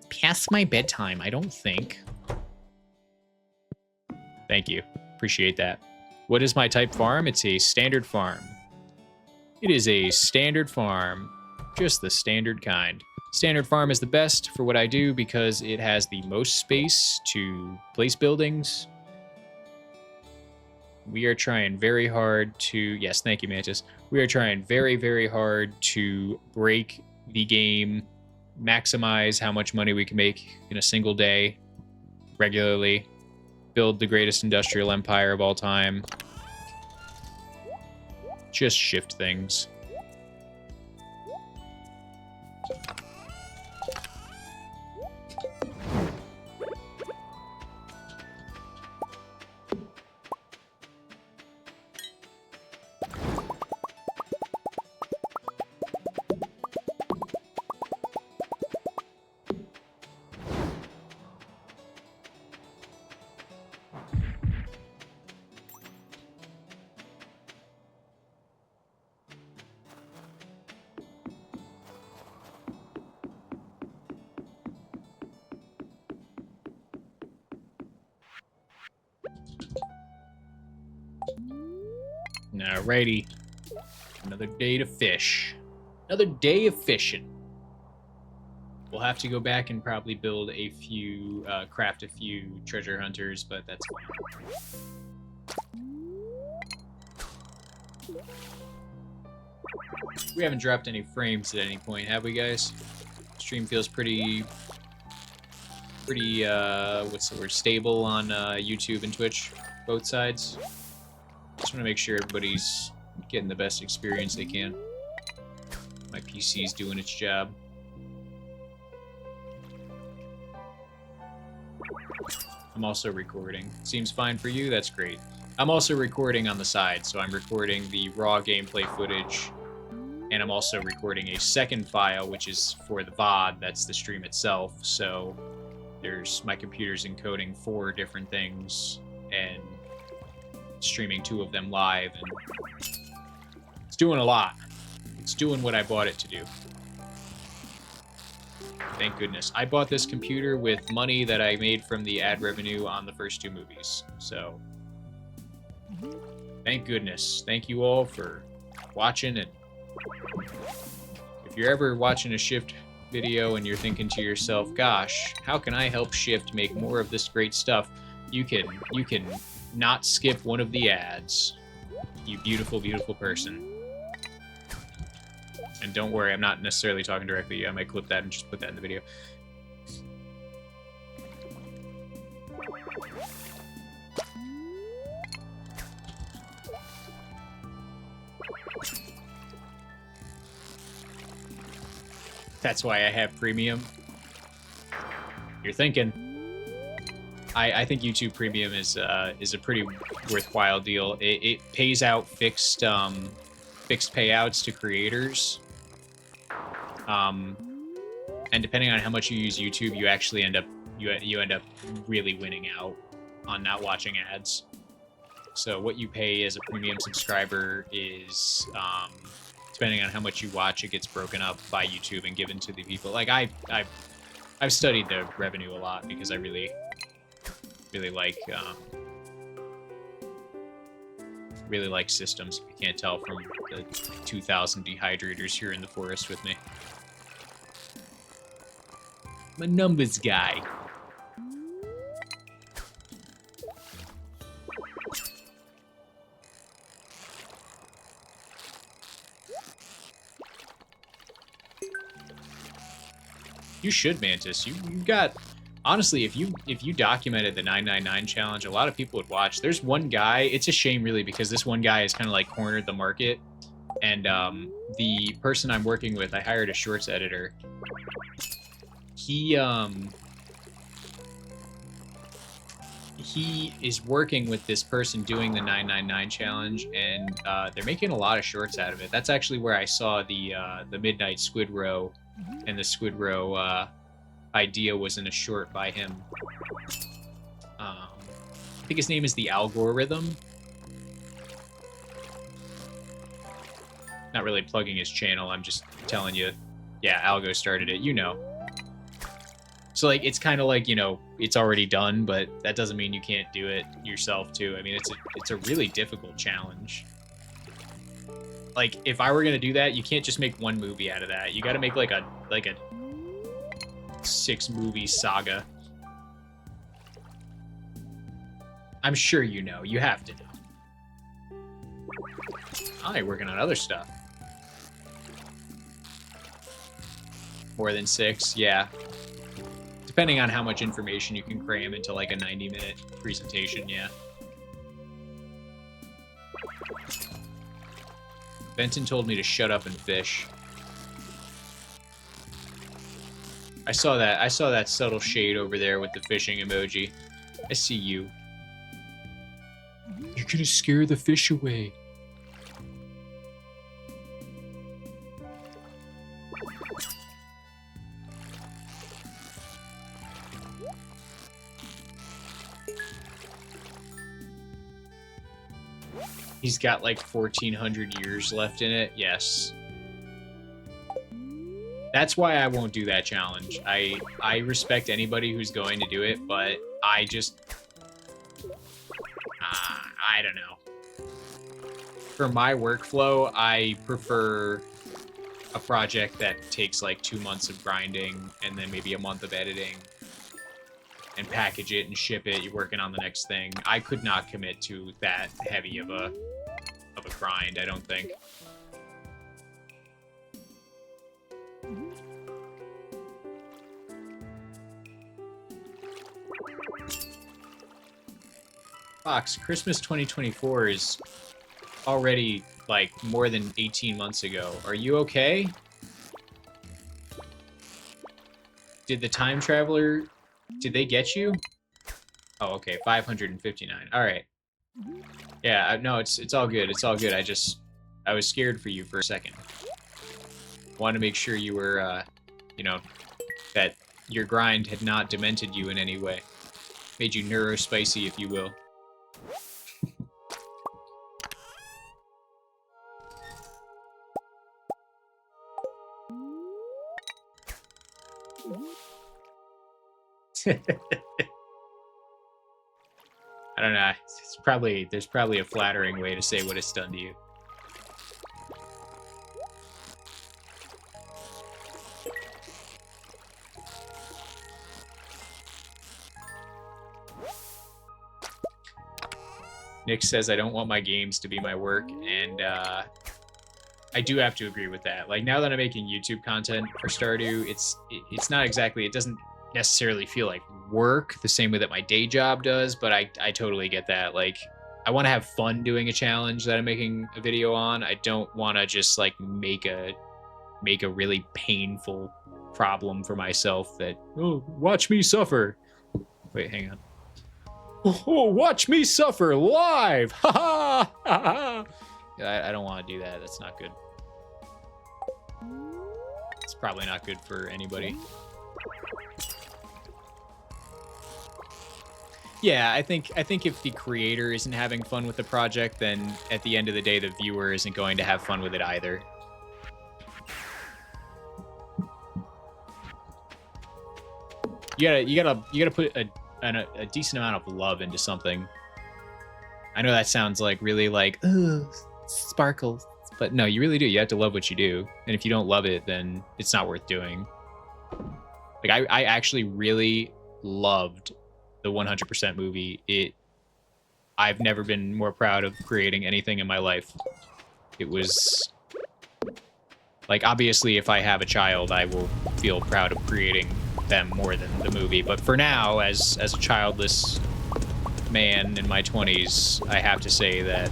Past my bedtime, I don't think. Thank you. Appreciate that. What is my type farm? It's a standard farm. It is a standard farm. Just the standard kind. Standard farm is the best for what I do because it has the most space to place buildings. We are trying very hard to... Yes, thank you, Mantis. We are trying very, very hard to break the game, maximize how much money we can make in a single day, regularly, build the greatest industrial empire of all time. Just shift things. Alrighty. Another day to fish. Another day of fishing. We'll have to go back and probably build a few, craft a few treasure hunters, but that's fine. We haven't dropped any frames at any point, have we, guys? Stream feels pretty pretty what's the word, stable on YouTube and Twitch, both sides. Just want to make sure everybody's getting the best experience they can. My PC's doing its job. I'm also recording. Seems fine for you? That's great. I'm also recording on the side, so I'm recording the raw gameplay footage, and I'm also recording a second file, which is for the VOD, that's the stream itself, so there's my computer's encoding 4 different things, and streaming 2 of them live, and it's doing a lot. It's doing what I bought it to do. Thank goodness. I bought this computer with money that I made from the ad revenue on the first 2 movies. So, thank goodness. Thank you all for watching. And if you're ever watching a Shift video and you're thinking to yourself, gosh, how can I help Shift make more of this great stuff? You can not skip one of the ads. You beautiful, beautiful person. And don't worry, I'm not necessarily talking directly to you. I might clip that and just put that in the video. That's why I have premium. You're thinking. I think YouTube Premium is a pretty worthwhile deal. It pays out fixed payouts to creators. And depending on how much you use YouTube, you actually end up really winning out on not watching ads. So what you pay as a premium subscriber is depending on how much you watch, it gets broken up by YouTube and given to the people. Like I've studied the revenue a lot because I really like systems. If you can't tell from the 2,000 dehydrators here in the forest with me. I'm a numbers guy. You should, Mantis. You got... Honestly, if you documented the 999 challenge, a lot of people would watch. There's one guy, it's a shame really, because this one guy has kind of like cornered the market. And the person I'm working with, I hired a shorts editor. He is working with this person doing the 999 challenge, and they're making a lot of shorts out of it. That's actually where I saw the Midnight Squid Row, and the Squid Row idea was in a short by him. I think his name is The Algorithm. Not really plugging his channel, I'm just telling you. Yeah, Algo started it, you know. So, like, it's kind of like, you know, it's already done, but that doesn't mean you can't do it yourself, too. I mean, it's a really difficult challenge. Like, if I were gonna do that, you can't just make one movie out of that. You gotta make, like a 6-movie saga. I'm sure you know. You have to know. I'm working on other stuff. More than 6, yeah. Depending on how much information you can cram into like a 90-minute presentation, yeah. Benton told me to shut up and fish. I saw that subtle shade over there with the fishing emoji. I see you. You're gonna scare the fish away. He's got like 1,400 years left in it. Yes. That's why I won't do that challenge. I respect anybody who's going to do it, but I just... I don't know. For my workflow, I prefer a project that takes like 2 months of grinding and then maybe a month of editing and package it and ship it. You're working on the next thing. I could not commit to that heavy of a grind, I don't think. Fox, Christmas 2024 is already like more than 18 months ago. Are you okay? Did the time traveler, did they get you? Oh, okay, 559. All right. Yeah, no, it's all good. It's all good. I was scared for you for a second. Wanted to make sure you were, you know, that your grind had not demented you in any way. Made you neurospicy, if you will. I don't know. There's probably a flattering way to say what it's done to you. Nick says I don't want my games to be my work, and I do have to agree with that. Like, now that I'm making YouTube content for Stardew, it's not exactly, it doesn't necessarily feel like work the same way that my day job does, but I totally get that. Like, I want to have fun doing a challenge that I'm making a video on. I don't want to just like make a really painful problem for myself that, oh, watch me suffer. Wait, hang on. Oh, watch me suffer live! Ha ha! Ha ha! I don't want to do that. That's not good. It's probably not good for anybody. Yeah, I think if the creator isn't having fun with the project, then at the end of the day, the viewer isn't going to have fun with it either. You gotta put a decent amount of love into something. I know that sounds like really like, ugh, sparkles, but no, you really do. You have to love what you do, and if you don't love it, then it's not worth doing. Like, I actually really loved the 100% movie. I've never been more proud of creating anything in my life. It was like, obviously, if I have a child, I will feel proud of creating them more than the movie. But for now, as a childless man in my 20s, I have to say that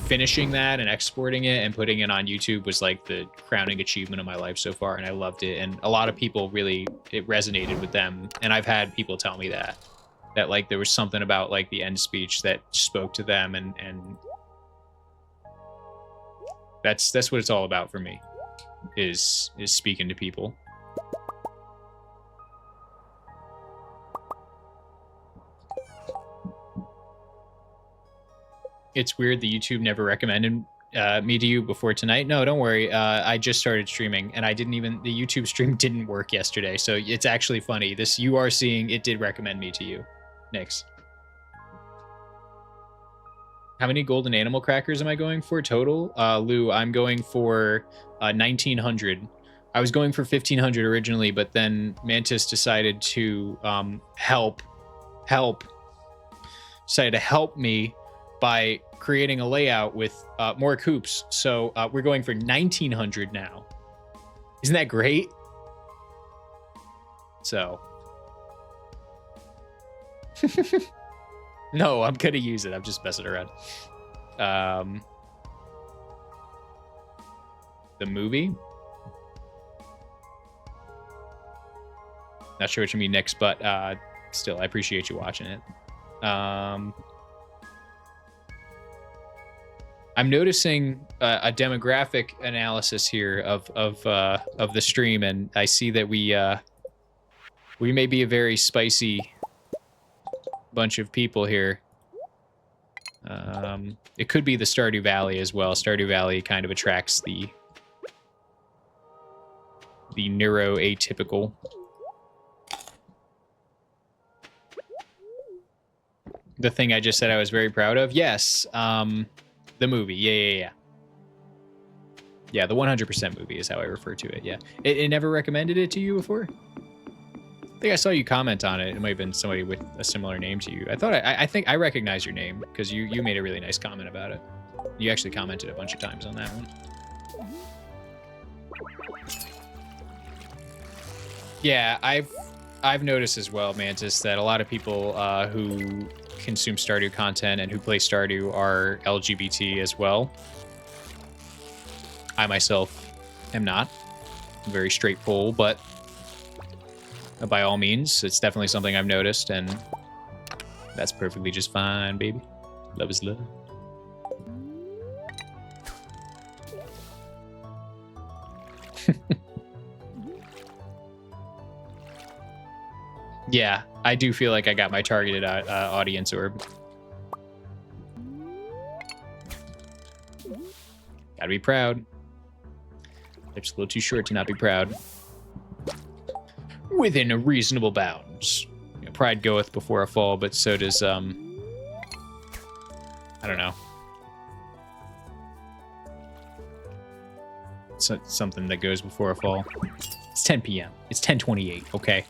finishing that and exporting it and putting it on YouTube was like the crowning achievement of my life so far, and I loved it. And a lot of people really, it resonated with them, and I've had people tell me that like there was something about like the end speech that spoke to them, and that's what it's all about for me, is speaking to people. It's weird the YouTube never recommended me to you before tonight. No, don't worry. I just started streaming, and the YouTube stream didn't work yesterday, so it's actually funny. This you are seeing, it did recommend me to you. Next. How many golden animal crackers am I going for total? Lou, I'm going for 1,900. I was going for 1,500 originally, but then Mantis decided to decided to help me by creating a layout with more coops. So we're going for 1,900 now. Isn't that great? So. No, I'm gonna use it. I'm just messing around. The movie? Not sure what you mean next, but still, I appreciate you watching it. I'm noticing a demographic analysis here of the stream, and I see that we may be a very spicy bunch of people here. It could be the Stardew Valley as well. Stardew Valley kind of attracts the neuroatypical. The thing I just said I was very proud of? Yes. The movie. Yeah. Yeah, the 100% movie is how I refer to it. Yeah. It never recommended it to you before? I think I saw you comment on it. It might have been somebody with a similar name to you. I think I recognize your name because you made a really nice comment about it. You actually commented a bunch of times on that one. Yeah, I've noticed as well, Mantis, that a lot of people who consume Stardew content and who play Stardew are LGBT as well. I myself am not. I'm very straight pole, but by all means, it's definitely something I've noticed, and that's perfectly just fine, baby. Love is love. Yeah, I do feel like I got my targeted audience orb. Gotta be proud. They're just a little too short to not be proud. Within a reasonable bounds. You know, pride goeth before a fall, but so does, I don't know. Something that goes before a fall. It's 10 p.m. It's 10:28, okay?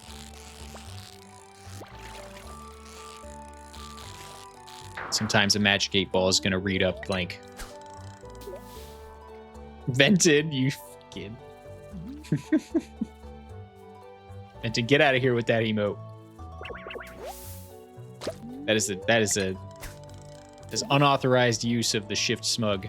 Sometimes a magic 8-ball is gonna read up blank. Vented, you kid. And to get out of here with that emote. That is unauthorized use of the shift smug.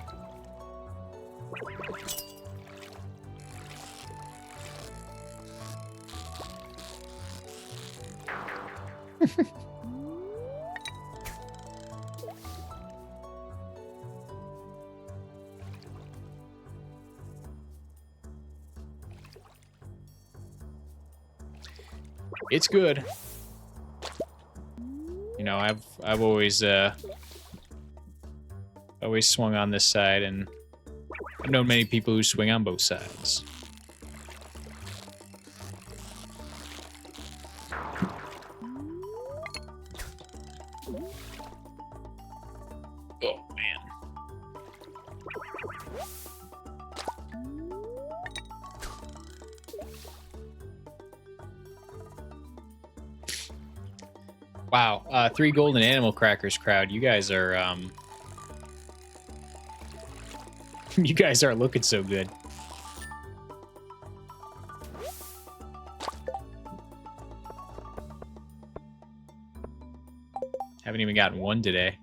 It's good. You know, I've always swung on this side, and I've known many people who swing on both sides. Oh man. Wow, 3 golden animal crackers crowd. You guys are you guys aren't looking so good. Haven't even gotten one today.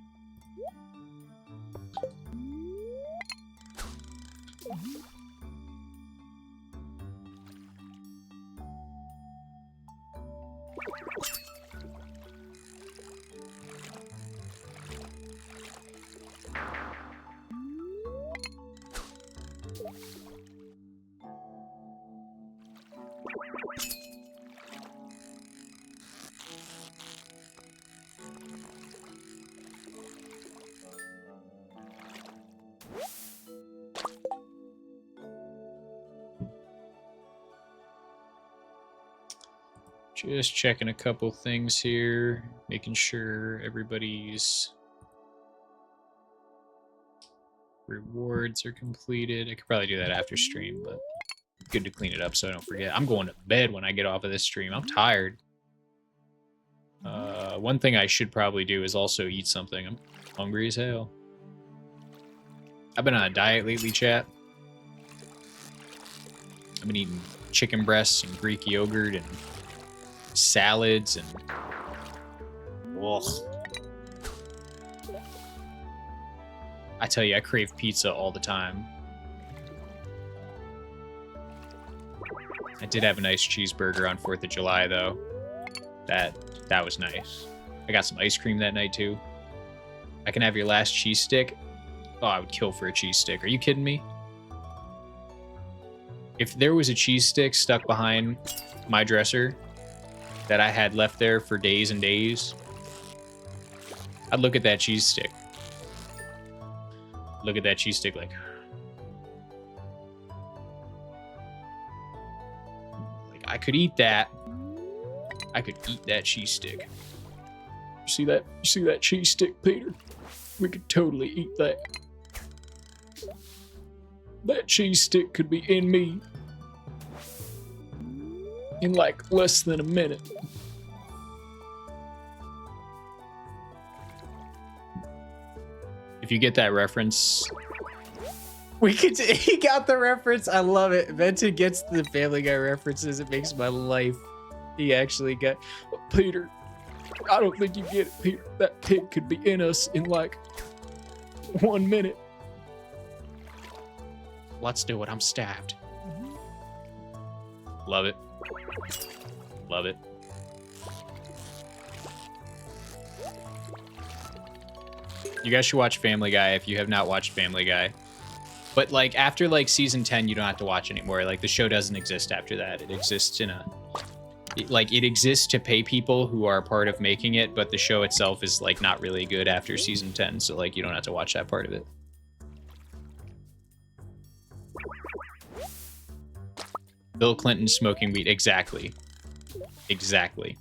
Just checking a couple things here, making sure everybody's rewards are completed. I could probably do that after stream, but good to clean it up so I don't forget. I'm going to bed when I get off of this stream. I'm tired. One thing I should probably do is also eat something. I'm hungry as hell. I've been on a diet lately, chat. I've been eating chicken breasts and Greek yogurt and salads and ugh. I tell you, I crave pizza all the time. I did have a nice cheeseburger on 4th of July though. That was nice. I got some ice cream that night too. I can have your last cheese stick. Oh, I would kill for a cheese stick. Are you kidding me? If there was a cheese stick stuck behind my dresser that I had left there for days and days, I'd look at that cheese stick. Look at that cheese stick like I could eat that. I could eat that cheese stick. You see that? You see that cheese stick, Peter? We could totally eat that. That cheese stick could be in me in like less than a minute. If you get that reference, we could. He got the reference. I love it. Vented gets the Family Guy references. It makes my life. He actually got Peter. I don't think you get it, Peter. That pig could be in us in like 1 minute. Let's do it. I'm stabbed. Love it. Love it. You guys should watch Family Guy if you have not watched Family Guy. But like after like season 10, you don't have to watch anymore. Like the show doesn't exist after that. It exists in a it exists to pay people who are a part of making it, but the show itself is like not really good after season 10, so like you don't have to watch that part of it. Bill Clinton smoking weed, exactly. Exactly.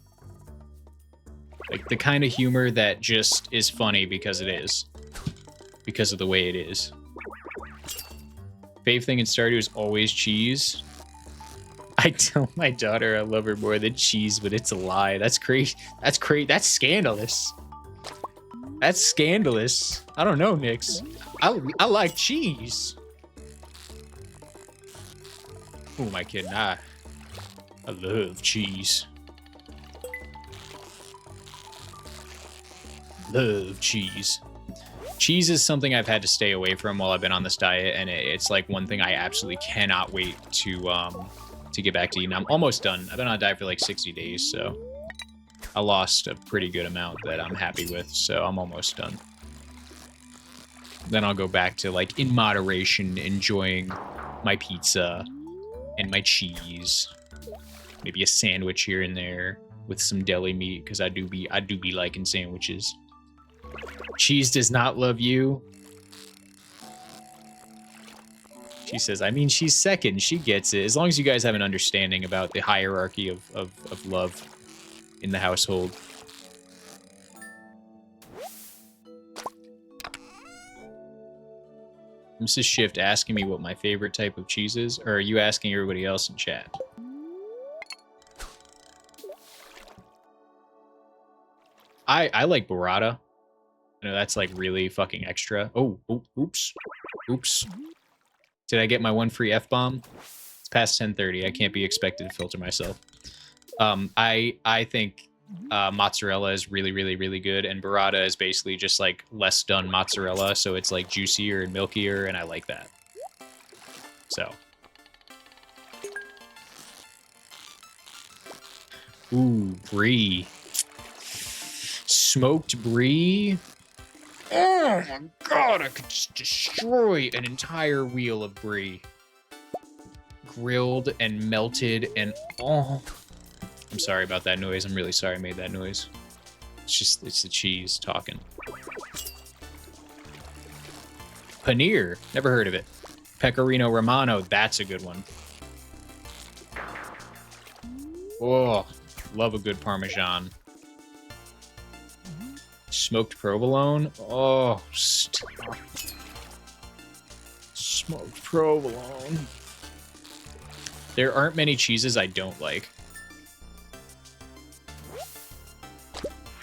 Like the kind of humor that just is funny because it is. Because of the way it is. Fave thing in Stardew is always cheese. I tell my daughter I love her more than cheese, but it's a lie. That's crazy. That's crazy. That's scandalous. That's scandalous. I don't know, Nix. I like cheese. Who am I kidding? I love cheese. Love cheese. Cheese is something I've had to stay away from while I've been on this diet, and it's like one thing I absolutely cannot wait to get back to eating. I'm almost done. I've been on a diet for like 60 days, so I lost a pretty good amount that I'm happy with, so I'm almost done. Then I'll go back to like in moderation enjoying my pizza and my cheese. Maybe a sandwich here and there with some deli meat, because I do be liking sandwiches. Cheese does not love you. She says, I mean, she's second. She gets it. As long as you guys have an understanding about the hierarchy of love in the household. Mrs. Shift asking me what my favorite type of cheese is, or are you asking everybody else in chat? I like burrata. I know that's like really fucking extra. Oh, oops. Oops. Did I get my one free F-bomb? It's past 10:30. I can't be expected to filter myself. I think mozzarella is really, really, really good, and burrata is basically just like less done mozzarella, so it's like juicier and milkier, and I like that. So. Ooh, brie. Smoked brie. Oh my god, I could just destroy an entire wheel of brie. Grilled and melted and oh. I'm sorry about that noise. I'm really sorry I made that noise. It's the cheese talking. Paneer. Never heard of it. Pecorino Romano. That's a good one. Oh, love a good Parmesan. Smoked provolone. Oh, stop. Smoked provolone. There aren't many cheeses I don't like.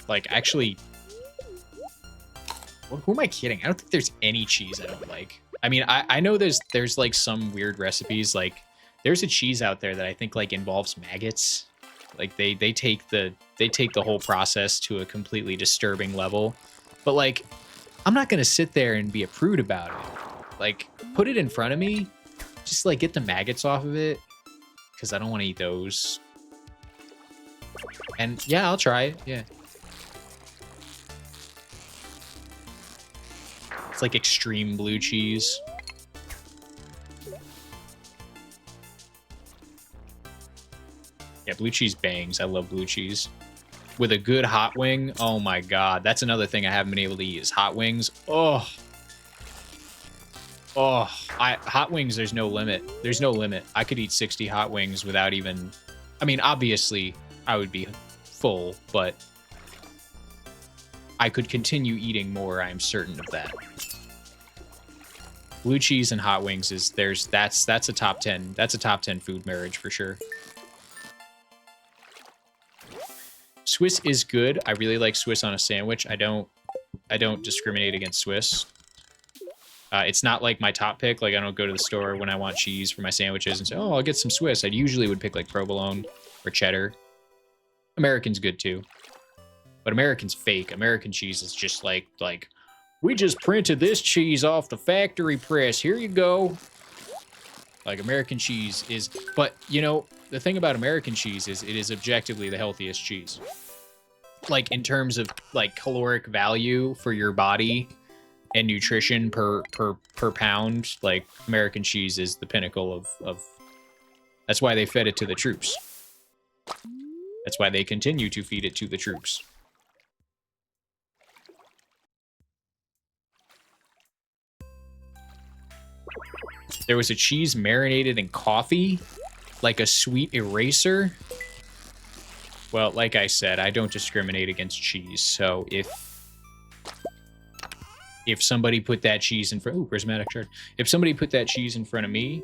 Like, actually... Who am I kidding? I don't think there's any cheese I don't like. I mean, I know there's like some weird recipes. Like, there's a cheese out there that I think like involves maggots. Like they take the whole process to a completely disturbing level. But like, I'm not gonna sit there and be a prude about it. Like, put it in front of me. Just like get the maggots off of it, because I don't want to eat those. And yeah, I'll try it. Yeah. It's like extreme blue cheese. Yeah, blue cheese bangs. I love blue cheese. With a good hot wing, oh my god. That's another thing I haven't been able to eat is hot wings. Oh. Oh, hot wings, there's no limit. There's no limit. I could eat 60 hot wings without even... I mean, obviously, I would be full, but I could continue eating more, I'm certain of that. Blue cheese and hot wings is... That's a top 10. That's a top 10 food marriage for sure. Swiss is good. I really like Swiss on a sandwich. I don't discriminate against Swiss. It's not like my top pick. Like, I don't go to the store when I want cheese for my sandwiches and say, oh, I'll get some Swiss. I usually would pick like provolone or cheddar. American's good too. But American's fake. American cheese is just like we just printed this cheese off the factory press. Here you go. Like, American cheese is, but you know, the thing about American cheese is it is objectively the healthiest cheese. Like, in terms of like caloric value for your body and nutrition per pound, like, American cheese is the pinnacle of that's why they fed it to the troops. That's why they continue to feed it to the troops. There was a cheese marinated in coffee, like a sweet eraser. Well, like I said, I don't discriminate against cheese, so if somebody put that cheese in front, ooh, prismatic shard. If somebody put that cheese in front of me,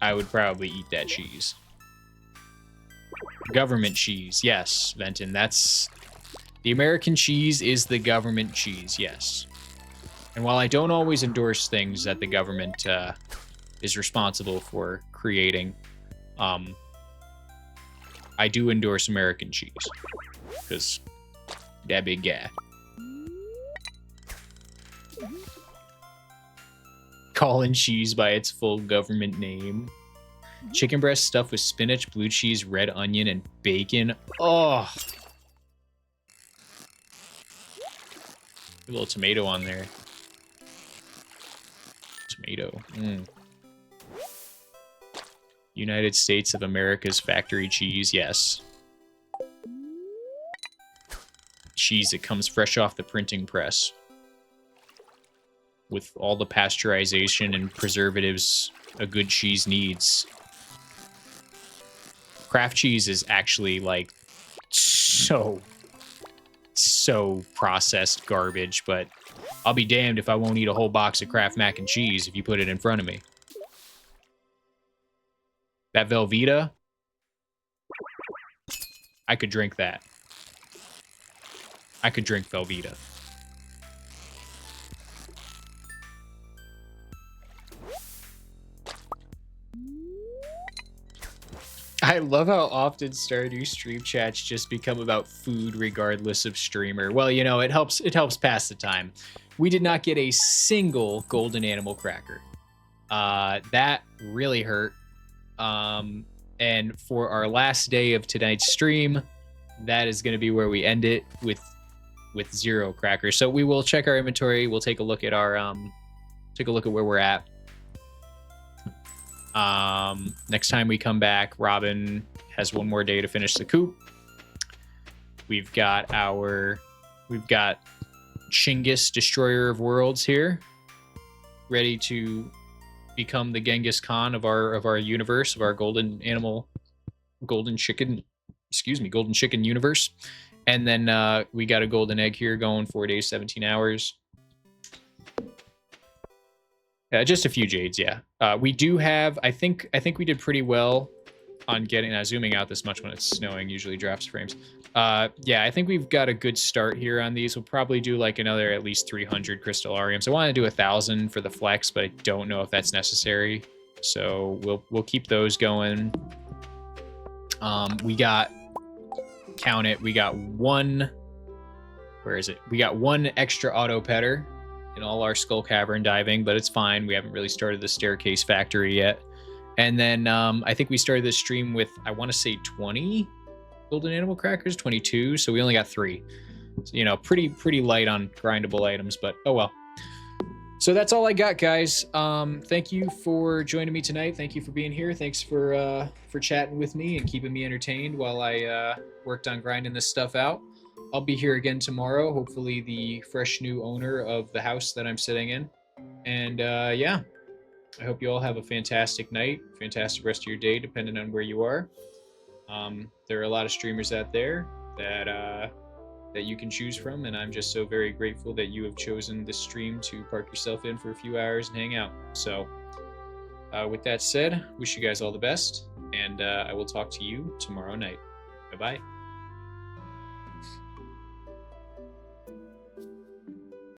I would probably eat that cheese. Government cheese, yes, Venton. That's the American cheese is the government cheese, yes. And while I don't always endorse things that the government is responsible for creating, I do endorse American cheese because that big guy. Calling cheese by its full government name. Chicken breast stuffed with spinach, blue cheese, red onion, and bacon. Oh, a little tomato on there. Tomato. United States of America's factory cheese, yes. Cheese that comes fresh off the printing press. With all the pasteurization and preservatives a good cheese needs. Kraft cheese is actually, like, so processed garbage, but I'll be damned if I won't eat a whole box of Kraft mac and cheese if you put it in front of me. That Velveeta, I could drink that. I could drink Velveeta. I love how often Stardew stream chats just become about food regardless of streamer. Well, you know, it helps pass the time. We did not get a single golden animal cracker. That really hurt. And for our last day of tonight's stream, that is going to be where we end it with 0 crackers. So we will check our inventory. We'll take a look at our where we're at. Next time we come back, Robin has one more day to finish the coop. We've got Chingus, Destroyer of Worlds here, ready to become the Genghis Khan of our universe, of our golden chicken universe. And then we got a golden egg here going 4 days, 17 hours. Just a few jades, yeah. We do have, I think we did pretty well on getting, zooming out this much when it's snowing usually drops frames. Yeah, I think we've got a good start here on these. We'll probably do like another at least 300 crystallariums. I want to do 1,000 for the flex, but I don't know if that's necessary. So we'll keep those going. We got, count it, we got one, where is it? We got one extra auto petter in all our skull cavern diving, but it's fine. We haven't really started the staircase factory yet. And then I think we started this stream with, I want to say 20 golden animal crackers, 22. So we only got 3. So, you know, pretty light on grindable items, but oh well. So that's all I got, guys. Thank you for joining me tonight. Thank you for being here. Thanks for chatting with me and keeping me entertained while I worked on grinding this stuff out. I'll be here again tomorrow, hopefully the fresh new owner of the house that I'm sitting in. And yeah, I hope you all have a fantastic night, fantastic rest of your day, depending on where you are. There are a lot of streamers out there that you can choose from, and I'm just so very grateful that you have chosen this stream to park yourself in for a few hours and hang out. So with that said, wish you guys all the best, and I will talk to you tomorrow night. Bye-bye.